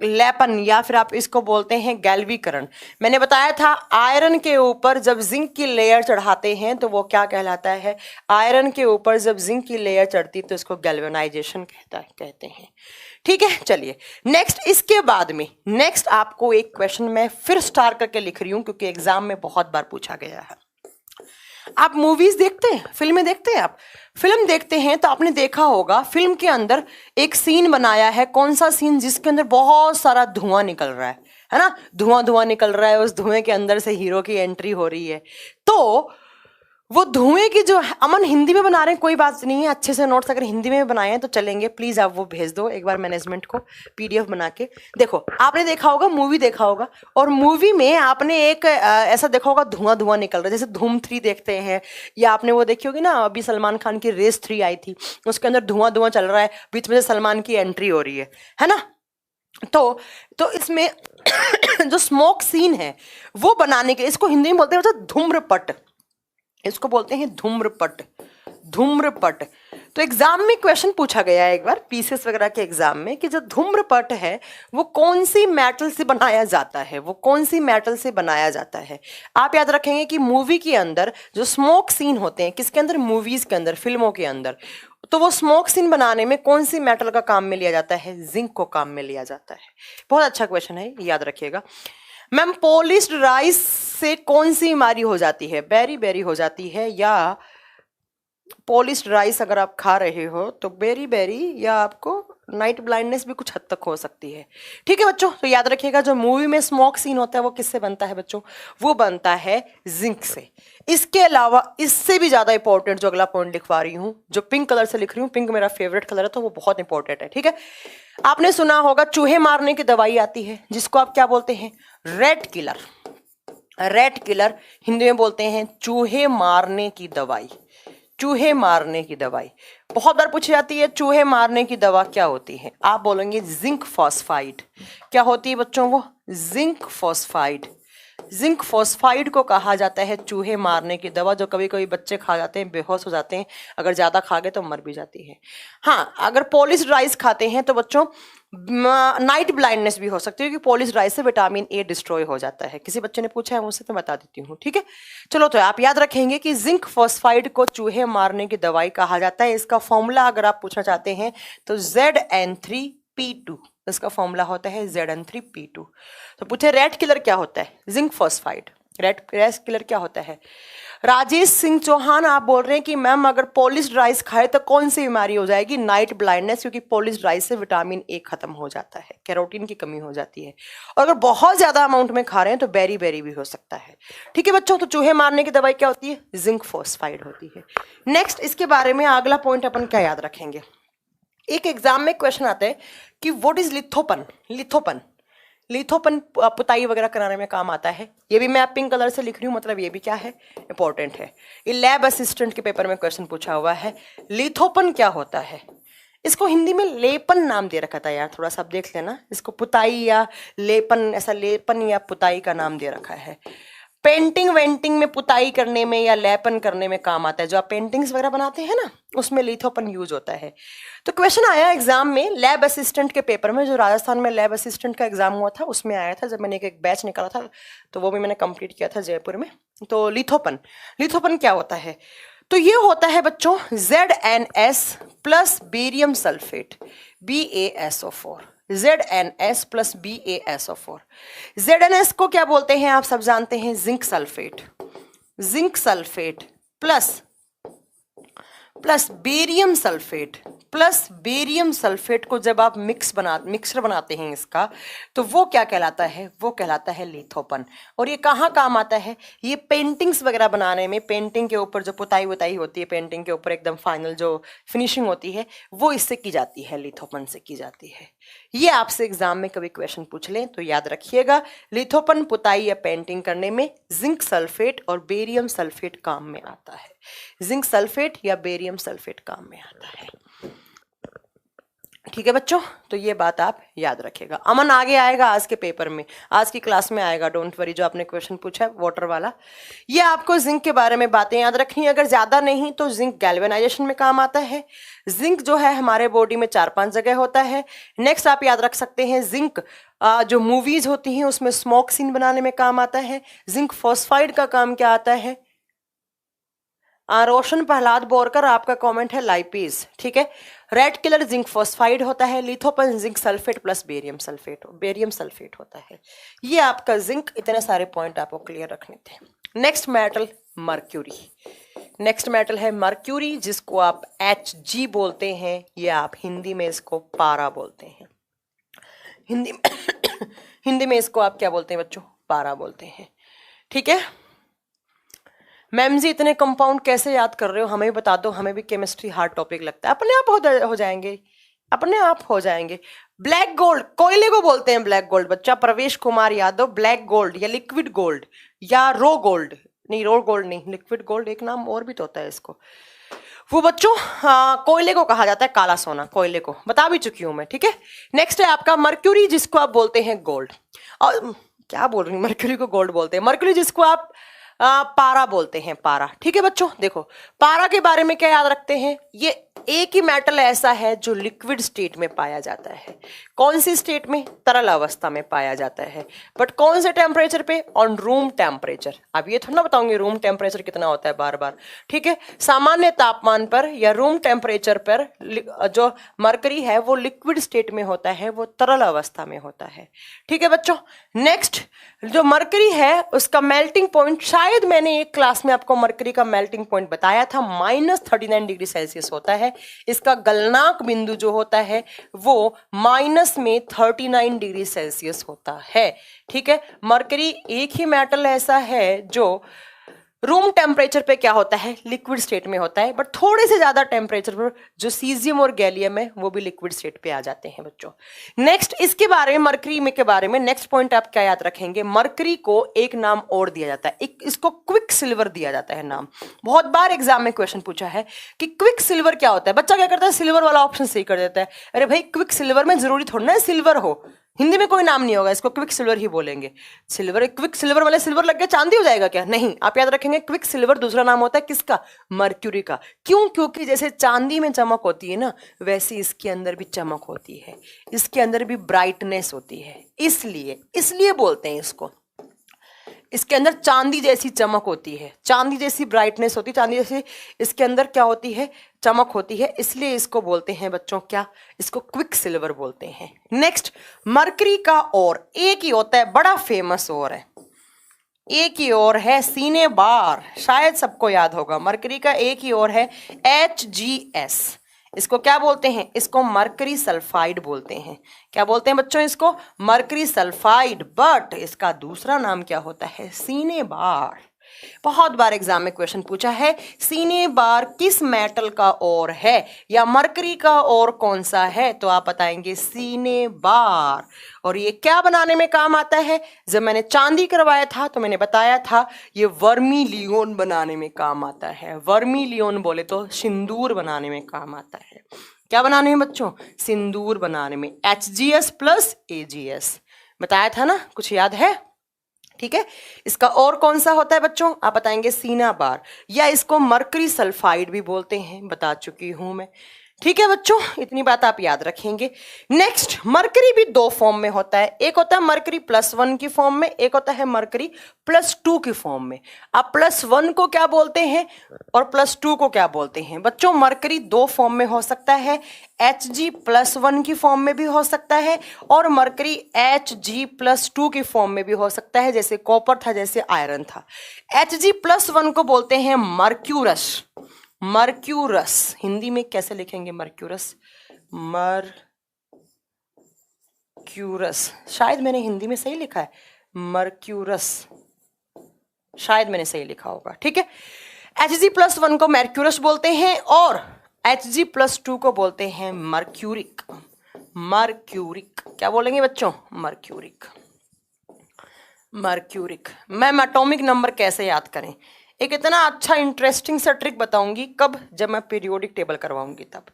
[SPEAKER 1] लेपन, या फिर आप इसको बोलते हैं गैल्वीकरण। मैंने बताया था आयरन के ऊपर जब जिंक की लेयर चढ़ाते हैं तो वो क्या कहलाता है? आयरन के ऊपर जब जिंक की लेयर चढ़ती तो इसको गैल्वेनाइजेशन कहते हैं। ठीक है, चलिए नेक्स्ट। इसके बाद में नेक्स्ट आपको एक क्वेश्चन मैं फिर स्टार करके लिख रही हूं क्योंकि एग्जाम में बहुत बार पूछा गया है। आप मूवीज देखते हैं, फिल्में देखते हैं? आप फिल्म देखते हैं तो आपने देखा होगा फिल्म के अंदर एक सीन बनाया है। कौन सा सीन? जिसके अंदर बहुत सारा धुआं निकल रहा है ना, धुआं धुआं निकल रहा है, उस धुएं के अंदर से हीरो की एंट्री हो रही है। तो वो धुएं की जो अमन हिंदी में बना रहे हैं, कोई बात नहीं है, अच्छे से नोट्स अगर हिंदी में बनाए हैं तो चलेंगे। प्लीज आप वो भेज दो एक बार मैनेजमेंट को पीडीएफ बना के। देखो आपने देखा होगा, मूवी देखा होगा, और मूवी में आपने एक ऐसा देखा होगा धुआं धुआं निकल रहा है, जैसे धूम 3 देखते हैं, या आपने वो देखी होगी ना, अभी सलमान खान की रेस 3 आई थी, उसके अंदर धुआं धुआं चल रहा है, बीच में से सलमान की एंट्री हो रही है ना। तो इसमें जो स्मोक सीन है वो बनाने के, इसको हिंदी में बोलते हैं धूम्रपट, इसको बोलते हैं धूम्रपट, धूम्रपट। तो एग्जाम में क्वेश्चन पूछा गया है एक बार पीसीएस वगैरह के एग्जाम में कि जो धूम्रपट है वो कौन सी मेटल से बनाया जाता है, वो कौन सी मेटल से बनाया जाता है। आप याद रखेंगे कि मूवी के अंदर जो स्मोक सीन होते हैं, किसके अंदर? मूवीज के अंदर, फिल्मों के अंदर। तो वो स्मोक सीन बनाने में कौन सी मेटल का काम में लिया जाता है? जिंक को काम में लिया जाता है। बहुत अच्छा क्वेश्चन है, याद रखिएगा। मैम पॉलिश्ड राइस से कौन सी बीमारी हो जाती है? बेरी बेरी हो जाती है, या पॉलिश्ड राइस अगर आप खा रहे हो तो बेरी बेरी, या आपको नाइट ब्लाइंडनेस भी कुछ हद तक हो सकती है। ठीक है बच्चों, तो याद रखिएगा जो मूवी में स्मोक सीन होता है वो किससे बनता है बच्चों? वो बनता है जिंक से। इसके अलावा इससे भी ज्यादा इंपॉर्टेंट जो अगला पॉइंट लिखवा रही हूँ, जो पिंक कलर से लिख रही हूँ, पिंक मेरा फेवरेट कलर है तो वो बहुत इंपॉर्टेंट है। ठीक है, आपने सुना होगा चूहे मारने की दवाई आती है जिसको आप क्या बोलते हैं? Rate killer. Rate killer Hindi में बोलते हैं चूहे मारने की दवाई, चूहे मारने की दवाई। बहुत बार पूछी जाती है चूहे मारने की दवा क्या होती है? आप बोलेंगे जिंक फॉस्फाइड। क्या होती है बच्चों? वो जिंक फॉस्फाइड। जिंक फॉस्फाइड को कहा जाता है चूहे मारने की दवा, जो कभी कभी बच्चे खा जाते हैं, बेहोश हो जाते हैं, अगर ज्यादा खा गए तो मर भी जाती है। हाँ, अगर पॉलिश्ड राइस खाते हैं तो बच्चों नाइट ब्लाइंडनेस भी हो सकती है क्योंकि पॉलिश्ड राइस से विटामिन ए डिस्ट्रॉय हो जाता है। किसी बच्चे ने पूछा है मुझसे तो बता देती हूँ। ठीक है, चलो तो आप याद रखेंगे कि जिंक फॉस्फाइड को चूहे मारने की दवाई कहा जाता है। इसका फॉर्मूला अगर आप पूछना चाहते हैं तो Zn3P2, इसका फॉर्मूला होता है Zn3P2। तो पूछे रेट किलर क्या होता है? Zinc phosphide. रेट किलर क्या होता है? राजेश सिंह चौहान आप बोल रहे हैं कि मैम अगर पॉलिश्ड राइस खाए तो कौन सी बीमारी हो जाएगी? नाइट ब्लाइंडनेस, क्योंकि पॉलिश्ड राइस से विटामिन ए खत्म हो जाता है, कैरोटीन की कमी हो जाती है। और अगर बहुत ज्यादा अमाउंट में खा रहे हैं तो बेरी बेरी भी हो सकता है। ठीक है बच्चों, तो चूहे मारने की दवाई क्या होती है? जिंक फॉस्फाइड होती है। नेक्स्ट इसके बारे में अगला पॉइंट अपन क्या याद रखेंगे? एक एग्जाम में क्वेश्चन आता है कि व्हाट इज लिथोपन। लिथोपन, लिथोपन पुताई वगैरह कराने में काम आता है। ये भी मैं पिंक कलर से लिख रही हूँ, मतलब ये भी क्या है? इंपॉर्टेंट है। ये लैब असिस्टेंट के पेपर में क्वेश्चन पूछा हुआ है। लिथोपन क्या होता है? इसको हिंदी में लेपन नाम दे रखा था यार, थोड़ा सा आप देख लेना। इसको पुताई या लेपन, ऐसा लेपन या पुताई का नाम दे रखा है। पेंटिंग वेंटिंग में पुताई करने में या लेपन करने में काम आता है। जो आप पेंटिंग्स वगैरह बनाते हैं ना, उसमें लिथोपन यूज होता है। तो क्वेश्चन आया एग्जाम में लैब असिस्टेंट के पेपर में, जो राजस्थान में लैब असिस्टेंट का एग्जाम हुआ था उसमें आया था। जब मैंने एक बैच निकाला था तो वो भी मैंने कंप्लीट किया था जयपुर में। तो लिथोपन, लिथोपन क्या होता है? तो ये होता है बच्चों ZnS plus barium sulphate BaSO4, ZnS plus BaSO4। ZnS को क्या बोलते हैं आप सब जानते हैं? Zinc sulphate. Zinc sulphate plus barium sulphate, plus barium sulphate को जब आप मिक्सर बनाते हैं इसका, तो वो क्या कहलाता है? वो कहलाता है लिथोपन। और ये कहाँ काम आता है? ये पेंटिंग्स वगैरह बनाने में, पेंटिंग के ऊपर जो पुताई वुताई होती है, पेंटिंग के ऊपर एकदम फाइनल जो फिनिशिंग होती है वो इससे की जाती है, लिथोपन से की जाती है। ये आपसे एग्जाम में कभी क्वेश्चन पूछ लें तो याद रखिएगा, लिथोपन पुताई या पेंटिंग करने में जिंक सल्फेट और बेरियम सल्फेट काम में आता है। जिंक सल्फेट या बेरियम सल्फेट काम में आता है। ठीक है बच्चों, तो ये बात आप याद रखिएगा। अमन आगे आएगा आज के पेपर में, आज की क्लास में आएगा, डोंट वरी। जो आपने क्वेश्चन पूछा है वाटर वाला, ये आपको जिंक के बारे में बातें याद रखनी है। अगर ज्यादा नहीं तो जिंक गैल्वेनाइजेशन में काम आता है। जिंक जो है हमारे बॉडी में 4-5 जगह होता है। नेक्स्ट आप याद रख सकते हैं जिंक जो मूवीज होती हैं उसमें स्मोक सीन बनाने में काम आता है। जिंक फॉस्फाइड का काम क्या आता है? रोशन प्रहलाद बोरकर, आपका कमेंट है लाइपीज, ठीक है। रेड किलर जिंक फॉस्फाइड होता है, lithopone zinc sulphate plus barium sulphate होता है। ये आपका जिंक, इतने सारे पॉइंट आपको क्लियर रखने थे। Next metal mercury, next metal है मर्क्यूरी, जिसको आप Hg बोलते हैं, ये आप हिंदी में इसको पारा बोलते हैं। हिंदी में इसको आप क्या बोलते हैं बच्चों? पारा बोलते हैं, ठीक है। मैम जी इतने कंपाउंड कैसे याद कर रहे हो, हमें भी बता दो, हमें भी केमिस्ट्री हार्ड टॉपिक लगता है। अपने आप हो जाएंगे, अपने आप हो जाएंगे। ब्लैक गोल्ड, कोयले को बोलते हैं ब्लैक गोल्ड बच्चा, प्रवेश कुमार यादव। ब्लैक गोल्ड या लिक्विड गोल्ड या रो गोल्ड, नहीं रो गोल्ड नहीं, लिक्विड गोल्ड एक नाम और भी तो होता है इसको, वो बच्चों कोयले को कहा जाता है काला सोना, कोयले को बता भी चुकी हूं मैं, ठीक है। नेक्स्ट है आपका मर्क्यूरी, जिसको आप बोलते हैं गोल्ड, और क्या बोल रही हूँ, मर्क्यूरी को गोल्ड बोलते हैं। मर्क्यूरी जिसको आप पारा बोलते हैं, पारा, ठीक है बच्चों। देखो पारा के बारे में क्या याद रखते हैं, ये एक ही मेटल ऐसा है जो लिक्विड स्टेट में पाया जाता है। कौन सी स्टेट में? तरल अवस्था में पाया जाता है, बट कौन से टेम्परेचर पे? On room temperature. अब ये थोड़ा ना बताऊंगी रूम टेम्परेचर कितना होता है बार बार, ठीक है। सामान्य तापमान पर या रूम टेम्परेचर पर जो मरकरी है वो लिक्विड स्टेट में होता है, वो तरल अवस्था में होता है, ठीक है बच्चों। नेक्स्ट जो मरकरी है उसका मेल्टिंग पॉइंट, शायद मैंने एक क्लास में आपको मरकरी का मेल्टिंग पॉइंट बताया था, -39 डिग्री सेल्सियस होता है। इसका गलनांक बिंदु जो होता है वो -39 डिग्री सेल्सियस होता है, ठीक है। मरकरी एक ही मेटल ऐसा है जो रूम टेम्परेचर पे क्या होता है, लिक्विड स्टेट में होता है, बट थोड़े से ज्यादा टेम्परेचर पर जो सीजियम और गैलियम है वो भी लिक्विड स्टेट पे आ जाते हैं बच्चों। नेक्स्ट इसके बारे में, मरकरी में के बारे में नेक्स्ट पॉइंट आप क्या याद रखेंगे, मरकरी को एक नाम और दिया जाता है, इसको क्विक सिल्वर दिया जाता है नाम। बहुत बार एग्जाम में क्वेश्चन पूछा है कि क्विक सिल्वर क्या होता है, बच्चा क्या करता है, सिल्वर वाला ऑप्शन सही कर देता है। अरे भाई क्विक सिल्वर में जरूरी थोड़ा ना सिल्वर हो, हिंदी में कोई नाम नहीं होगा, इसको क्विक सिल्वर ही बोलेंगे। सिल्वर, क्विक सिल्वर वाले सिल्वर लग गया चांदी हो जाएगा क्या? नहीं, आप याद रखेंगे क्विक सिल्वर दूसरा नाम होता है किसका? मर्क्यूरी का। क्यों? क्योंकि जैसे चांदी में चमक होती है ना, वैसे इसके अंदर भी चमक होती है, इसके अंदर भी ब्राइटनेस होती है, इसलिए बोलते हैं इसको, इसके अंदर चांदी जैसी चमक होती है, चांदी जैसी ब्राइटनेस होती है, चांदी जैसी इसके अंदर क्या होती है, चमक होती है, इसलिए इसको बोलते हैं बच्चों क्या, इसको क्विक सिल्वर बोलते हैं। नेक्स्ट मरकरी का और एक ही होता है, बड़ा फेमस और है, एक ही और है सीने बार, शायद सबको याद होगा। मरकरी का एक ही और है HgS, इसको क्या बोलते हैं, इसको मरकरी सल्फाइड बोलते हैं। क्या बोलते हैं बच्चों इसको? मरकरी सल्फाइड, बट इसका दूसरा नाम क्या होता है? सीने बार। बहुत बार एग्जाम में क्वेश्चन पूछा है, सीने बार किस मेटल का और है या मरकरी का और कौन सा है, तो आप बताएंगे सीने बार। और ये क्या बनाने में काम आता है? जब मैंने चांदी करवाया था तो मैंने बताया था ये वर्मीलियोन बनाने में काम आता है। वर्मीलियोन बोले तो सिंदूर बनाने में काम आता है। क्या बनाने में बच्चों? सिंदूर बनाने में। HgS प्लस AgS बताया था ना, कुछ याद है? ठीक है। इसका और कौन सा होता है बच्चों? आप बताएंगे सीना बार, या इसको मरकरी सल्फाइड भी बोलते हैं, बता चुकी हूं मैं। ठीक है बच्चों, इतनी बात आप याद रखेंगे। नेक्स्ट मरकरी भी दो फॉर्म में होता है, एक होता है मरकरी +1 की फॉर्म में, एक होता है मरकरी +2 की फॉर्म में। आप +1 को क्या बोलते हैं और +2 को क्या बोलते हैं बच्चों? मरकरी दो फॉर्म में हो सकता है, Hg+1 की फॉर्म में भी हो सकता है और मरकरी Hg+2 की फॉर्म में भी हो सकता है, जैसे कॉपर था, जैसे आयरन था। Hg+1 को बोलते हैं मर्क्यूरस। मर्क्यूरस हिंदी में कैसे लिखेंगे? मर्क्यूरस, मर्क्यूरस, शायद मैंने हिंदी में सही लिखा है, मर्क्यूरस, शायद मैंने सही लिखा होगा। ठीक है, Hg+1 को मर्क्यूरस बोलते हैं और Hg+2 को बोलते हैं मर्क्यूरिक। मर्क्यूरिक क्या बोलेंगे बच्चों? Mercuric. Mercuric. Ma'am atomic number कैसे याद करें? एक इतना अच्छा इंटरेस्टिंग सा ट्रिक बताऊंगी, कब? जब मैं पीरियोडिक टेबल करवाऊंगी तब।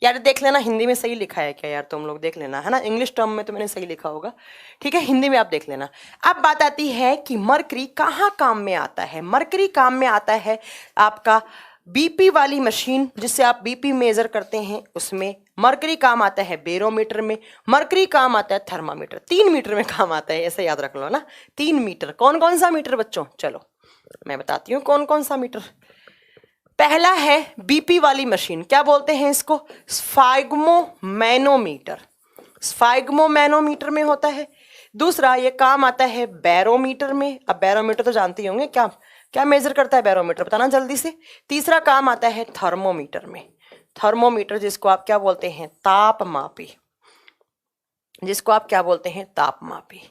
[SPEAKER 1] यार देख लेना हिंदी में सही लिखा है क्या, यार तुम लोग देख लेना, है ना। इंग्लिश टर्म में तो मैंने सही लिखा होगा, ठीक है, हिंदी में आप देख लेना। अब बात आती है कि मरकरी कहाँ काम में आता है। मरकरी काम में आता है आपका बीपी वाली मशीन, जिससे आप बीपी मेजर करते हैं, उसमें मरकरी काम आता है। बेरोमीटर में मरकरी काम आता है। थर्मामीटर 3 मीटर में काम आता है, ऐसे याद रख लो ना, 3 मीटर। कौन कौन सा मीटर बच्चों? चलो मैं बताती हूँ कौन कौन सा मीटर। पहला है बीपी वाली मशीन, क्या बोलते हैं इसको? स्फाइग्मोमैनोमीटर। स्फाइग्मोमैनोमीटर में होता है। दूसरा ये काम आता है बैरोमीटर में। अब बैरोमीटर तो जानते ही होंगे, क्या क्या मेजर करता है बैरोमीटर, बताना जल्दी से। तीसरा काम आता है थर्मोमीटर में। थर्मोमीटर जिसको आप क्या बोलते हैं? तापमापी। जिसको आप क्या बोलते हैं? तापमापी।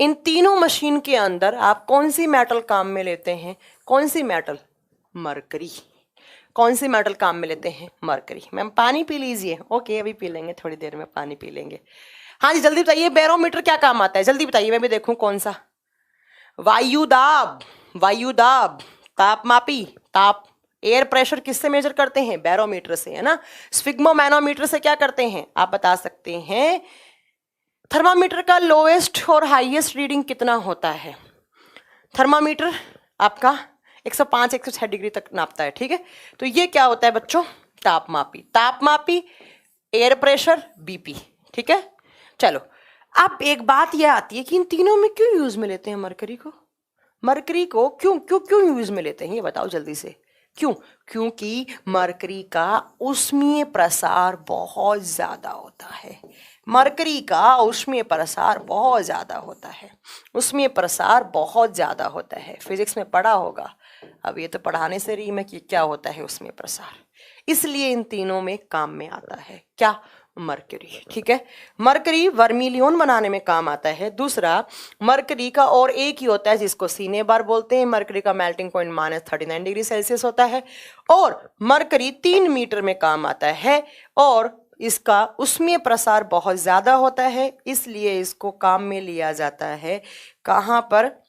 [SPEAKER 1] इन तीनों मशीन के अंदर आप कौन सी मेटल काम में लेते हैं? कौन सी मेटल? मरकरी। कौन सी मेटल काम में लेते हैं? मरकरी। मैम पानी पी लीजिए। ओके अभी पी लेंगे, थोड़ी देर में पानी पी लेंगे। हाँ जी जल्दी बताइए, बैरोमीटर क्या काम आता है? जल्दी बताइए, मैं भी देखूं कौन सा। वायुदाब। वायुदाब। तापमापी। ताप एयर प्रेशर किससे मेजर करते हैं? बैरोमीटर से, है ना। स्फिग्मोमैनोमीटर से क्या करते हैं? आप बता सकते हैं। थर्मामीटर का लोएस्ट और हाईएस्ट रीडिंग कितना होता है? थर्मामीटर आपका 105 106 डिग्री तक नापता है, ठीक है। तो ये क्या होता है बच्चों? तापमापी। तापमापी, एयर प्रेशर, बीपी, ठीक है। चलो अब एक बात यह आती है कि इन तीनों में क्यों यूज में लेते हैं मरकरी को? मरकरी को क्यों क्यों क्यों यूज में लेते हैं, ये बताओ जल्दी से। क्यों? क्योंकि मरकरी का ऊष्मीय प्रसार बहुत ज्यादा होता है। मरकरी का ऊष्मीय प्रसार बहुत ज्यादा होता है। ऊष्मीय प्रसार बहुत ज्यादा होता है, फिजिक्स में पढ़ा होगा। अब ये तो पढ़ाने से रही मैं कि क्या होता है ऊष्मीय प्रसार, इसलिए इन तीनों में काम में आता है क्या? मरकरी, ठीक है। मरकरी वर्मिलियन बनाने में काम आता है। दूसरा मरकरी का और एक ही होता है जिसको सीने बार बोलते हैं। मरकरी का मेल्टिंग पॉइंट -39 डिग्री सेल्सियस होता है और मरकरी 3 मीटर में काम आता है और इसका ऊष्मीय प्रसार बहुत ज्यादा होता है, इसलिए इसको काम में लिया जाता है। कहां पर?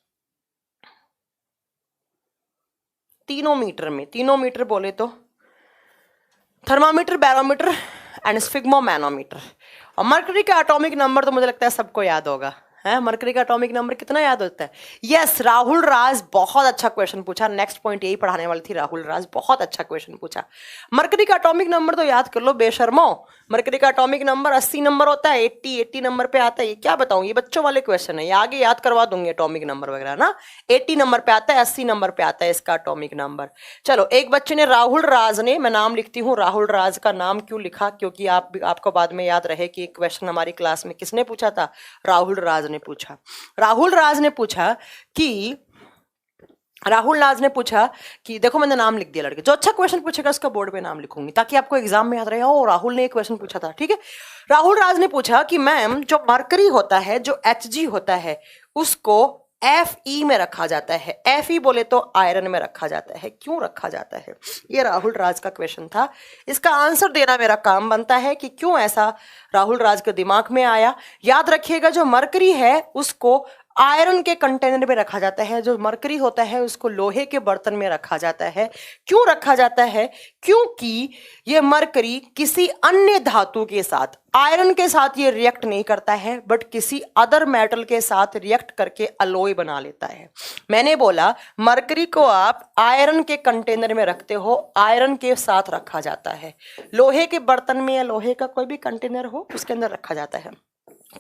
[SPEAKER 1] तीनों मीटर में। तीनों मीटर बोले तो थर्मामीटर, बैरोमीटर एंड स्फिग्मोमैनोमीटर। और मरकरी का एटॉमिक नंबर तो मुझे लगता है सबको याद होगा, है। मरकरी का एटॉमिक नंबर कितना याद होता है? यस, राहुल राज बहुत अच्छा क्वेश्चन पूछा। नेक्स्ट पॉइंट यही पढ़ाने वाली थी, राहुल राज बहुत अच्छा क्वेश्चन पूछा। मरकरी का एटॉमिक नंबर तो याद कर लो बेशर्मो। मरकरी का एटॉमिक नंबर 80 नंबर होता है। 80 नंबर पे आता है। ये क्या बताऊं, ये बच्चों वाले क्वेश्चन है, ये आगे याद करवा दूंगी एटॉमिक नंबर वगैरह ना। 80 नंबर पे आता है, 80 नंबर पे आता है इसका एटॉमिक नंबर। चलो एक बच्चे ने राहुल राज ने, मैं नाम लिखती हूँ, राहुल राज का नाम क्यों लिखा? क्योंकि आपको बाद में याद रहे कि एक क्वेश्चन हमारी क्लास में किसने पूछा था? राहुल राज ने पूछा। राहुल राज ने पूछा कि देखो मैंने नाम लिख दिया लड़के, जो अच्छा क्वेश्चन पूछेगा उसका बोर्ड पे नाम लिखूंगी ताकि आपको एग्जाम में याद रहे। ओ राहुल ने एक क्वेश्चन पूछा था, ठीक है। राहुल राज ने पूछा कि मैम जो मरकरी होता है, जो Hg होता है, उसको Fe में रखा जाता है। Fe बोले तो आयरन में रखा जाता है। क्यों रखा जाता है? ये राहुल राज का क्वेश्चन था। इसका आंसर देना मेरा काम बनता है कि क्यों ऐसा राहुल राज के दिमाग में आया। याद रखिएगा, जो मरकरी है उसको आयरन के कंटेनर में रखा जाता है, जो मरकरी होता है उसको लोहे के बर्तन में रखा जाता है। क्यों रखा जाता है? क्योंकि ये मरकरी किसी अन्य धातु के साथ, आयरन के साथ ये रिएक्ट नहीं करता है, बट किसी अदर मेटल के साथ रिएक्ट करके अलॉय बना लेता है। मैंने बोला मरकरी को आप आयरन के कंटेनर में रखते हो, आयरन के साथ रखा जाता है। लोहे के बर्तन में या लोहे का कोई भी कंटेनर हो उसके अंदर रखा जाता है।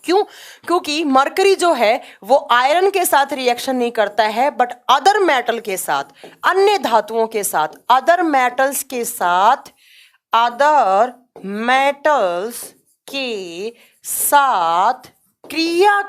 [SPEAKER 1] क्यों? क्योंकि मरकरी जो है वो आयरन के साथ रिएक्शन नहीं करता है, बट अदर मेटल के साथ, अन्य धातुओं के साथ, अदर मेटल्स के साथ, अदर मेटल्स के साथ क्रिया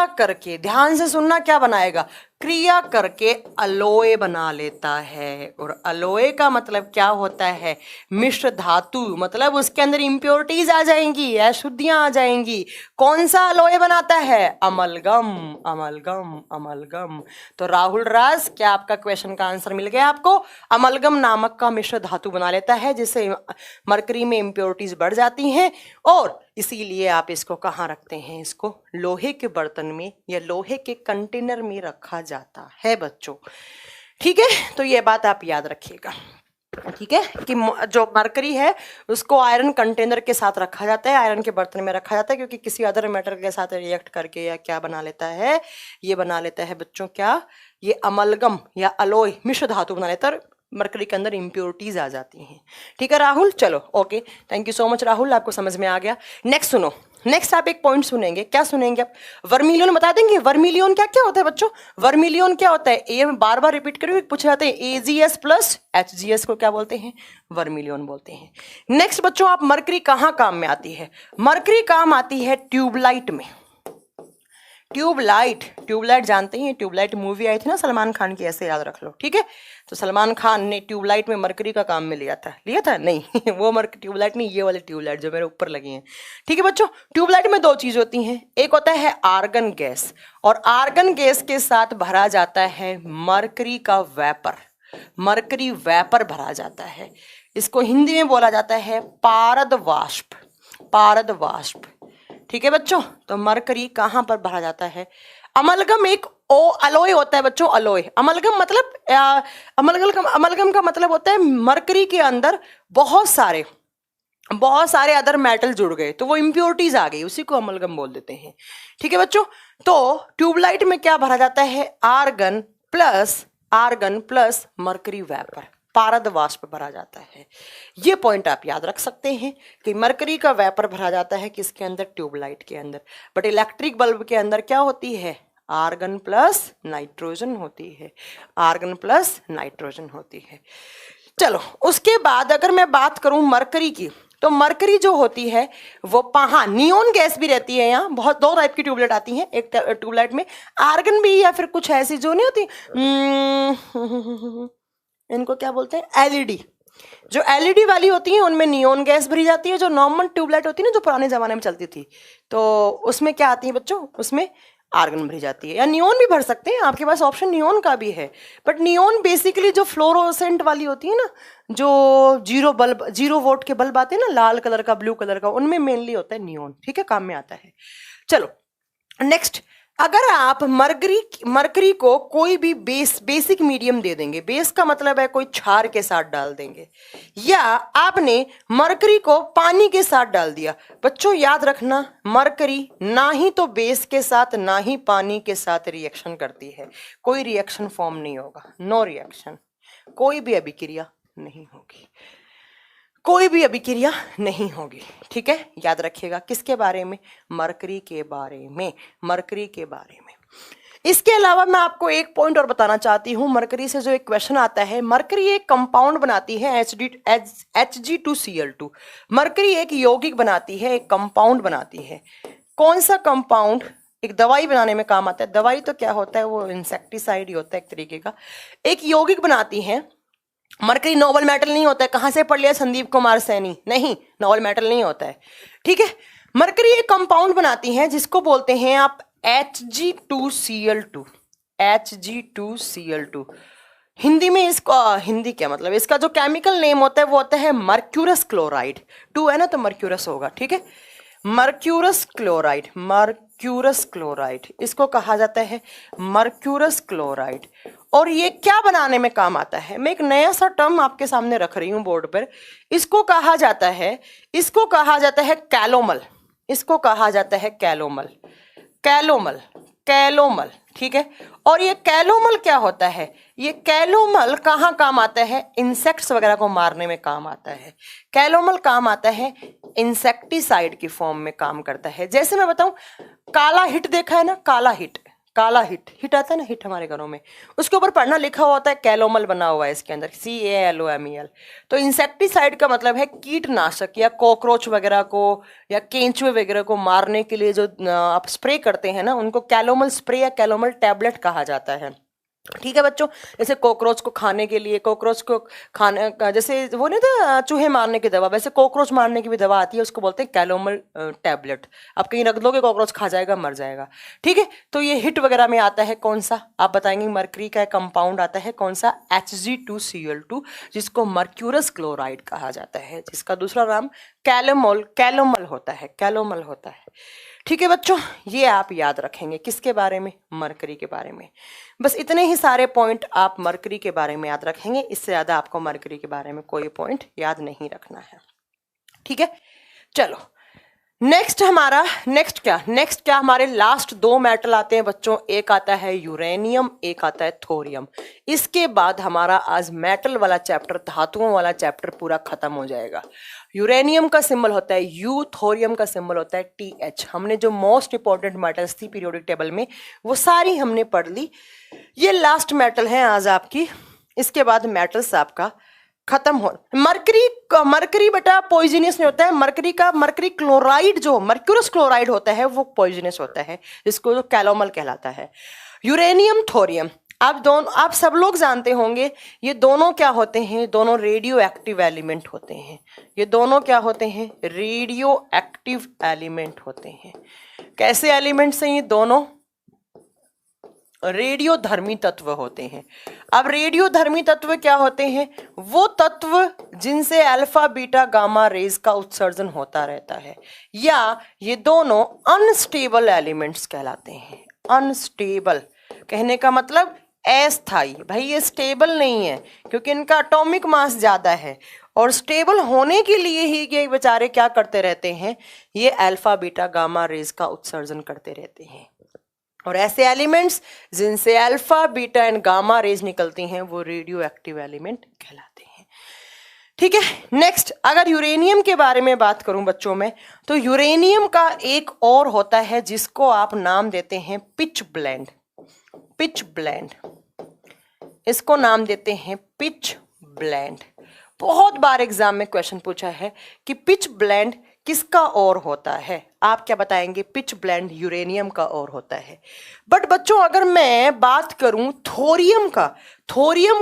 [SPEAKER 1] करके ध्यान से सुनना, क्या बनाएगा? क्रिया करके अलॉय बना लेता है। और अलॉय का मतलब क्या होता है? मिश्र धातु, मतलब उसके अंदर इंप्योरिटीज आ जाएंगी, अशुद्धियां आ जाएंगी। कौन सा अलॉय बनाता है? Amalgam, amalgam, amalgam. तो राहुल राज, क्या आपका क्वेश्चन का आंसर मिल गया आपको? अमलगम नामक का मिश्र धातु बना लेता है जिससे मरकरी में इंप्योरिटीज बढ़ जाती हैं, और इसीलिए आप इसको कहाँ रखते हैं? इसको लोहे के बर्तन में या लोहे के कंटेनर में रखा जाता है बच्चों, ठीक है। तो ये बात आप याद रखिएगा, ठीक है, कि जो मरकरी है उसको आयरन कंटेनर के साथ रखा जाता है, आयरन के बर्तन में रखा जाता है, क्योंकि किसी अदर मेटल के साथ रिएक्ट करके या क्या बना लेता है? ये बना लेता है बच्चों, क्या? ये अमलगम या अलॉय, मिश्र धातु बना लेता है, मरकरी के अंदर इंप्योरिटीज आ जाती हैं, ठीक है राहुल। चलो okay, thank you so much Rahul, आपको समझ में आ गया। नेक्स्ट सुनो, नेक्स्ट आप एक पॉइंट सुनेंगे, क्या सुनेंगे आप? वर्मिलियन बता देंगे। वर्मिलियन क्या क्या होता है बच्चों? वर्मिलियन क्या होता है? ये मैं बार बार रिपीट करूँ, पूछे जाते हैं AgS प्लस HgS को क्या बोलते हैं? वर्मिलियन बोलते हैं। नेक्स्ट बच्चों, आप मरकरी कहाँ काम में आती है? मरकरी काम आती है ट्यूबलाइट में। ट्यूबलाइट, ट्यूबलाइट जानते हैं, ट्यूबलाइट मूवी आई थी ना सलमान खान की, ऐसे याद रख लो, ठीक है? तो सलमान खान ने ट्यूबलाइट में मरकरी का काम में लिया था नहीं वो ट्यूबलाइट नहीं, ये वाली ट्यूबलाइट जो मेरे ऊपर लगी है, ठीक है बच्चों? ट्यूबलाइट में दो चीज होती हैं, एक होता है आर्गन गैस, और आर्गन गैस के साथ भरा जाता है मरकरी का वेपर। मरकरी वेपर भरा जाता है, इसको हिंदी में बोला जाता है पारद वाष्प। पारद वाष्प, ठीक है बच्चों? तो मरकरी कहां पर भरा जाता है? अमलगम एक अलोय होता है बच्चों, अलोय। अमलगम मतलब अमलगम का मतलब होता है मरकरी के अंदर बहुत सारे अदर मेटल जुड़ गए, तो वो इंप्योरिटीज आ गई, उसी को अमलगम बोल देते हैं, ठीक है बच्चों? तो ट्यूबलाइट में क्या भरा जाता है? आर्गन प्लस मरकरी वेपर, पारद वाष्प भरा जाता है। ये पॉइंट आप याद रख सकते हैं कि मरकरी का वेपर भरा जाता है किसके अंदर? ट्यूबलाइट के अंदर। बट इलेक्ट्रिक बल्ब के अंदर क्या होती है? आर्गन प्लस नाइट्रोजन होती है, आर्गन प्लस नाइट्रोजन होती है। चलो, उसके बाद अगर मैं बात करूं मरकरी की, तो मरकरी जो होती है वो नियोन गैस भी रहती है। यहाँ बहुत दो टाइप की ट्यूबलाइट आती हैं, एक ट्यूबलाइट में आर्गन भी या फिर कुछ ऐसी जो नहीं होती, इनको क्या बोलते हैं? एलईडी। जो एलईडी वाली होती है उनमें नियोन गैस भरी जाती है। जो नॉर्मल ट्यूबलाइट होती है ना, जो पुराने जमाने में चलती थी, तो उसमें क्या आती है बच्चों? उसमें आर्गन भरी जाती है, या नियोन भी भर सकते हैं, आपके पास ऑप्शन नियोन का भी है। बट नियोन बेसिकली जो फ्लोरोसेंट वाली होती है ना, जो जीरो वोल्ट के बल्ब आते हैं ना, लाल कलर का, ब्लू कलर का, उनमें मेनली होता है नियोन, ठीक है? काम में आता है। चलो नेक्स्ट, अगर आप मरकरी को कोई भी बेसिक मीडियम दे देंगे, बेस का मतलब है कोई क्षार के साथ डाल देंगे, या आपने मरकरी को पानी के साथ डाल दिया, बच्चों याद रखना मरकरी ना ही तो बेस के साथ ना ही पानी के साथ रिएक्शन करती है। कोई रिएक्शन फॉर्म नहीं होगा, नो रिएक्शन, कोई भी अभिक्रिया नहीं होगी, कोई भी अभिक्रिया नहीं होगी, ठीक है? याद रखिएगा, किसके बारे में? मरकरी के बारे में, मरकरी के बारे में। इसके अलावा मैं आपको एक पॉइंट और बताना चाहती हूं, मरकरी से जो एक क्वेश्चन आता है, मरकरी एक कंपाउंड बनाती है Hg2Cl2। मरकरी एक यौगिक बनाती है, एक कंपाउंड बनाती है। कौन सा कंपाउंड? एक दवाई बनाने में काम आता है। दवाई तो क्या होता है? वो इंसेक्टिसाइड ही होता है एक तरीके का। एक यौगिक बनाती है मरकरी। नोबल मेटल नहीं होता है, कहां से पढ़ लिया संदीप कुमार सैनी? नहीं, नोबल मेटल नहीं होता है, ठीक है? मरकरी एक कंपाउंड बनाती है जिसको बोलते हैं आप Hg2Cl2। Hg2Cl2 हिंदी में इसको, हिंदी क्या मतलब, इसका जो केमिकल नेम होता है वो होता है मर्क्यूरस क्लोराइड। 2 है ना, तो मर्क्यूरस होगा, ठीक है? मर्क्यूरस क्लोराइड, मर्क्यूरस क्लोराइड इसको कहा जाता है मर्क्यूरस क्लोराइड। और ये क्या बनाने में काम आता है? मैं एक नया सा टर्म आपके सामने रख रही हूं बोर्ड पर। इसको कहा जाता है कैलोमल। इसको कहा जाता है कैलोमल, कैलोमल, कैलोमल, ठीक है? और ये कैलोमल क्या होता है? ये कैलोमल कहाँ काम आता है? इंसेक्ट्स वगैरह को मारने में काम आता है। कैलोमल काम आता है इंसेक्टिसाइड की फॉर्म में काम करता है। जैसे मैं बताऊं, काला हिट देखा है ना, काला हिट, काला हिट आता है ना, हिट हमारे घरों में, उसके ऊपर पढ़ना लिखा हुआ होता है, कैलोमल बना हुआ है इसके अंदर, CALOMEL। तो इंसेक्टिसाइड का मतलब है कीटनाशक या कॉकरोच वगैरह को या केंचुए वगैरह को मारने के लिए जो आप स्प्रे करते हैं ना, उनको कैलोमल स्प्रे या कैलोमल टैबलेट कहा जाता है, ठीक है बच्चों? जैसे कॉकरोच को खाने के लिए, कॉकरोच को खाने का, जैसे वो नहीं था चूहे मारने की दवा, वैसे कॉकरोच मारने की भी दवा आती है, उसको बोलते हैं कैलोमल टैबलेट। आप कहीं रख दोगे, कॉकरोच खा जाएगा, मर जाएगा, ठीक है? तो ये हिट वगैरह में आता है कौन सा? आप बताएंगे। मरकरी का कंपाउंड आता है कौन सा? Hg2Cl2, जिसको मर्क्यूरस क्लोराइड कहा जाता है, जिसका दूसरा नाम कैलोमल होता है, कैलोमल होता है, ठीक है बच्चों? ये आप याद रखेंगे किसके बारे में? मरकरी के बारे में। बस इतने ही सारे पॉइंट आप मरकरी के बारे में याद रखेंगे, इससे ज्यादा आपको मरकरी के बारे में कोई पॉइंट याद नहीं रखना है, ठीक है? चलो नेक्स्ट क्या हमारे लास्ट दो मेटल आते हैं बच्चों, एक आता है यूरेनियम, एक आता है थोरियम। इसके बाद हमारा आज मेटल वाला चैप्टर, धातुओं वाला चैप्टर पूरा खत्म हो जाएगा। यूरेनियम का सिंबल होता है यू, थोरियम का सिंबल होता है TH। हमने जो मोस्ट इंपॉर्टेंट मेटल्स थी पीरियोडिक टेबल में वो सारी हमने पढ़ ली। ये लास्ट मेटल है आज आपकी, इसके बाद मेटल्स आपका खत्म हो। मरकरी बेटा पॉइजनस नहीं होता है। मरकरी क्लोराइड, जो मर्क्यूरस क्लोराइड होता है वो पॉइजनस होता है, जिसको कैलोमल कहलाता है। यूरेनियम, थोरियम, आप सब लोग जानते होंगे ये दोनों क्या होते हैं, दोनों रेडियो एक्टिव एलिमेंट होते हैं। ये दोनों क्या होते हैं, रेडियो एक्टिव एलिमेंट होते हैं। कैसे एलिमेंट्स हैं ये दोनों, रेडियो धर्मी तत्व होते हैं। अब रेडियो धर्मी तत्व क्या होते हैं, वो तत्व जिनसे अल्फा बीटा गामा रेज का उत्सर्जन होता रहता है, या ये दोनों अनस्टेबल एलिमेंट्स कहलाते हैं। अनस्टेबल कहने का मतलब अस्थाई, भाई ये स्टेबल नहीं है क्योंकि इनका एटॉमिक मास ज्यादा है, और स्टेबल होने के लिए ही ये बेचारे क्या करते रहते हैं, ये अल्फा बीटा गामा रेज का उत्सर्जन करते रहते हैं। और ऐसे एलिमेंट्स जिनसे alpha beta and gamma rays निकलती हैं वो रेडियो एक्टिव एलिमेंट कहलाते हैं। ठीक है, नेक्स्ट अगर यूरेनियम के बारे में बात करूं बच्चों में, तो यूरेनियम का एक और होता है जिसको आप नाम देते हैं पिच ब्लेंड। पिच ब्लेंड, इसको नाम देते हैं पिच ब्लेंड। बहुत बार एग्जाम में क्वेश्चन पूछा है कि पिच ब्लेंड किसका और होता है, आप क्या बताएंगे, पिच ब्लेंड यूरेनियम का और होता है। बट बच्चों अगर मैं बात करूं थोरियम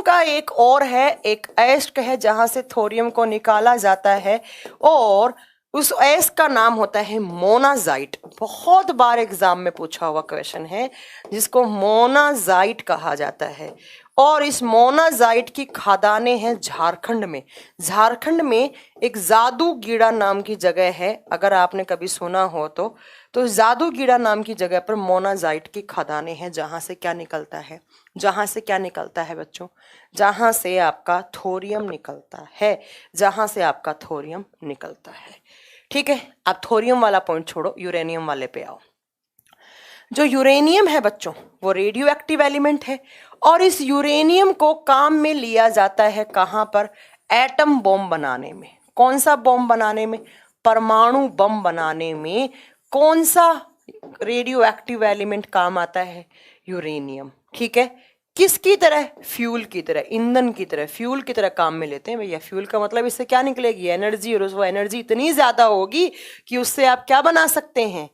[SPEAKER 1] का एक और है, एक एस्ट है जहां से थोरियम को निकाला जाता है, और उस एस का नाम होता है मोनाजाइट। बहुत बार एग्जाम में पूछा हुआ क्वेश्चन है जिसको मोनाजाइट कहा जाता है। और इस मोनाजाइट की खदानें हैं झारखंड में। झारखंड में एक जादूगीड़ा नाम की जगह है, अगर आपने कभी सुना हो तो जादूगीड़ा नाम की जगह पर मोनाजाइट की खदानें हैं, जहां से क्या निकलता है, बच्चों, जहां से आपका थोरियम निकलता है, ठीक है। आप थोरियम वाला पॉइंट छोड़ो, यूरेनियम वाले पे आओ। जो यूरेनियम है बच्चों वो रेडियो एक्टिव एलिमेंट है, और इस यूरेनियम को काम में लिया जाता है कहां पर, एटम बॉम्ब बनाने में। कौन सा बॉम्ब बनाने में, परमाणु बम बनाने में कौन सा रेडियो एक्टिव एलिमेंट काम आता है, यूरेनियम। ठीक है, किसकी तरह, फ्यूल की तरह, ईंधन की तरह, फ्यूल की तरह काम में लेते हैं भैया। फ्यूल का मतलब इससे क्या निकलेगी, एनर्जी, और वो एनर्जी इतनी ज्यादा होगी कि उससे आप क्या बना सकते हैं।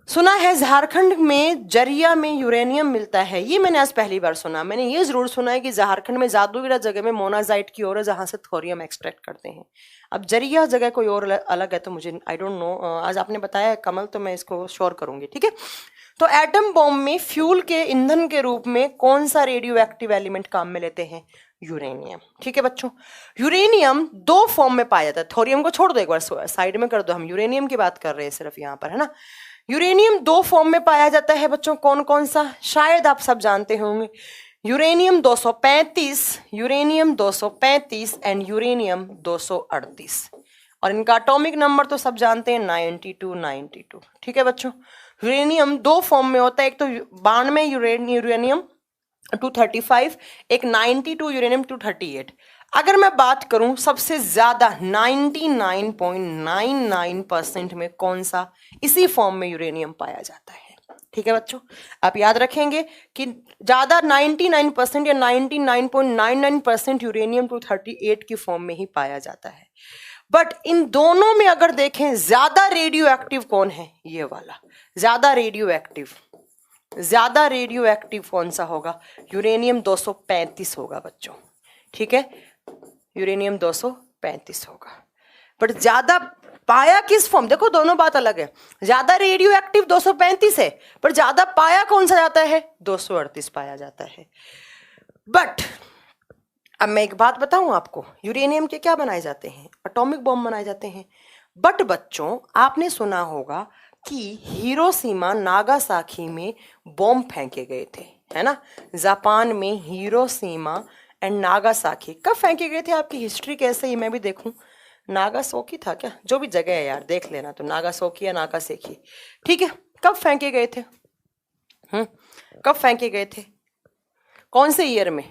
[SPEAKER 1] सुना है झारखंड में जरिया में यूरेनियम मिलता है, ये मैंने आज पहली बार सुना। मैंने ये जरूर सुना है कि झारखंड में जादूगीड़ा जगह में मोनाजाइट की और है जहां से थोरियम एक्सट्रैक्ट करते हैं। अब जरिया जगह कोई और अलग है तो मुझे आई डोंट नो, आज आपने बताया कमल तो मैं इसको श्योर करूंगी। ठीक है, तो एटम बॉम्ब में फ्यूल के ईंधन के रूप में कौन सा रेडियो एक्टिव एलिमेंट काम में लेते हैं, यूरेनियम। ठीक है बच्चों, यूरेनियम दो फॉर्म में पाया जाता है। थोरियम को छोड़ दो, एक बार साइड में कर दो, हम यूरेनियम की बात कर रहे हैं सिर्फ यहाँ पर, है ना। यूरेनियम दो फॉर्म में पाया जाता है बच्चों, कौन कौन सा, शायद आप सब जानते होंगे। यूरेनियम 235 एंड यूरेनियम 238, और इनका एटॉमिक नंबर तो सब जानते हैं 92। ठीक है बच्चों, यूरेनियम दो फॉर्म में होता है, एक तो 92 यूरेनियम 235, एक 92 यूरेनियम 238। अगर मैं बात करूं सबसे ज्यादा 99.99% में कौन सा, इसी फॉर्म में यूरेनियम पाया जाता है। ठीक है बच्चों, आप याद रखेंगे कि ज्यादा 99% या 99.99% यूरेनियम 238 की फॉर्म में ही पाया जाता है। बट इन दोनों में अगर देखें ज्यादा रेडियो एक्टिव कौन है, ये वाला ज्यादा रेडियो एक्टिव कौन सा होगा, यूरेनियम 235 होगा बच्चों। ठीक है, यूरेनियम 235 होगा। बट ज्यादा पाया किस फॉर्म, देखो दोनों बात अलग है। ज्यादा रेडियो एक्टिव 235 है, पर ज्यादा पाया कौन सा जाता है, 238 पाया जाता है। बट अब मैं एक बात बताऊं आपको, यूरेनियम के क्या बनाए जाते हैं, एटॉमिक बॉम्ब बनाए जाते हैं। बट बच्चों आपने सुना होगा कि हिरोशिमा नागासाकी में बॉम्ब फेंके गए थे, है ना। जापान में हिरोशिमा एंड नागासाकी कब फेंके गए थे, आपकी हिस्ट्री कैसे है मैं भी देखूं। नागासाकी था क्या, जो भी जगह है यार देख लेना, तो नागासाकी या नागासाकी, ठीक है। कब फेंके गए थे, कब फेंके गए थे, कौन से ईयर में,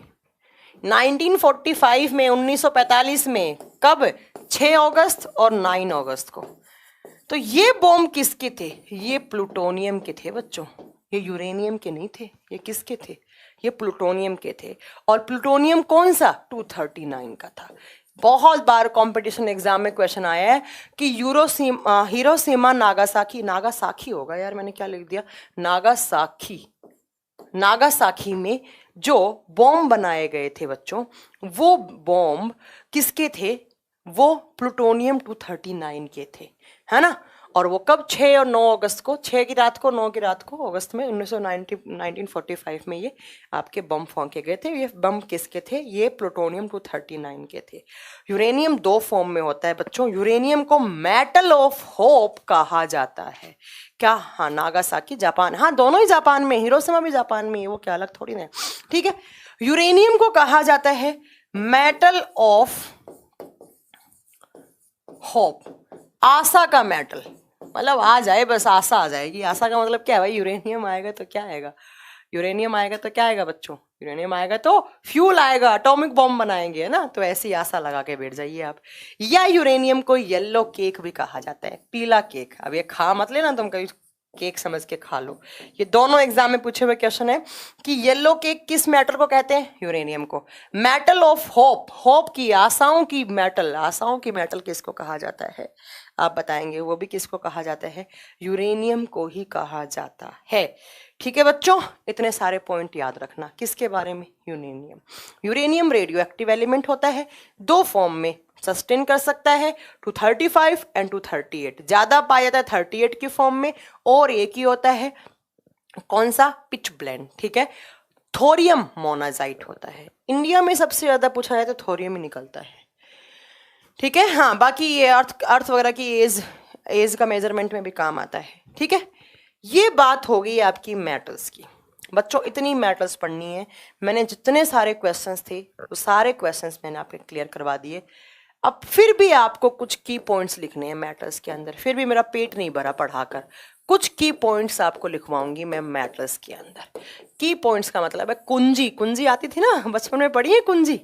[SPEAKER 1] 1945 में, 1945 में, कब, 6 अगस्त और 9 अगस्त को। तो ये बॉम्ब किसके थे, ये प्लूटोनियम के थे बच्चों, ये यूरेनियम के नहीं थे, ये किसके थे, ये प्लूटोनियम के थे। और प्लूटोनियम कौन सा, 239 का था। बहुत बार कंपटीशन एग्जाम में क्वेश्चन आया है कि हिरोशिमा नागासाकी, नागासाकी होगा यार, मैंने क्या लिख दिया, नागासाकी, नागासाकी में जो बॉम्ब बनाए गए थे बच्चों, वो बॉम्ब किसके थे, वो प्लूटोनियम 239 के थे, है ना। और वो कब, 6 और 9 अगस्त को, 6 की रात को, 9 की रात को, अगस्त में 1945 में ये आपके बम फेंके गए थे। ये बम किसके थे, ये प्लूटोनियम 239 के थे। यूरेनियम 2 फॉर्म में होता है बच्चों। यूरेनियम को मेटल ऑफ होप कहा जाता है। क्या, हाँ, नागासाकी जापान, हाँ दोनों ही जापान में, हिरोशिमा भी जापान में, वो क्या अलग थोड़ी ना, ठीक है। यूरेनियम को कहा जाता है मेटल ऑफ होप, आशा का मेटल, मतलब आ जाए बस, आशा आ जाएगी। आशा का मतलब क्या है भाई, यूरेनियम आएगा तो क्या आएगा, यूरेनियम आएगा तो क्या आएगा बच्चों, यूरेनियम आएगा तो फ्यूल आएगा, एटॉमिक बॉम्ब बनाएंगे, है ना। तो ऐसी आशा लगा के बैठ जाइए आप। या यूरेनियम को येलो केक भी कहा जाता है, पीला केक। अब ये खा मत लेना तुम कभी, केक समझ के खा लो। ये दोनों एग्जाम में पूछे हुए क्वेश्चन है कि येलो केक किस मेटल को कहते हैं, यूरेनियम को। मेटल ऑफ होप, होप की, आशाओं की मेटल, आशाओं की मेटल किसको कहा जाता है, आप बताएंगे, वो भी किसको कहा जाता है, यूरेनियम को ही कहा जाता है। ठीक है बच्चों, इतने सारे पॉइंट याद रखना, किसके बारे में, uranium. Uranium radio active element होता है, 2 फॉर्म में सस्टेन कर सकता है, 235 एंड 238। ज्यादा पाया जाता है 38 की फॉर्म में, और एक ही होता है कौन सा, पिच ब्लेंड, ठीक है। थोरियम मोनाजाइट होता है। इंडिया में सबसे ज्यादा पूछा जाए तो थोरियम ही निकलता है, ठीक है। हाँ, बाकी ये अर्थ वगैरह की एज का मेजरमेंट में भी काम आता है, ठीक है। ये बात हो गई आपकी मेटल्स की। बच्चों इतनी मेटल्स पढ़नी है, मैंने जितने सारे क्वेश्चंस थे वो सारे क्वेश्चंस मैंने आपके क्लियर करवा दिए। अब फिर भी आपको कुछ की पॉइंट्स लिखने हैं मेटल्स के अंदर, फिर भी मेरा पेट नहीं भरा पढ़ाकर, कुछ की पॉइंट्स आपको लिखवाऊंगी मैं मेटल्स के अंदर। की पॉइंट्स का मतलब है कुंजी, कुंजी आती थी ना बचपन में, पढ़ी है कुंजी,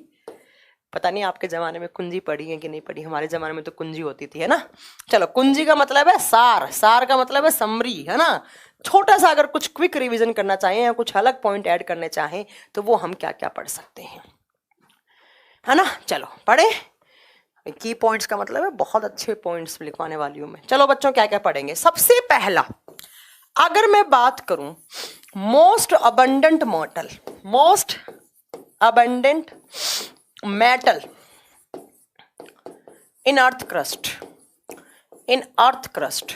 [SPEAKER 1] पता नहीं आपके जमाने में कुंजी पढ़ी है कि नहीं पढ़ी, हमारे जमाने में तो कुंजी होती थी, है ना। चलो, कुंजी का मतलब है सार, सार का मतलब है समरी, है ना। छोटा सा अगर कुछ क्विक रिवीजन करना चाहें या कुछ अलग पॉइंट ऐड करने चाहें तो वो हम क्या क्या पढ़ सकते हैं, है ना। चलो पढ़े, की पॉइंट्स का मतलब है बहुत अच्छे पॉइंट्स लिखवाने वाली हूं मैं। चलो बच्चों, क्या क्या पढ़ेंगे। सबसे पहला, अगर मैं बात करूं most abundant metal, most abundant metal इन अर्थ क्रस्ट, इन अर्थ क्रस्ट,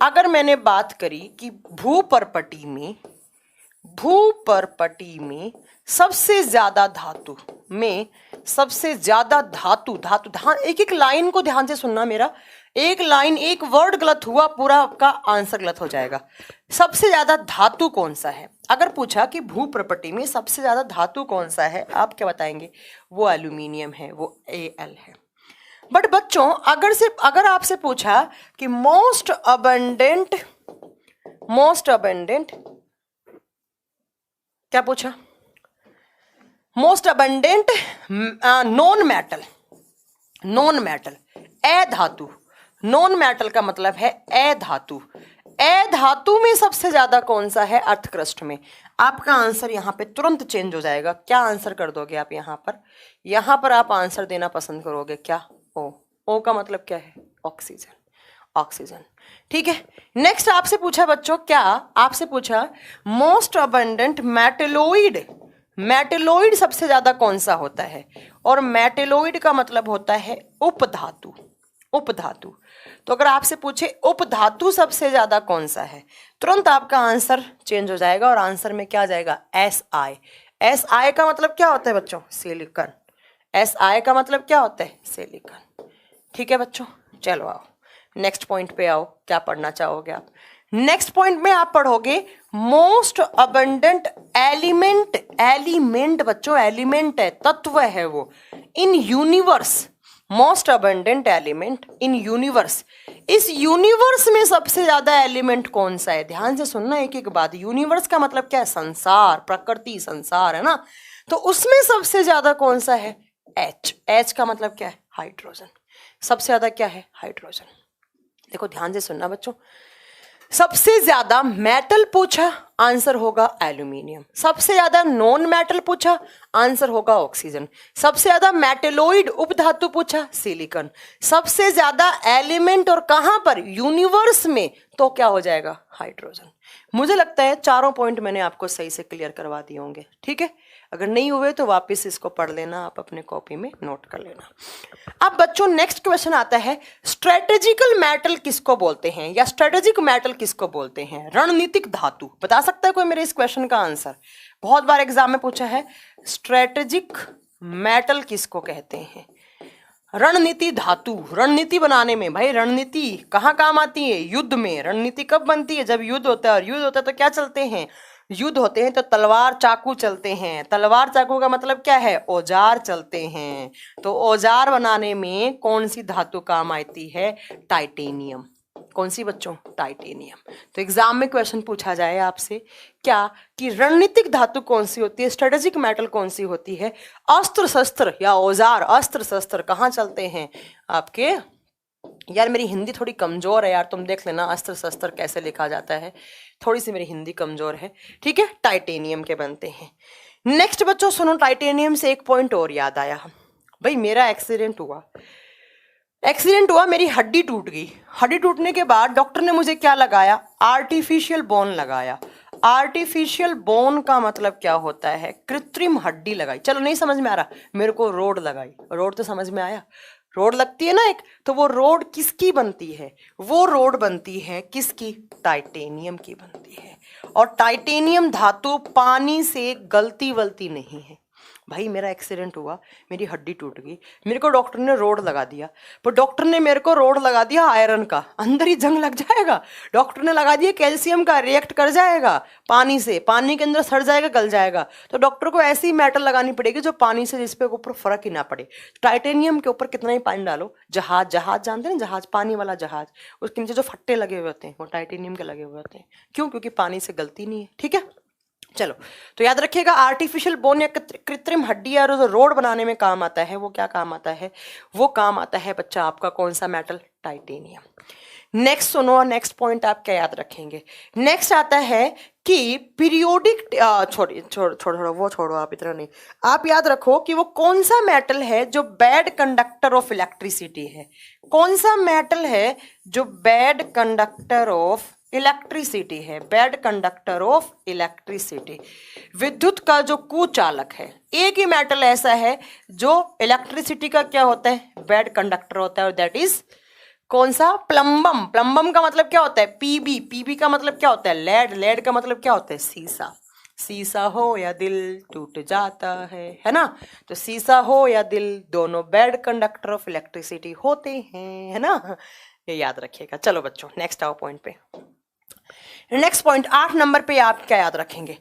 [SPEAKER 1] अगर मैंने बात करी कि भूपर्पटी में सबसे ज्यादा धातु में, सबसे ज्यादा धातु, एक एक लाइन को ध्यान से सुनना मेरा, एक लाइन एक वर्ड गलत हुआ पूरा आपका आंसर गलत हो जाएगा। सबसे ज्यादा धातु कौन सा है, अगर पूछा कि भूप्रपटी में सबसे ज्यादा धातु कौन सा है, आप क्या बताएंगे, वो एल्यूमिनियम है, वो Al है। बट बच्चों अगर आपसे पूछा कि मोस्ट अबंडेंट, क्या पूछा, मोस्ट अबंडेंट नॉन मेटल, अधातु, नॉन मेटल का मतलब है अधातु, अधातु में सबसे ज्यादा कौन सा है अर्थ क्रस्ट में। आपका आंसर यहाँ पे तुरंत चेंज हो जाएगा। क्या आंसर कर दोगे आप यहाँ पर आप आंसर देना पसंद करोगे क्या, ओ का मतलब क्या है, ऑक्सीजन, ऑक्सीजन, ठीक है। नेक्स्ट आपसे पूछा बच्चों, क्या आपसे पूछा मोस्ट अबंडेंट मेटलोइड, मेटलोइड सबसे ज्यादा कौन सा होता है, और मेटलोइड का मतलब होता है उपधातु, उपधातु। तो अगर आपसे पूछे उपधातु सबसे ज्यादा कौन सा है, तुरंत आपका आंसर चेंज हो जाएगा और आंसर में क्या आ जाएगा, Si। Si का मतलब क्या होता है बच्चों, सिलिकॉन। Si का मतलब क्या होता है, सिलिकॉन, ठीक है बच्चों। चलो आओ नेक्स्ट पॉइंट पे आओ, क्या पढ़ना चाहोगे आप। नेक्स्ट पॉइंट में आप पढ़ोगे मोस्ट अबंडेंट एलिमेंट, एलिमेंट बच्चों एलिमेंट है, तत्व है वो, in universe, most abundant element in universe. इस यूनिवर्स में सबसे ज्यादा एलिमेंट कौन सा है? ध्यान से सुनना एक एक बात। यूनिवर्स का मतलब क्या है? संसार, प्रकृति, संसार, है ना। तो उसमें सबसे ज्यादा कौन सा है? H। H का मतलब क्या है? हाइड्रोजन। सबसे ज्यादा क्या है? हाइड्रोजन। देखो ध्यान से सुनना बच्चों, सबसे ज्यादा मेटल पूछा, आंसर होगा एल्यूमिनियम। सबसे ज्यादा नॉन मेटल पूछा, आंसर होगा ऑक्सीजन। सबसे ज्यादा मेटेलोइड उपधातु पूछा, सिलिकॉन। सबसे ज्यादा एलिमेंट और कहां पर? यूनिवर्स में, तो क्या हो जाएगा? हाइड्रोजन। मुझे लगता है चारों पॉइंट मैंने आपको सही से क्लियर करवा दिए होंगे, ठीक है। अगर नहीं हुए तो वापस इसको पढ़ लेना, आप अपने कॉपी में नोट कर लेना। अब बच्चों नेक्स्ट क्वेश्चन आता है, स्ट्रेटेजिकल मेटल किसको बोलते हैं, या स्ट्रेटेजिक मेटल किसको बोलते हैं? रणनीतिक धातु। बता सकता है कोई मेरे इस क्वेश्चन का आंसर? बहुत बार एग्जाम में पूछा है, स्ट्रेटेजिक मेटल किसको कहते हैं? रणनीति धातु। रणनीति बनाने में भाई, रणनीति कहाँ काम आती है? युद्ध में। रणनीति कब बनती है? जब युद्ध होता है। और युद्ध होता है तो क्या चलते हैं? युद्ध होते हैं तो तलवार चाकू चलते हैं। तलवार चाकू का मतलब क्या है? औजार चलते हैं। तो औजार बनाने में कौन सी धातु काम आती है? टाइटेनियम। कौन सी बच्चों? टाइटेनियम। तो एग्जाम में क्वेश्चन पूछा जाए आपसे क्या कि रणनीतिक धातु कौन सी होती है, स्ट्रेटेजिक मेटल कौन सी होती है? अस्त्र शस्त्र या औजार, अस्त्र शस्त्र कहाँ चलते हैं आपके? यार मेरी हिंदी थोड़ी कमजोर है यार, तुम देख लेना अस्त्र शस्त्र कैसे लिखा जाता है, थोड़ी सी मेरी हिंदी कमजोर है, ठीक है। टाइटेनियम के बनते हैं। नेक्स्ट बच्चों सुनो, टाइटेनियम से एक पॉइंट और याद आया भाई, मेरा एक्सीडेंट हुआ, मेरी हड्डी टूट गई। हड्डी टूटने के बाद डॉक्टर ने मुझे क्या लगाया? आर्टिफिशियल बोन लगाया। आर्टिफिशियल बोन का मतलब क्या होता है? कृत्रिम हड्डी लगाई। चलो नहीं समझ में आ रहा, मेरे को रोड लगाई। रोड तो समझ में आया, रोड लगती है ना एक, तो वो रोड किसकी बनती है? वो रोड बनती है किसकी? टाइटेनियम की बनती है। और टाइटेनियम धातु पानी से गलती वलती नहीं है। भाई मेरा एक्सीडेंट हुआ, मेरी हड्डी टूट गई, मेरे को डॉक्टर ने रोड लगा दिया, पर डॉक्टर ने मेरे को रोड लगा दिया आयरन का, अंदर ही जंग लग जाएगा। डॉक्टर ने लगा दिया कैल्शियम का, रिएक्ट कर जाएगा पानी से, पानी के अंदर सड़ जाएगा, गल जाएगा। तो डॉक्टर को ऐसी मेटल लगानी पड़ेगी जो पानी से, जिसपे ऊपर फर्क ही ना पड़े। टाइटेनियम के ऊपर कितना ही पानी डालो, जहाज जानते हैं ना, जहाज, पानी वाला जहाज, उसके नीचे जो फट्टे लगे हुए होते हैं वो टाइटेनियम के लगे हुए होते हैं। क्यों? क्योंकि पानी से गलती नहीं है, ठीक है। चलो तो याद रखिएगा, आर्टिफिशियल बोन या कृत्रिम हड्डी या जो रोड बनाने में काम आता है, वो क्या काम आता है? वो काम आता है बच्चा आपका कौन सा मेटल? टाइटेनियम। नेक्स्ट सुनो, नेक्स्ट पॉइंट आप क्या याद रखेंगे? नेक्स्ट आता है कि पीरियोडिक, छोड़ो आप, इतना नहीं, आप याद रखो कि वो कौन सा मेटल है जो बैड कंडक्टर ऑफ इलेक्ट्रिसिटी है। कौन सा मेटल है जो बैड कंडक्टर ऑफ इलेक्ट्रिसिटी है? बैड कंडक्टर ऑफ इलेक्ट्रिसिटी, विद्युत का जो कुचालक है। एक ही मेटल ऐसा है जो इलेक्ट्रिसिटी का क्या होता है? बैड कंडक्टर होता है, और दैट इज कौन सा? प्लम्बम। प्लम्बम का मतलब क्या होता है? पीबी। पीबी का मतलब क्या होता है? लेड। लेड का मतलब क्या होता है? सीसा। सीसा हो या दिल टूट जाता है ना। तो सीसा हो या दिल, दोनों बैड कंडक्टर ऑफ इलेक्ट्रिसिटी होते हैं, है ना। ये याद रखिएगा। चलो बच्चों नेक्स्ट आओ पॉइंट पे। नेक्स्ट पॉइंट 8 नंबर पे आप क्या याद रखेंगे?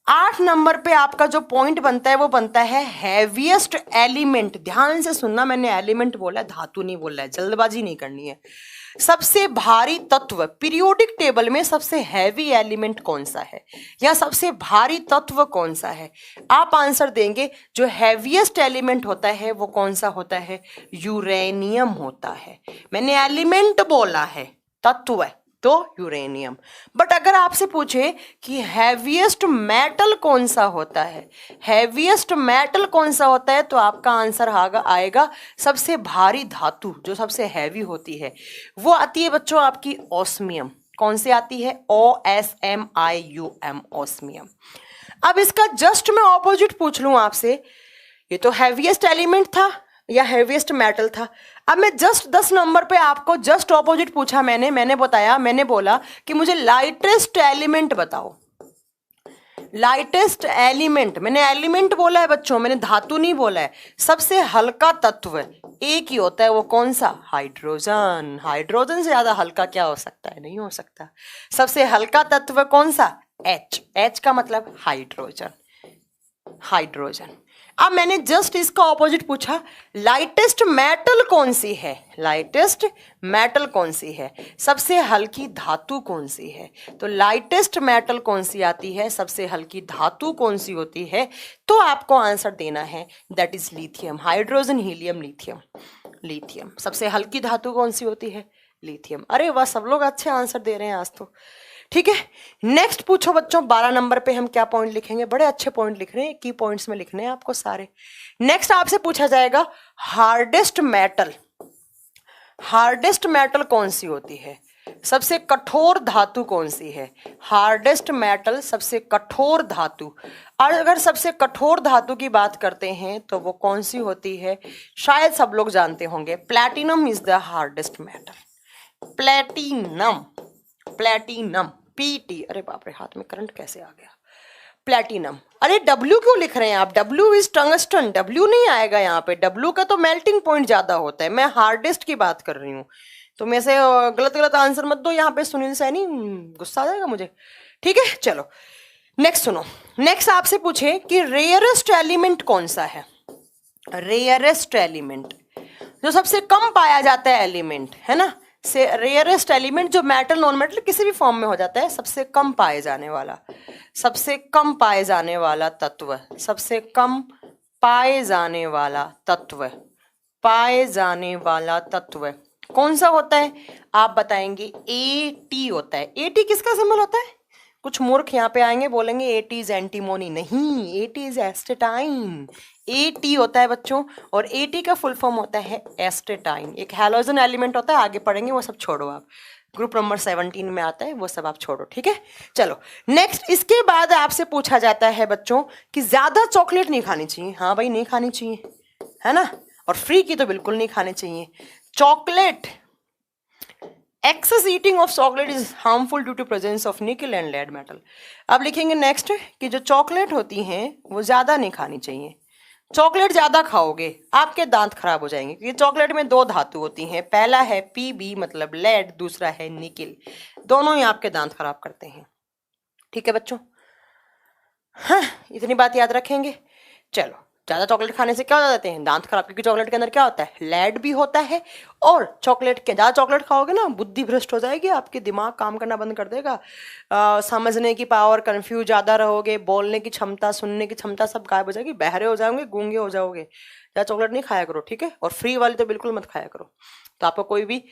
[SPEAKER 1] 8 नंबर पे आपका जो पॉइंट बनता है वो बनता है हैवीएस्ट एलिमेंट। ध्यान से सुनना, मैंने एलिमेंट बोला है, धातु नहीं बोला है, जल्दबाजी नहीं करनी है। सबसे भारी तत्व, पीरियोडिक टेबल में सबसे हैवी एलिमेंट कौन सा है, या सबसे भारी तत्व कौन सा है? आप आंसर देंगे जो हैवीएस्ट एलिमेंट होता है वो कौन सा होता है? यूरेनियम होता है। मैंने एलिमेंट बोला है, तत्व है तो यूरेनियम। बट अगर आपसे पूछे कि हैवीएस्ट मेटल कौन सा होता है, हैवीएस्ट मेटल कौन सा होता है, तो आपका आंसर आएगा सबसे भारी धातु जो सबसे हैवी होती है वो आती है बच्चों आपकी ऑस्मियम। कौन सी आती है? OSMIUM, osmium. अब इसका जस्ट मैं ऑपोजिट पूछ लूं आपसे, ये तो हैवीएस्ट एलिमेंट था या हैवीएस्ट मेटल था। अब मैं जस्ट 10 नंबर पे आपको जस्ट ऑपोजिट पूछा, मैंने बोला कि मुझे लाइटेस्ट एलिमेंट बताओ। लाइटेस्ट एलिमेंट, मैंने एलिमेंट बोला है बच्चों, मैंने धातु नहीं बोला है। सबसे हल्का तत्व एक ही होता है, वो कौन सा? हाइड्रोजन। हाइड्रोजन से ज्यादा हल्का क्या हो सकता है? नहीं हो सकता। सबसे हल्का तत्व कौन सा? H। H का मतलब हाइड्रोजन। हाइड्रोजन। अब मैंने जस्ट इसका ऑपोजिट पूछा, लाइटेस्ट मेटल कौन सी है, लाइटेस्ट मेटल कौन सी है, सबसे हल्की धातु कौन सी है। तो लाइटेस्ट मेटल कौन सी आती है, सबसे हल्की धातु कौन सी होती है, तो आपको आंसर देना है that is lithium. Hydrogen, helium, lithium. Lithium सबसे हल्की धातु कौन सी होती है, लिथियम। अरे वाह, सब लोग अच्छे आंसर दे रहे हैं आज तो। ठीक है, नेक्स्ट पूछो बच्चों, 12 नंबर पे हम क्या पॉइंट लिखेंगे, बड़े अच्छे पॉइंट लिख रहे हैं, की पॉइंट्स में लिखने हैं आपको सारे। नेक्स्ट आपसे पूछा जाएगा हार्डेस्ट मेटल, हार्डेस्ट मेटल कौन सी होती है, सबसे कठोर धातु कौन सी है, हार्डेस्ट मेटल सबसे कठोर धातु। और अगर सबसे कठोर धातु की बात करते हैं तो वो कौन सी होती है, शायद सब लोग जानते होंगे, platinum is the hardest metal. Platinum, platinum, PT, अरे बाप रे हाथ में करंट कैसे आ गया, प्लैटिनम। अरे डब्ल्यू क्यों लिख रहे हैं आप, डब्ल्यू इज टंगस्टन, डब्ल्यू नहीं आएगा यहाँ पे, डब्ल्यू का तो मेल्टिंग पॉइंट ज्यादा होता है, मैं हार्डेस्ट की बात कर रही हूँ। तो मैं से गलत गलत आंसर मत दो यहाँ पे, सुनील सैनी गुस्सा आ जाएगा मुझे। ठीक है, चलो नेक्स्ट सुनो। नेक्स्ट आपसे पूछे कि रेयरेस्ट एलिमेंट कौन सा है, रेयरेस्ट एलिमेंट जो सबसे कम पाया जाता है एलिमेंट है ना, से रेयरेस्ट एलिमेंट जो मेटल नॉन मेटल किसी भी फॉर्म में हो जाता है, सबसे कम पाए जाने वाला, सबसे कम पाए जाने वाला तत्व, सबसे कम पाए जाने वाला तत्व, पाए जाने वाला तत्व कौन सा होता है, आप बताएंगे AT होता है। AT किसका सिंबल होता है, कुछ मूर्ख यहाँ पे आएंगे बोलेंगे AT इज एंटीमोनी, नहीं, AT इज एस्टेटाइन। AT होता है बच्चों, और AT का फुल फॉर्म होता है एस्टेटाइन। एक हैलोजन एलिमेंट होता है, आगे पढ़ेंगे वो सब छोड़ो आप, ग्रुप नंबर 17 में आता है वो सब आप छोड़ो। ठीक है, चलो नेक्स्ट। इसके बाद आपसे पूछा जाता है बच्चों कि ज्यादा चॉकलेट नहीं खानी चाहिए। हाँ भाई, नहीं खानी चाहिए है ना, और फ्री की तो बिल्कुल नहीं खानी चाहिए। Chocolate, excess eating of chocolate is harmful due to presence of nickel and lead metal. अब लिखेंगे नेक्स्ट कि जो चॉकलेट होती हैं वो ज्यादा नहीं खानी चाहिए। चॉकलेट ज्यादा खाओगे आपके दांत खराब हो जाएंगे, क्योंकि चॉकलेट में 2 धातु होती हैं, पहला है Pb मतलब लेड, दूसरा है निकल, दोनों ही आपके दांत खराब करते हैं। ठीक है बच्चों, हाँ इतनी बात याद रखेंगे। चलो, ज्यादा चॉकलेट खाने से क्या हो जाते हैं, दांत खराब, क्योंकि चॉकलेट के अंदर क्या होता है, लेड भी होता है, और चॉकलेट के ज्यादा चॉकलेट खाओगे ना बुद्धि भ्रष्ट हो जाएगी, आपके दिमाग काम करना बंद कर देगा, समझने की पावर, कंफ्यूज ज्यादा रहोगे, बोलने की क्षमता, सुनने की क्षमता सब गायब हो जाएगी, बहरे हो जाओगे, गूंगे हो जाओगे। ज्यादा चॉकलेट नहीं खाया करो, ठीक है, और फ्री वाली तो बिल्कुल मत खाया करो। तो आपको कोई भी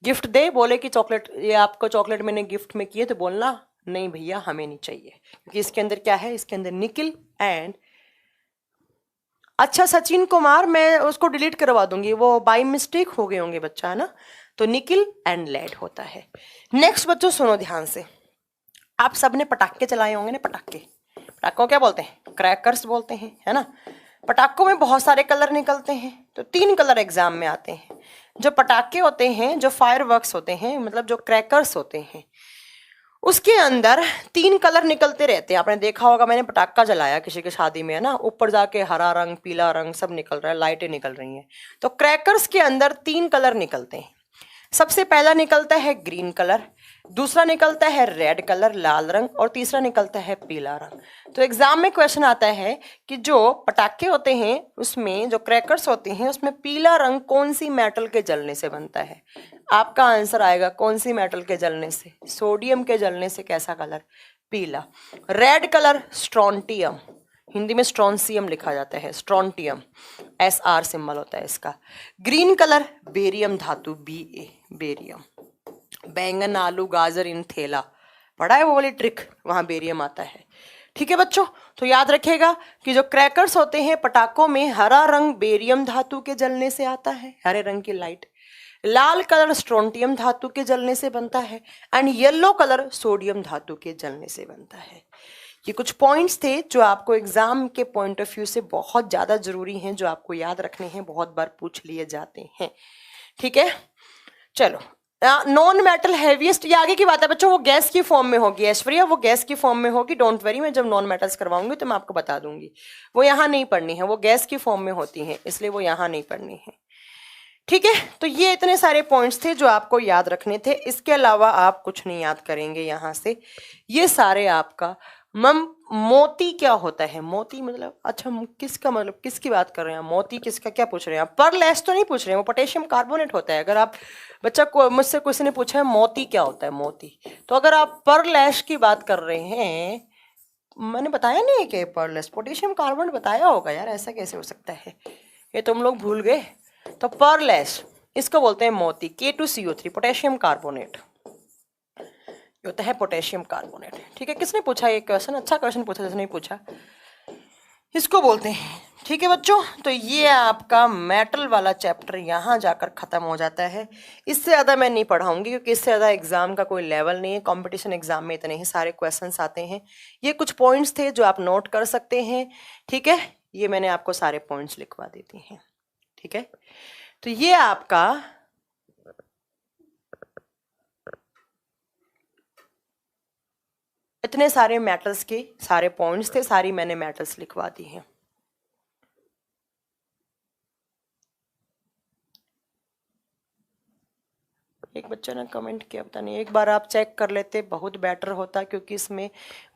[SPEAKER 1] गिफ्ट दे, बोले कि चॉकलेट, ये आपको चॉकलेट मैंने गिफ्ट में किए, तो बोलना नहीं भैया हमें नहीं चाहिए, क्योंकि इसके अंदर क्या है, इसके अंदर निकल एंड, अच्छा सचिन कुमार, मैं उसको डिलीट करवा दूंगी, वो बाय मिस्टेक हो गए होंगे बच्चा, है ना, तो निकल एंड लेड होता है। नेक्स्ट बच्चों सुनो ध्यान से, आप सबने पटाखे चलाए होंगे ना, पटाखे, पटाखों क्या बोलते हैं, क्रैकर्स बोलते हैं, है ना। पटाखों में बहुत सारे कलर निकलते हैं, तो 3 कलर एग्जाम में आते हैं। जो पटाखे होते हैं, जो फायरवर्क्स होते हैं, मतलब जो क्रैकर्स होते हैं, उसके अंदर 3 कलर निकलते रहते हैं। आपने देखा होगा, मैंने पटाखा जलाया किसी की शादी में, है ना, ऊपर जाके हरा रंग, पीला रंग सब निकल रहा है, लाइटें निकल रही हैं। तो क्रैकर्स के अंदर 3 कलर निकलते हैं। सबसे पहला निकलता है ग्रीन कलर, दूसरा निकलता है रेड कलर लाल रंग, और तीसरा निकलता है पीला रंग। तो एग्जाम में क्वेश्चन आता है कि जो पटाखे होते हैं उसमें, जो क्रैकर्स होते हैं उसमें पीला रंग कौन सी मेटल के जलने से बनता है। आपका आंसर आएगा कौन सी मेटल के जलने से, सोडियम के जलने से। कैसा कलर, पीला। रेड कलर स्ट्रोंटियम, हिंदी में स्ट्रोंसियम लिखा जाता है, स्ट्रोंटियम, SR सिंबल होता है इसका। ग्रीन कलर बेरियम धातु, BA, बेरियम। बैंगन आलू गाजर इन थेला, पढ़ा है वो वाली ट्रिक, वहां बेरियम आता है। ठीक है बच्चों, तो याद रखिएगा कि जो क्रैकर्स होते हैं पटाखों में, हरा रंग बेरियम धातु के जलने से आता है, हरे रंग की लाइट। लाल कलर स्ट्रोंटियम धातु के जलने से बनता है, एंड येलो कलर सोडियम धातु के जलने से बनता है। ये कुछ पॉइंट्स थे जो आपको एग्जाम के पॉइंट ऑफ व्यू से बहुत ज्यादा जरूरी हैं, जो आपको याद रखने हैं, बहुत बार पूछ लिए जाते हैं। ठीक है, चलो नॉन मेटल हैवीएस्ट, ये आगे की बात है बच्चों, वो गैस की फॉर्म में होगी, ऐश्वर्या वो गैस की फॉर्म में होगी, डोंट वरी, मैं जब नॉन मेटल्स करवाऊंगी तो मैं आपको बता दूंगी। वो यहाँ नहीं पढ़नी है, वो गैस की फॉर्म में होती है, इसलिए वो यहाँ नहीं पढ़नी है। ठीक है, तो ये इतने सारे पॉइंट्स थे जो आपको याद रखने थे, इसके अलावा आप कुछ नहीं याद करेंगे यहाँ से। ये सारे आपका मैम मोती क्या होता है? मोती मतलब अच्छा किसका, मतलब किसकी बात कर रहे हैं? मोती किसका, क्या पूछ रहे हैं आप? परलैश तो नहीं पूछ रहे हैं, वो पोटेशियम कार्बोनेट होता है। अगर आप बच्चा को मुझसे किसी ने पूछा है मोती क्या होता है, मोती, तो अगर आप परलैश की बात कर रहे हैं, मैंने बताया नहीं कि परलैश पोटेशियम कार्बोनेट बताया होगा यार, ऐसा कैसे हो सकता है, ये तुम लोग भूल गए। तो परलैश इसको बोलते हैं मोती, K2CO3 पोटेशियम कार्बोनेट होता है, पोटेशियम कार्बोनेट। ठीक है, किसने पूछा ये क्वेश्चन? अच्छा क्वेश्चन पूछा, जिसने पूछा इसको बोलते हैं। ठीक है बच्चों, तो ये आपका मेटल वाला चैप्टर यहाँ जाकर खत्म हो जाता है। इससे ज़्यादा मैं नहीं पढ़ाऊंगी क्योंकि इससे ज़्यादा एग्जाम का कोई लेवल नहीं है। कंपटीशन एग्जाम में इतने ही सारे क्वेश्चंस आते हैं। ये कुछ पॉइंट्स थे जो आप नोट कर सकते हैं। ठीक है, ये मैंने आपको सारे पॉइंट्स लिखवा देती हैं। ठीक है, तो ये आपका इतने सारे मैटर्स के सारे पॉइंट्स थे, सारी मैंने मैटर्स लिखवा दी हैं। एक बच्चा ने कमेंट किया, पता नहीं, एक बार आप चेक कर लेते बहुत बेटर होता, क्योंकि इसमें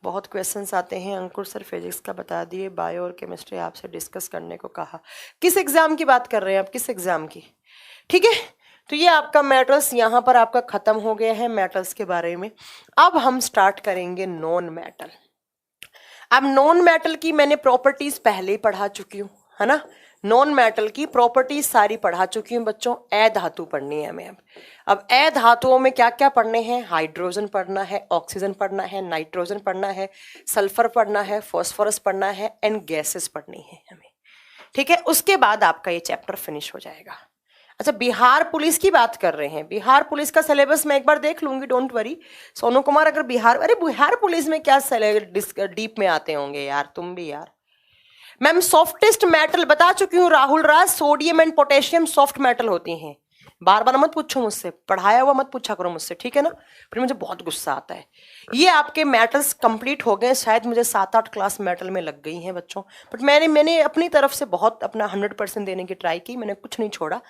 [SPEAKER 1] बहुत क्वेश्चंस आते हैं। अंकुर सर फिजिक्स का बता दिए, बायो और केमिस्ट्री आपसे डिस्कस करने को कहा। किस एग्जाम की बात कर रहे हैं आप, किस एग्जाम की? ठीक है, तो ये आपका मेटल्स यहाँ पर आपका खत्म हो गया है मेटल्स के बारे में। अब हम स्टार्ट करेंगे नॉन मेटल। अब नॉन मेटल की मैंने प्रॉपर्टीज पहले ही पढ़ा चुकी हूँ, है ना। नॉन मेटल की प्रॉपर्टीज सारी पढ़ा चुकी हूँ बच्चों। ए धातु पढ़नी है हमें। अब ए धातुओं में क्या क्या पढ़ने हैं? हाइड्रोजन पढ़ना है, ऑक्सीजन पढ़ना है, नाइट्रोजन पढ़ना है, सल्फर पढ़ना है, फॉस्फोरस पढ़ना है, एंड गैसेस पढ़नी है हमें। ठीक है, उसके बाद आपका ये चैप्टर फिनिश हो जाएगा। अच्छा, बिहार पुलिस की बात कर रहे हैं। बिहार पुलिस का सिलेबस मैं एक बार देख लूंगी, डोंट वरी। सोनू कुमार, अगर बिहार, अरे बिहार पुलिस में क्या डीप में आते होंगे यार, तुम भी यार। मैम सॉफ्टेस्ट मेटल बता चुकी हूँ Rahul Raj, sodium and potassium soft metal होती हैं। बार बार मत पूछो मुझसे, पढ़ाया हुआ मत पूछा करो मुझसे, ठीक है ना, फिर मुझे बहुत गुस्सा आता है। ये आपके मेटल्स कंप्लीट हो गए। शायद मुझे 7-8 क्लास मेटल में लग गई हैं बच्चों, बट मैंने अपनी तरफ से बहुत अपना 100% देने की ट्राई की, मैंने कुछ नहीं छोड़ा।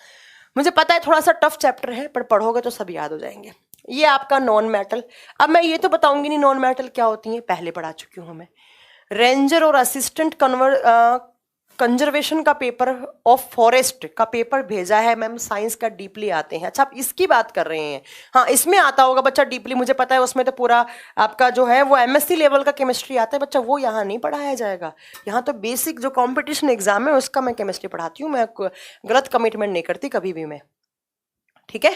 [SPEAKER 1] मुझे पता है थोड़ा सा टफ चैप्टर है, पर पढ़ोगे तो सब याद हो जाएंगे। ये आपका नॉन मेटल। अब मैं ये तो बताऊंगी नहीं नॉन मेटल क्या होती है, पहले पढ़ा चुकी हूँ मैं। रेंजर और असिस्टेंट कंजर्वेशन का पेपर ऑफ फॉरेस्ट का पेपर भेजा है मैम, साइंस का डीपली आते हैं। अच्छा, आप इसकी बात कर रहे हैं? हाँ, इसमें आता होगा बच्चा डीपली, मुझे पता है। उसमें तो पूरा आपका जो है वो एमएससी लेवल का केमिस्ट्री आता है बच्चा, वो यहाँ नहीं पढ़ाया जाएगा। यहाँ तो बेसिक जो कंपटीशन एग्जाम है उसका मैं केमिस्ट्री पढ़ाती हूँ। मैं गलत कमिटमेंट नहीं करती कभी भी मैं। ठीक है,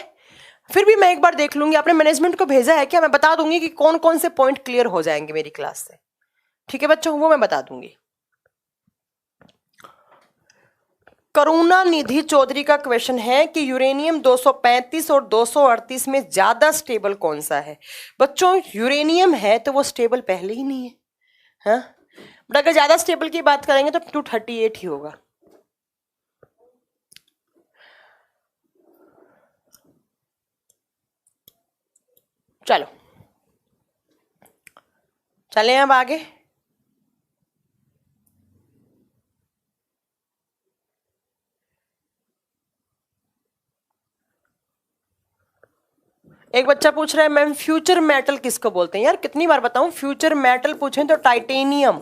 [SPEAKER 1] फिर भी मैं एक बार देख लूंगी। आपने मैनेजमेंट को भेजा है क्या? मैं बता दूंगी कि कौन कौन से पॉइंट क्लियर हो जाएंगे मेरी क्लास से। ठीक है बच्चों, वो मैं बता दूंगी। करुणा निधि चौधरी का क्वेश्चन है कि यूरेनियम 235 और 238 में ज्यादा स्टेबल कौन सा है? बच्चों यूरेनियम है तो वो स्टेबल पहले ही नहीं है, हाँ? बट अगर ज्यादा स्टेबल की बात करेंगे तो 238 ही होगा। चलो चलें अब आगे। एक बच्चा पूछ रहा है मैम फ्यूचर मेटल किसको बोलते हैं? यार कितनी बार बताऊं, फ्यूचर मेटल पूछें तो टाइटेनियम,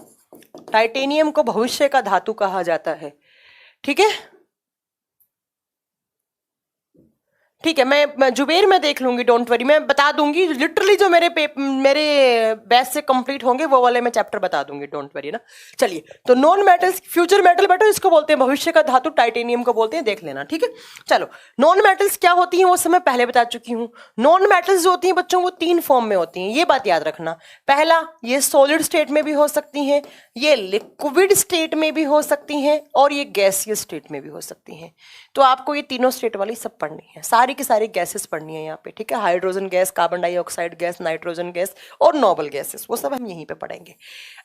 [SPEAKER 1] टाइटेनियम को भविष्य का धातु कहा जाता है। ठीक है, ठीक है, मैं जुबेर में देख लूंगी, डोंट वरी, मैं बता दूंगी लिटरली जो मेरे बैच से कंप्लीट होंगे वो वाले मैं चैप्टर बता दूंगी, डोंट वरी ना। चलिए, तो नॉन मेटल्स, फ्यूचर मेटल बेटा इसको बोलते हैं भविष्य का धातु, टाइटेनियम को बोलते हैं, देख लेना। ठीक है, चलो नॉन मेटल्स क्या होती हैं वो सब मैं पहले बता चुकी हूँ। नॉन मेटल्स जो होती हैं बच्चों वो 3 फॉर्म में होती हैं, ये बात याद रखना। पहला, ये सॉलिड स्टेट में भी हो सकती हैं, ये लिक्विड स्टेट में भी हो सकती हैं, और ये गैसियस स्टेट में भी हो सकती हैं। तो आपको ये तीनों स्टेट वाली सब पढ़नी है, सारी की सारी गैसेस पढ़नी है यहाँ पे। ठीक है, hydrogen gas, carbon dioxide gas, nitrogen gas और नोबल गैसेस, वो सब हम यहीं पे पढ़ेंगे।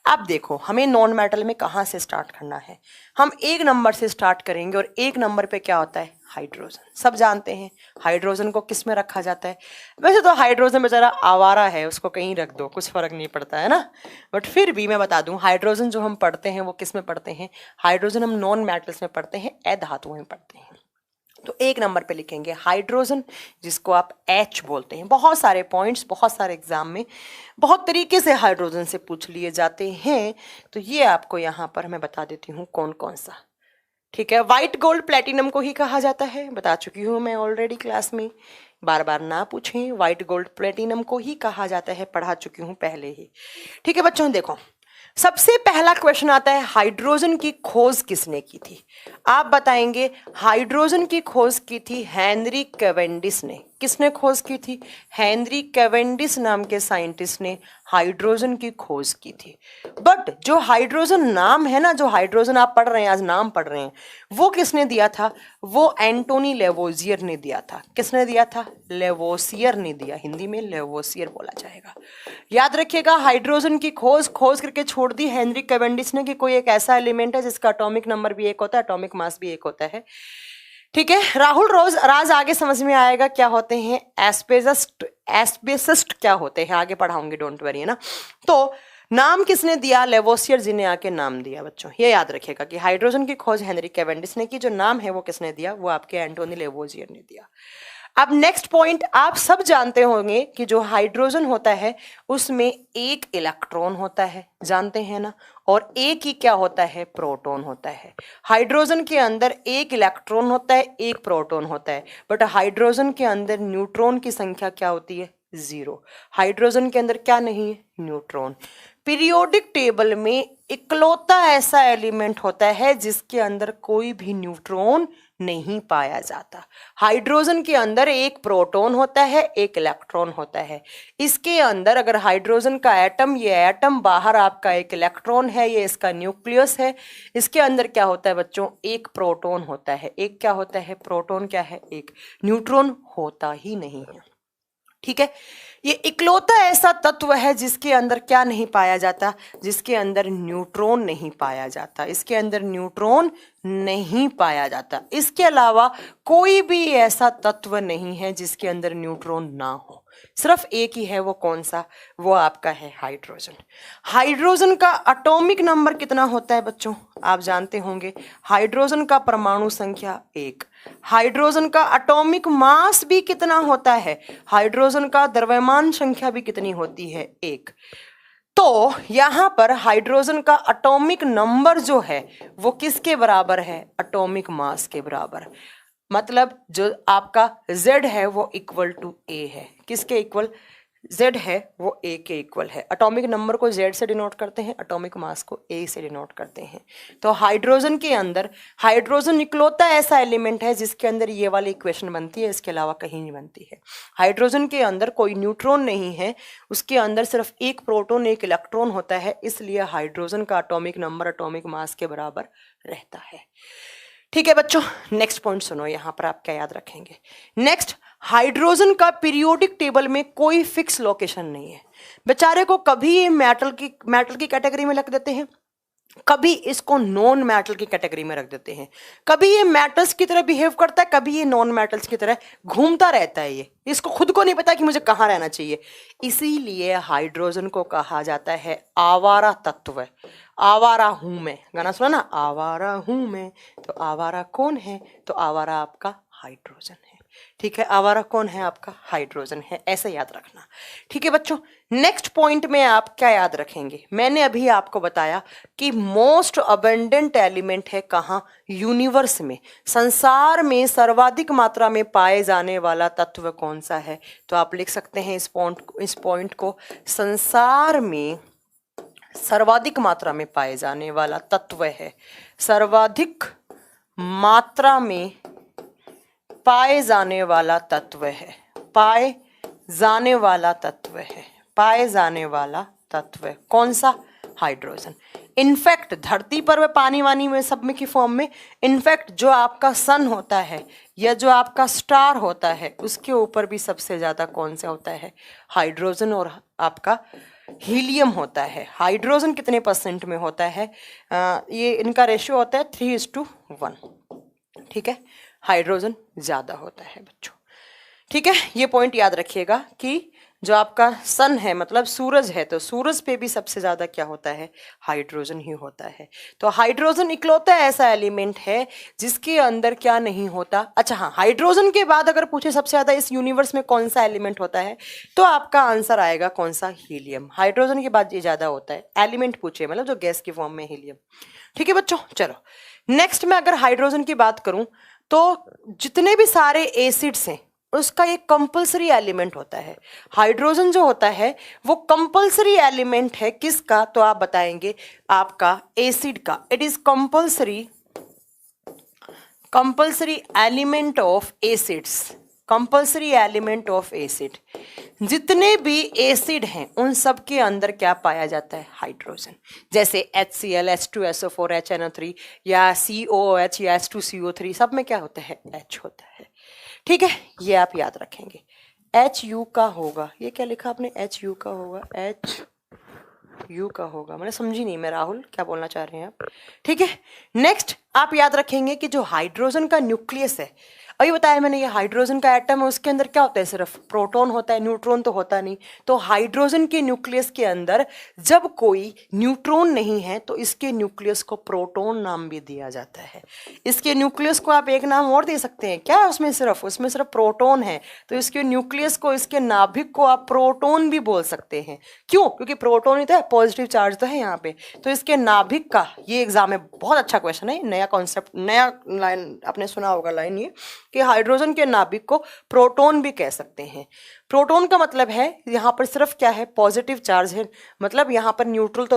[SPEAKER 1] अब देखो हमें नॉन मेटल में कहाँ से स्टार्ट करना है। हम 1 नंबर से स्टार्ट करेंगे, और 1 नंबर पे क्या होता है? हाइड्रोजन। सब जानते हैं हाइड्रोजन को किस में रखा जाता है। वैसे तो हाइड्रोजन बेचारा आवारा है, उसको कहीं रख दो, कुछ फर्क नहीं पड़ता है ना, बट फिर भी मैं बता दूं हाइड्रोजन जो हम पढ़ते हैं वो किस में पढ़ते हैं? हाइड्रोजन हम नॉन मेटल्स में पढ़ते हैं, ए धातुओं में पढ़ते हैं। तो 1 नंबर पे लिखेंगे हाइड्रोजन, जिसको आप H बोलते हैं। बहुत सारे पॉइंट्स बहुत सारे एग्जाम में बहुत तरीके से हाइड्रोजन से पूछ लिए जाते हैं, तो ये आपको यहाँ पर मैं बता देती हूँ कौन कौन सा। ठीक है, व्हाइट गोल्ड प्लेटिनम को ही कहा जाता है, बता चुकी हूँ मैं ऑलरेडी क्लास में, बार बार ना पूछें, व्हाइट गोल्ड प्लेटिनम को ही कहा जाता है, पढ़ा चुकी हूँ पहले ही। ठीक है बच्चों, देखो सबसे पहला क्वेश्चन आता है, हाइड्रोजन की खोज किसने की थी? आप बताएंगे हाइड्रोजन की खोज की थी हेनरी कैवेंडिश ने। किसने खोज की थी? हेनरी कैवेंडिश नाम के साइंटिस्ट ने हाइड्रोजन की खोज की थी। बट जो हाइड्रोजन नाम है ना, जो हाइड्रोजन आप पढ़ रहे हैं, आज नाम पढ़ रहे हैं, वो किसने दिया था? वो एंटोनी लेवोजियर ने दिया था। किसने दिया था? लेवोसियर ने दिया, हिंदी में लेवोसियर बोला जाएगा। याद रखिएगा, हाइड्रोजन की खोज करके छोड़ दी हेनरी कैवेंडिश ने कि कोई एक ऐसा एलिमेंट है जिसका एटॉमिक नंबर भी 1 होता है, एटॉमिक मास भी 1 होता है। ठीक है, राहुल राज आगे समझ में आएगा क्या होते हैं एस्बेसिस्ट क्या होते हैं, आगे पढ़ाऊंगी, डोंट वरी, है ना। तो नाम किसने दिया? लेवोसियर जी ने आके नाम दिया। बच्चों ये याद रखिएगा कि हाइड्रोजन की खोज हेनरी कैवेंडिश ने की, जो नाम है वो किसने दिया? वो आपके एंटोनी लेवोजियर ने दिया। अब नेक्स्ट पॉइंट, आप सब जानते होंगे कि जो हाइड्रोजन होता है उसमें एक इलेक्ट्रॉन होता है, जानते हैं ना, और एक ही क्या होता है? प्रोटॉन होता है। हाइड्रोजन के अंदर एक इलेक्ट्रॉन होता है, एक प्रोटॉन होता है, बट हाइड्रोजन के अंदर न्यूट्रॉन की संख्या क्या होती है? 0। हाइड्रोजन के अंदर क्या नहीं है? न्यूट्रॉन। पीरियोडिक टेबल में इकलौता ऐसा एलिमेंट होता है जिसके अंदर कोई भी न्यूट्रॉन नहीं पाया जाता। हाइड्रोजन के अंदर एक प्रोटॉन होता है, एक इलेक्ट्रॉन होता है। इसके अंदर अगर हाइड्रोजन का एटम, ये एटम बाहर आपका एक इलेक्ट्रॉन है, ये इसका न्यूक्लियस है, इसके अंदर क्या होता है बच्चों? एक प्रोटॉन होता है। एक क्या होता है? प्रोटॉन क्या है? एक। न्यूट्रॉन होता ही नहीं है। ठीक है, ये इकलौता ऐसा तत्व है जिसके अंदर क्या नहीं पाया जाता? जिसके अंदर न्यूट्रॉन नहीं पाया जाता। इसके अंदर न्यूट्रॉन नहीं पाया जाता। इसके अलावा कोई भी ऐसा तत्व नहीं है जिसके अंदर न्यूट्रॉन ना हो। सिर्फ एक ही है, वो कौन सा? वो आपका है हाइड्रोजन। हाइड्रोजन का एटॉमिक नंबर कितना होता है बच्चों? आप जानते होंगे, हाइड्रोजन का परमाणु संख्या 1। हाइड्रोजन का एटॉमिक मास भी कितना होता है? हाइड्रोजन का द्रव्यमान संख्या भी कितनी होती है? 1। तो यहां पर हाइड्रोजन का एटॉमिक नंबर जो है वो किसके बराबर है? एटॉमिक मास के बराबर। मतलब जो आपका Z है वो इक्वल टू A है। किसके इक्वल? Z है वो A के इक्वल है। एटॉमिक नंबर को Z से डिनोट करते हैं, एटॉमिक मास को A से डिनोट करते हैं। तो हाइड्रोजन के अंदर, हाइड्रोजन इकलौता ऐसा एलिमेंट है जिसके अंदर ये वाली इक्वेशन बनती है, इसके अलावा कहीं नहीं बनती है। हाइड्रोजन के अंदर कोई न्यूट्रॉन नहीं है, उसके अंदर सिर्फ एक प्रोटॉन एक इलेक्ट्रॉन होता है, इसलिए हाइड्रोजन का एटॉमिक नंबर एटॉमिक मास के बराबर रहता है। ठीक है बच्चों, नेक्स्ट पॉइंट सुनो, यहां पर आप क्या याद रखेंगे। नेक्स्ट, हाइड्रोजन का पीरियोडिक टेबल में कोई फिक्स लोकेशन नहीं है। बेचारे को कभी ये मेटल की कैटेगरी में रख देते हैं, कभी इसको नॉन मेटल की कैटेगरी में रख देते हैं, कभी ये मेटल्स की तरह बिहेव करता है, कभी ये नॉन मेटल्स की तरह घूमता रहता है। ये इसको खुद को नहीं पता कि मुझे कहाँ रहना चाहिए। इसीलिए हाइड्रोजन को कहा जाता है आवारा तत्व। आवारा हूं मैं, गाना सुना ना, आवारा हूं मैं। तो आवारा कौन है? तो आवारा आपका हाइड्रोजन है। ठीक है, आवारा कौन है? आपका हाइड्रोजन है, ऐसे याद रखना। ठीक है बच्चों, नेक्स्ट पॉइंट में आप क्या याद रखेंगे? मैंने अभी आपको बताया कि मोस्ट अबंडेंट एलिमेंट है कहाँ? यूनिवर्स में, संसार में सर्वाधिक मात्रा में पाए जाने वाला तत्व कौन सा है? तो आप लिख सकते हैं इस पॉइंट को, संसार में सर्वाधिक मात्रा में पाए जाने वाला तत्व है, सर्वाधिक मात्रा में पाए जाने वाला तत्व है, पाए जाने वाला तत्व है, पाए जाने वाला तत्व है कौन सा? हाइड्रोजन। इनफैक्ट धरती पर व पानी वानी में सब में की फॉर्म में, इनफैक्ट जो आपका सन होता है या जो आपका स्टार होता है उसके ऊपर भी सबसे ज्यादा कौन सा होता है? हाइड्रोजन और आपका हीलियम होता है। हाइड्रोजन कितने % में होता है? ये इनका रेशियो होता है 3:1। ठीक है, हाइड्रोजन ज्यादा होता है बच्चों। ठीक है, ये पॉइंट याद रखिएगा कि जो आपका सन है मतलब सूरज है, तो सूरज पे भी सबसे ज्यादा क्या होता है, हाइड्रोजन ही होता है। तो हाइड्रोजन इकलौता ऐसा एलिमेंट है जिसके अंदर क्या नहीं होता। अच्छा हाँ, हाइड्रोजन के बाद अगर पूछे सबसे ज्यादा इस यूनिवर्स में कौन सा एलिमेंट होता है, तो आपका आंसर आएगा कौन सा, हीलियम। हाइड्रोजन के बाद ये ज्यादा होता है, एलिमेंट पूछे मतलब जो गैस की फॉर्म में, हीलियम। ठीक है बच्चों, चलो नेक्स्ट में अगर हाइड्रोजन की बात करूं तो जितने भी सारे एसिड्स हैं उसका एक कंपलसरी एलिमेंट होता है। हाइड्रोजन जो होता है वो कंपलसरी एलिमेंट है किसका, तो आप बताएंगे आपका एसिड का। It is compulsory element of acids, compulsory element of acid. जितने भी एसिड हैं उन सब के अंदर क्या पाया जाता है, हाइड्रोजन। जैसे HCl, H2SO4, HNO3 या COOH या H2CO3, सब में क्या होता है, H होता है। ठीक है, ये आप याद रखेंगे। HU का होगा, ये क्या लिखा आपने, HU का होगा, HU का होगा, मैंने समझी नहीं मैं, राहुल क्या बोलना चाह रहे हैं आप। ठीक है, नेक्स्ट आप याद रखेंगे कि जो हाइड्रोजन का न्यूक्लियस है, अभी बताया मैंने, ये हाइड्रोजन का एटम है, उसके अंदर क्या होता है, सिर्फ प्रोटॉन होता है, न्यूट्रॉन तो होता नहीं। तो हाइड्रोजन के न्यूक्लियस के अंदर जब कोई न्यूट्रॉन नहीं है तो इसके न्यूक्लियस को प्रोटॉन नाम भी दिया जाता है। इसके न्यूक्लियस को आप एक नाम और दे सकते हैं, क्या उसमें सिर्फ प्रोटॉन है, तो इसके न्यूक्लियस को, इसके नाभिक को आप प्रोटॉन भी बोल सकते हैं। क्यों, क्योंकि प्रोटॉन ही तो है, पॉजिटिव चार्ज तो है यहाँ पे। तो इसके नाभिक का, ये एग्जाम में बहुत अच्छा क्वेश्चन है, नया कॉन्सेप्ट, नया लाइन आपने सुना होगा लाइन ये, कि हाइड्रोजन के नाभिक को प्रोटॉन भी कह सकते हैं। प्रोटॉन का मतलब है यहाँ पर सिर्फ क्या है, पॉजिटिव चार्ज है, मतलब यहाँ पर न्यूट्रॉन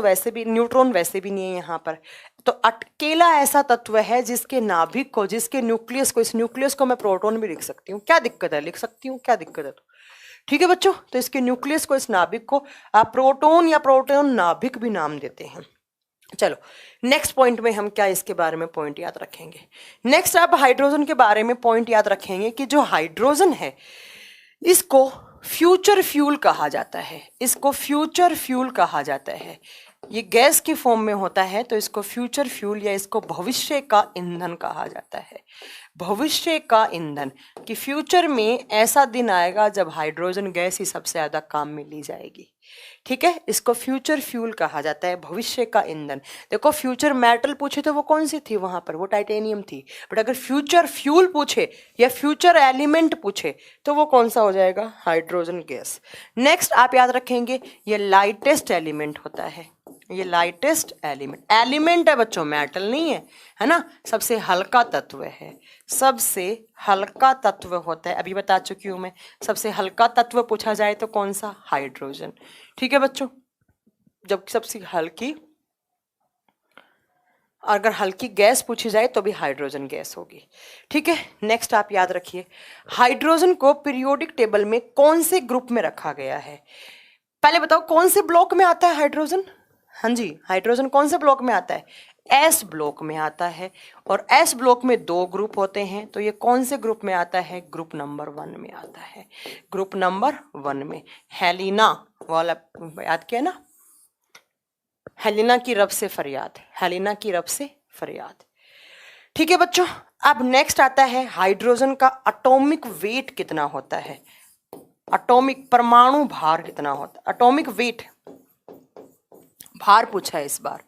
[SPEAKER 1] वैसे भी नहीं है यहाँ पर। तो अकेला ऐसा तत्व है जिसके नाभिक को, जिसके न्यूक्लियस को, इस न्यूक्लियस को मैं प्रोटॉन भी लिख सकती हूँ। क्या दिक्कत है, लिख सकती हूँ, क्या दिक्कत है। तो ठीक है बच्चों, तो इसके न्यूक्लियस को, इस नाभिक को आप प्रोटॉन या प्रोटॉन नाभिक भी नाम देते हैं। चलो नेक्स्ट पॉइंट में हम क्या इसके बारे में पॉइंट याद रखेंगे। नेक्स्ट आप हाइड्रोजन के बारे में पॉइंट याद रखेंगे कि जो हाइड्रोजन है इसको फ्यूचर फ्यूल कहा जाता है, इसको फ्यूचर फ्यूल कहा जाता है। ये गैस की फॉर्म में होता है तो इसको फ्यूचर फ्यूल या इसको भविष्य का ईंधन कहा जाता है। भविष्य का ईंधन, कि फ्यूचर में ऐसा दिन आएगा जब हाइड्रोजन गैस ही सबसे ज्यादा काम में ली जाएगी। ठीक है, इसको फ्यूचर फ्यूल कहा जाता है, भविष्य का ईंधन। देखो फ्यूचर मेटल पूछे तो वो कौन सी थी वहां पर, वो टाइटेनियम थी। बट अगर फ्यूचर फ्यूल पूछे या फ्यूचर एलिमेंट पूछे तो वो कौन सा हो जाएगा, हाइड्रोजन गैस। नेक्स्ट आप याद रखेंगे ये लाइटेस्ट एलिमेंट होता है, ये लाइटेस्ट एलिमेंट है बच्चों, मेटल नहीं है ना, सबसे हल्का तत्व है, सबसे हल्का तत्व होता है। अभी बता चुकी हूं मैं, सबसे हल्का तत्व पूछा जाए तो कौन सा, हाइड्रोजन। ठीक है बच्चों, जब सबसे हल्की, अगर हल्की गैस पूछी जाए तो भी हाइड्रोजन गैस होगी। ठीक है, नेक्स्ट आप याद रखिए हाइड्रोजन को पीरियोडिक टेबल में कौन से ग्रुप में रखा गया है। पहले बताओ कौन से ब्लॉक में आता है हाइड्रोजन। हाँ जी, हाइड्रोजन कौन से ब्लॉक में आता है, एस ब्लॉक में आता है। और एस ब्लॉक में 2 ग्रुप होते हैं, तो ये कौन से ग्रुप में आता है, ग्रुप नंबर 1 में आता है। ग्रुप नंबर 1 में हेलिना वाला याद किया ना, हेलिना की रब से फरियाद, हेलिना की रब से फरियाद। ठीक है बच्चों, अब नेक्स्ट आता है हाइड्रोजन का एटॉमिक वेट कितना होता है, एटॉमिक परमाणु भार कितना होता है। एटॉमिक वेट भार पूछा है इस बार।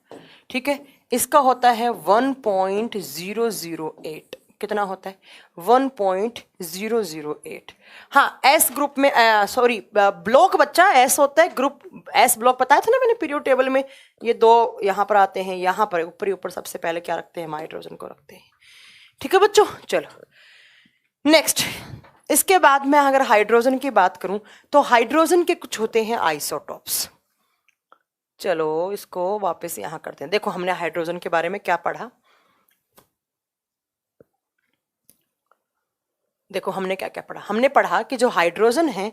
[SPEAKER 1] ठीक है, इसका होता है 1.008। कितना होता है, 1.008। हाँ, एस ग्रुप में, सॉरी ब्लॉक बच्चा एस होता है, ग्रुप एस ब्लॉक बताया था ना मैंने पीरियड टेबल में। ये 2 यहाँ पर आते हैं, यहाँ पर ऊपर ऊपर सबसे पहले क्या रखते हैं, हाइड्रोजन को रखते हैं। ठीक है बच्चों, चलो नेक्स्ट। इसके बाद में अगर हाइड्रोजन की बात करूं तो हाइड्रोजन के कुछ होते हैं आइसोटॉप्स। चलो इसको वापस यहां करते हैं। देखो हमने हाइड्रोजन के बारे में क्या पढ़ा, देखो हमने क्या क्या पढ़ा। हमने पढ़ा कि जो हाइड्रोजन है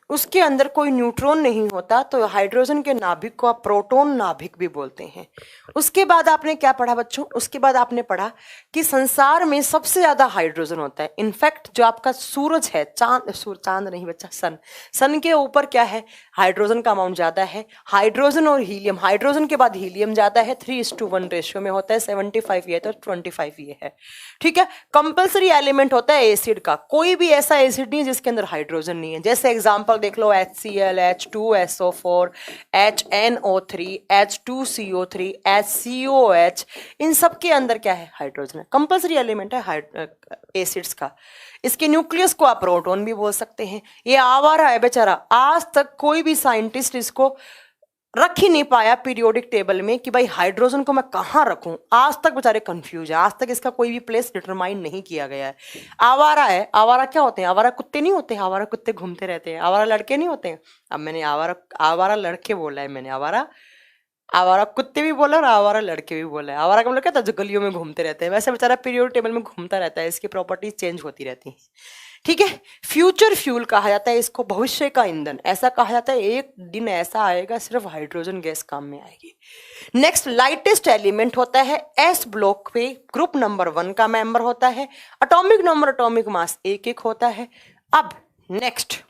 [SPEAKER 1] उसके अंदर कोई न्यूट्रॉन नहीं होता, तो हाइड्रोजन के नाभिक को आप प्रोटॉन नाभिक भी बोलते हैं। उसके बाद आपने क्या पढ़ा बच्चों, उसके बाद आपने पढ़ा कि संसार में सबसे ज्यादा हाइड्रोजन होता है। इनफैक्ट जो आपका सूरज है, चांद नहीं बच्चा, सन के ऊपर क्या है, हाइड्रोजन का अमाउंट ज्यादा है। हाइड्रोजन और हीलियम, हाइड्रोजन के बाद हीलियम ज्यादा है, 3:1 रेशियो में होता है। 75 ये तो 25 ये है। ठीक है, कंपल्सरी एलिमेंट होता है एसिड का, कोई भी ऐसा एसिड नहीं है जिसके अंदर हाइड्रोजन नहीं है। जैसे एग्जाम्पल लोग देख लो, HCl, H2SO4, HNO3, H2CO3, HCOH, इन सब के अंदर क्या है? हाइड्रोजन है। कंपल्सरी एलिमेंट है एसिड्स का। इसके न्यूक्लियस को आप प्रोटॉन भी बोल सकते हैं। ये आवारा है बेचारा, आज तक कोई भी साइंटिस्ट इसको रख ही नहीं पाया पीरियोडिक टेबल में कि भाई हाइड्रोजन को मैं कहाँ रखूं। आज तक बेचारे कंफ्यूज है, आज तक इसका कोई भी प्लेस डिटरमाइन नहीं किया गया है। आवारा है। आवारा क्या होते हैं? आवारा कुत्ते नहीं होते, आवारा कुत्ते घूमते रहते हैं। आवारा लड़के नहीं होते हैं। अब मैंने आवारा आवारा लड़के बोला है, मैंने आवारा आवारा कुत्ते भी बोला और आवारा लड़के भी बोला है। आवारा का मतलब क्या था? जो गलियों में घूमते रहते हैं, वैसे बेचारा पीरियोडिक टेबल में घूमता रहता है, इसकी प्रॉपर्टीज चेंज होती रहती हैं। ठीक है, फ्यूचर फ्यूल कहा जाता है इसको, भविष्य का ईंधन ऐसा कहा जाता है। एक दिन ऐसा आएगा सिर्फ हाइड्रोजन गैस काम में आएगी। नेक्स्ट, लाइटेस्ट एलिमेंट होता है एस ब्लॉक पे, ग्रुप नंबर 1 का मेंबर होता है। एटॉमिक नंबर, एटॉमिक मास 1-1 होता है। अब नेक्स्ट,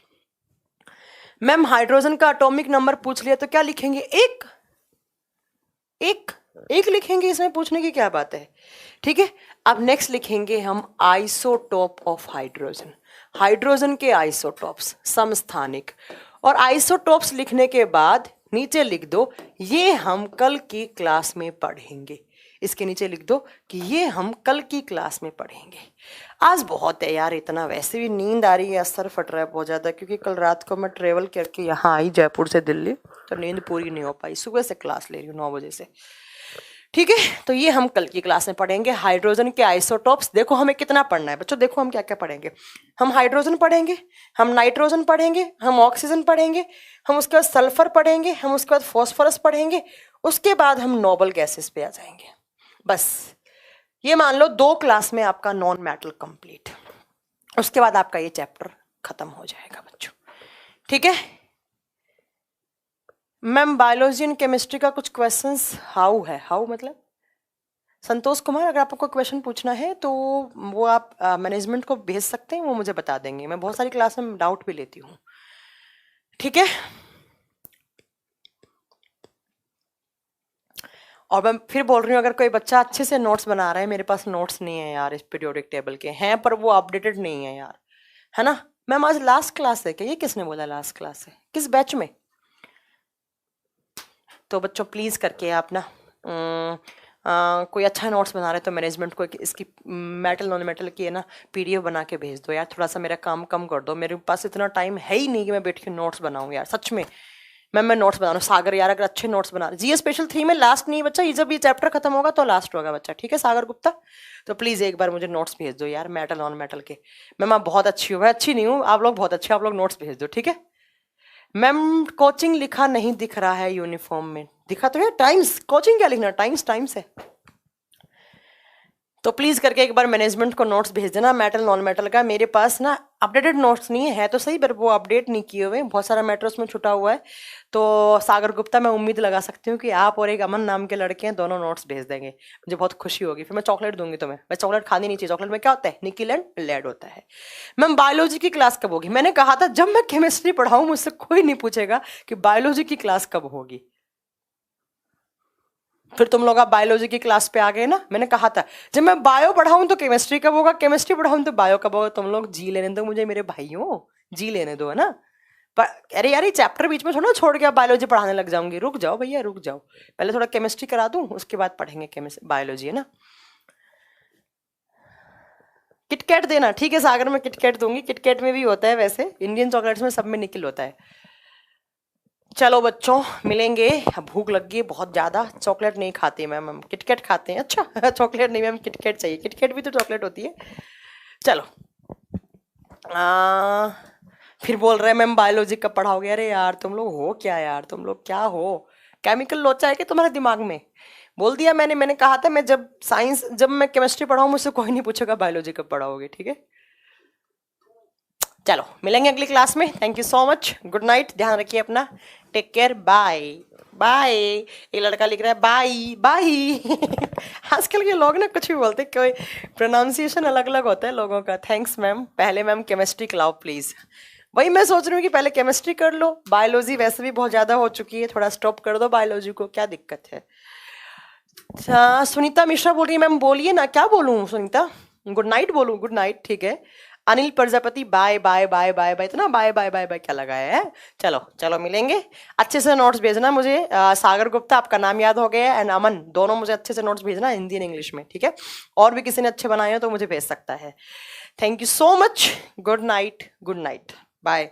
[SPEAKER 1] मैम हाइड्रोजन का एटॉमिक नंबर पूछ लिया तो क्या लिखेंगे? एक लिखेंगे, इसमें पूछने की क्या बात है? ठीक है, अब नेक्स्ट लिखेंगे हम आइसोटोप ऑफ हाइड्रोजन। हाइड्रोजन के आइसोटोप्स समस्थानिक। और आइसोटोप्स लिखने के बाद नीचे लिख दो ये हम कल की क्लास में पढ़ेंगे। इसके नीचे लिख दो कि ये हम कल की क्लास में पढ़ेंगे। आज बहुत है यार, इतना वैसे भी नींद आ रही है, सर फट रहा है बहुत ज़्यादा, क्योंकि कल रात को मैं ट्रेवल करके यहाँ आई जयपुर से दिल्ली, तो नींद पूरी नहीं हो पाई। सुबह से क्लास ले रही हूँ 9 बजे से। ठीक है, तो ये हम कल की क्लास में पढ़ेंगे हाइड्रोजन के आइसोटोप्स। देखो हमें कितना पढ़ना है बच्चों, देखो हम क्या क्या पढ़ेंगे। हम हाइड्रोजन पढ़ेंगे, हम नाइट्रोजन पढ़ेंगे, हम ऑक्सीजन पढ़ेंगे, हम उसके बाद सल्फर पढ़ेंगे, हम उसके बाद फॉस्फोरस पढ़ेंगे, उसके बाद हम नोबल गैसेस पे आ जाएंगे। बस ये मान लो 2 क्लास में आपका नॉन मेटल कंप्लीट, उसके बाद आपका ये चैप्टर खत्म हो जाएगा बच्चों। ठीक है मैम, बायोलॉजी एंड केमिस्ट्री का कुछ क्वेश्चंस हाउ है, हाउ मतलब संतोष कुमार, अगर आपको कोई क्वेश्चन पूछना है तो वो आप मैनेजमेंट को भेज सकते हैं, वो मुझे बता देंगे। मैं बहुत सारी क्लास में डाउट भी लेती हूँ। ठीक है, और मैं फिर बोल रही हूँ, अगर कोई बच्चा अच्छे से नोट्स बना रहा है, मेरे पास नोट्स नहीं है यार, इस पीरियोडिक टेबल के हैं पर वो अपडेटेड नहीं है यार, है ना। मैम आज लास्ट क्लास है क्या? ये किसने बोला लास्ट क्लास है? किस बैच में? तो बच्चों प्लीज़ करके आप ना कोई अच्छा नोट्स बना रहे तो मैनेजमेंट को इसकी मेटल नॉन मेटल की है ना PDF बना के भेज दो यार। थोड़ा सा मेरा काम कम कर दो, मेरे पास इतना टाइम है ही नहीं कि मैं बैठ के नोट्स बनाऊँ यार, सच में। मैं नोट्स बना रहा हूँ। सागर यार अगर अच्छे नोट्स बना रहे, GS स्पेशल 3 में लास्ट नहीं बच्चा, ये जब ये चैप्टर खत्म होगा तो लास्ट होगा बच्चा। ठीक है सागर गुप्ता, तो प्लीज़ एक बार मुझे नोट्स भेज दो यार, मेटल नॉन मेटल के। मैम आप बहुत अच्छी हो, मैं अच्छी नहीं हूँ, आप लोग बहुत अच्छे, आप लोग नोट्स भेज दो। ठीक है मैम, कोचिंग लिखा नहीं दिख रहा है यूनिफॉर्म में, दिखा तो है टाइम्स। कोचिंग क्या लिखना, टाइम्स है। तो प्लीज़ करके एक बार मैनेजमेंट को नोट्स भेज देना मेटल नॉन मेटल का। मेरे पास ना अपडेटेड नोट्स नहीं है तो सही, पर वो अपडेट नहीं किए हुए, बहुत सारा मैटर उसमें छुटा हुआ है। तो सागर गुप्ता, मैं उम्मीद लगा सकती हूँ कि आप और एक अमन नाम के लड़के हैं, दोनों नोट्स भेज देंगे, मुझे बहुत खुशी होगी। फिर मैं चॉकलेट दूंगी तुम्हें। मैं चॉकलेट खानी नहीं चाहिए, चॉकलेट में क्या होता है? निकिल एंड लेड होता है। मैम बायोलॉजी की क्लास कब होगी? मैंने कहा था जब मैं केमिस्ट्री पढ़ाऊँ मुझसे कोई नहीं पूछेगा कि बायोलॉजी की क्लास कब होगी। फिर तुम लोग आप बायोलॉजी की क्लास पे आ गए ना। मैंने कहा था जब मैं बायो पढ़ाऊं तो केमिस्ट्री कब होगा, केमिस्ट्री पढ़ाऊं तो बायो कब होगा। तुम लोग जी लेने दो मुझे, मेरे भाइयों, जी लेने दो, है ना। पर अरे यार ये चैप्टर बीच में थोड़ा छोड़ के आप बायोलॉजी पढ़ाने लग जाऊंगी। रुक जाओ भैया, रुक जाओ, पहले थोड़ा केमिस्ट्री करा दूं, उसके बाद पढ़ेंगे केमिस्ट्री बायोलॉजी, है ना। किटकैट देना, ठीक है सागर में किटकैट दूंगी। किटकैट में भी होता है वैसे, इंडियन चॉकलेट्स में सब में निकल होता है। चलो बच्चों मिलेंगे, भूख लग गई बहुत ज़्यादा। चॉकलेट नहीं खाते मैम, हम किटकैट खाते हैं। अच्छा चॉकलेट नहीं मैम, किटकैट चाहिए। किटकैट भी तो चॉकलेट होती है। चलो फिर बोल रहे हैं मैम बायोलॉजी कब पढ़ाओगे? अरे यार तुम लोग हो क्या यार, तुम लोग क्या हो, केमिकल लोचा है क्या तुम्हारे दिमाग में? बोल दिया मैंने कहा था मैं जब मैं केमिस्ट्री पढ़ाऊँ मुझसे कोई नहीं पूछेगा बायोलॉजी कब पढ़ाओगे। ठीक है चलो मिलेंगे अगली क्लास में। Thank you so much, good night, ध्यान रखिए अपना, टेक केयर, बाय बाय। एक लड़का लिख रहा है बाय बाय आजकल के लोग ना कुछ भी बोलते, कोई प्रोनाउंसिएशन अलग अलग होता है लोगों का। थैंक्स मैम, पहले मैम केमिस्ट्री खिलाओ प्लीज़। वही मैं सोच रही हूँ कि पहले केमिस्ट्री कर लो, बायोलॉजी वैसे भी बहुत ज़्यादा हो चुकी है, थोड़ा स्टॉप कर दो बायोलॉजी को, क्या दिक्कत है। सुनीता मिश्रा बोल रही है मैम बोलिए ना, क्या बोलूँ सुनीता? गुड नाइट बोलूँ? गुड नाइट ठीक है। Anil Prajapati bye bye bye bye bye, इतना बाय बाय बाय बाय क्या लगाया है। चलो चलो मिलेंगे, अच्छे से नोट्स भेजना मुझे। सागर गुप्ता आपका नाम याद हो गया, एंड अमन, दोनों मुझे अच्छे से नोट्स भेजना हिंदी एंड इंग्लिश में, ठीक है। और भी किसी ने अच्छे बनाए हो तो मुझे भेज सकता है। Thank you so much, good night, good night, bye.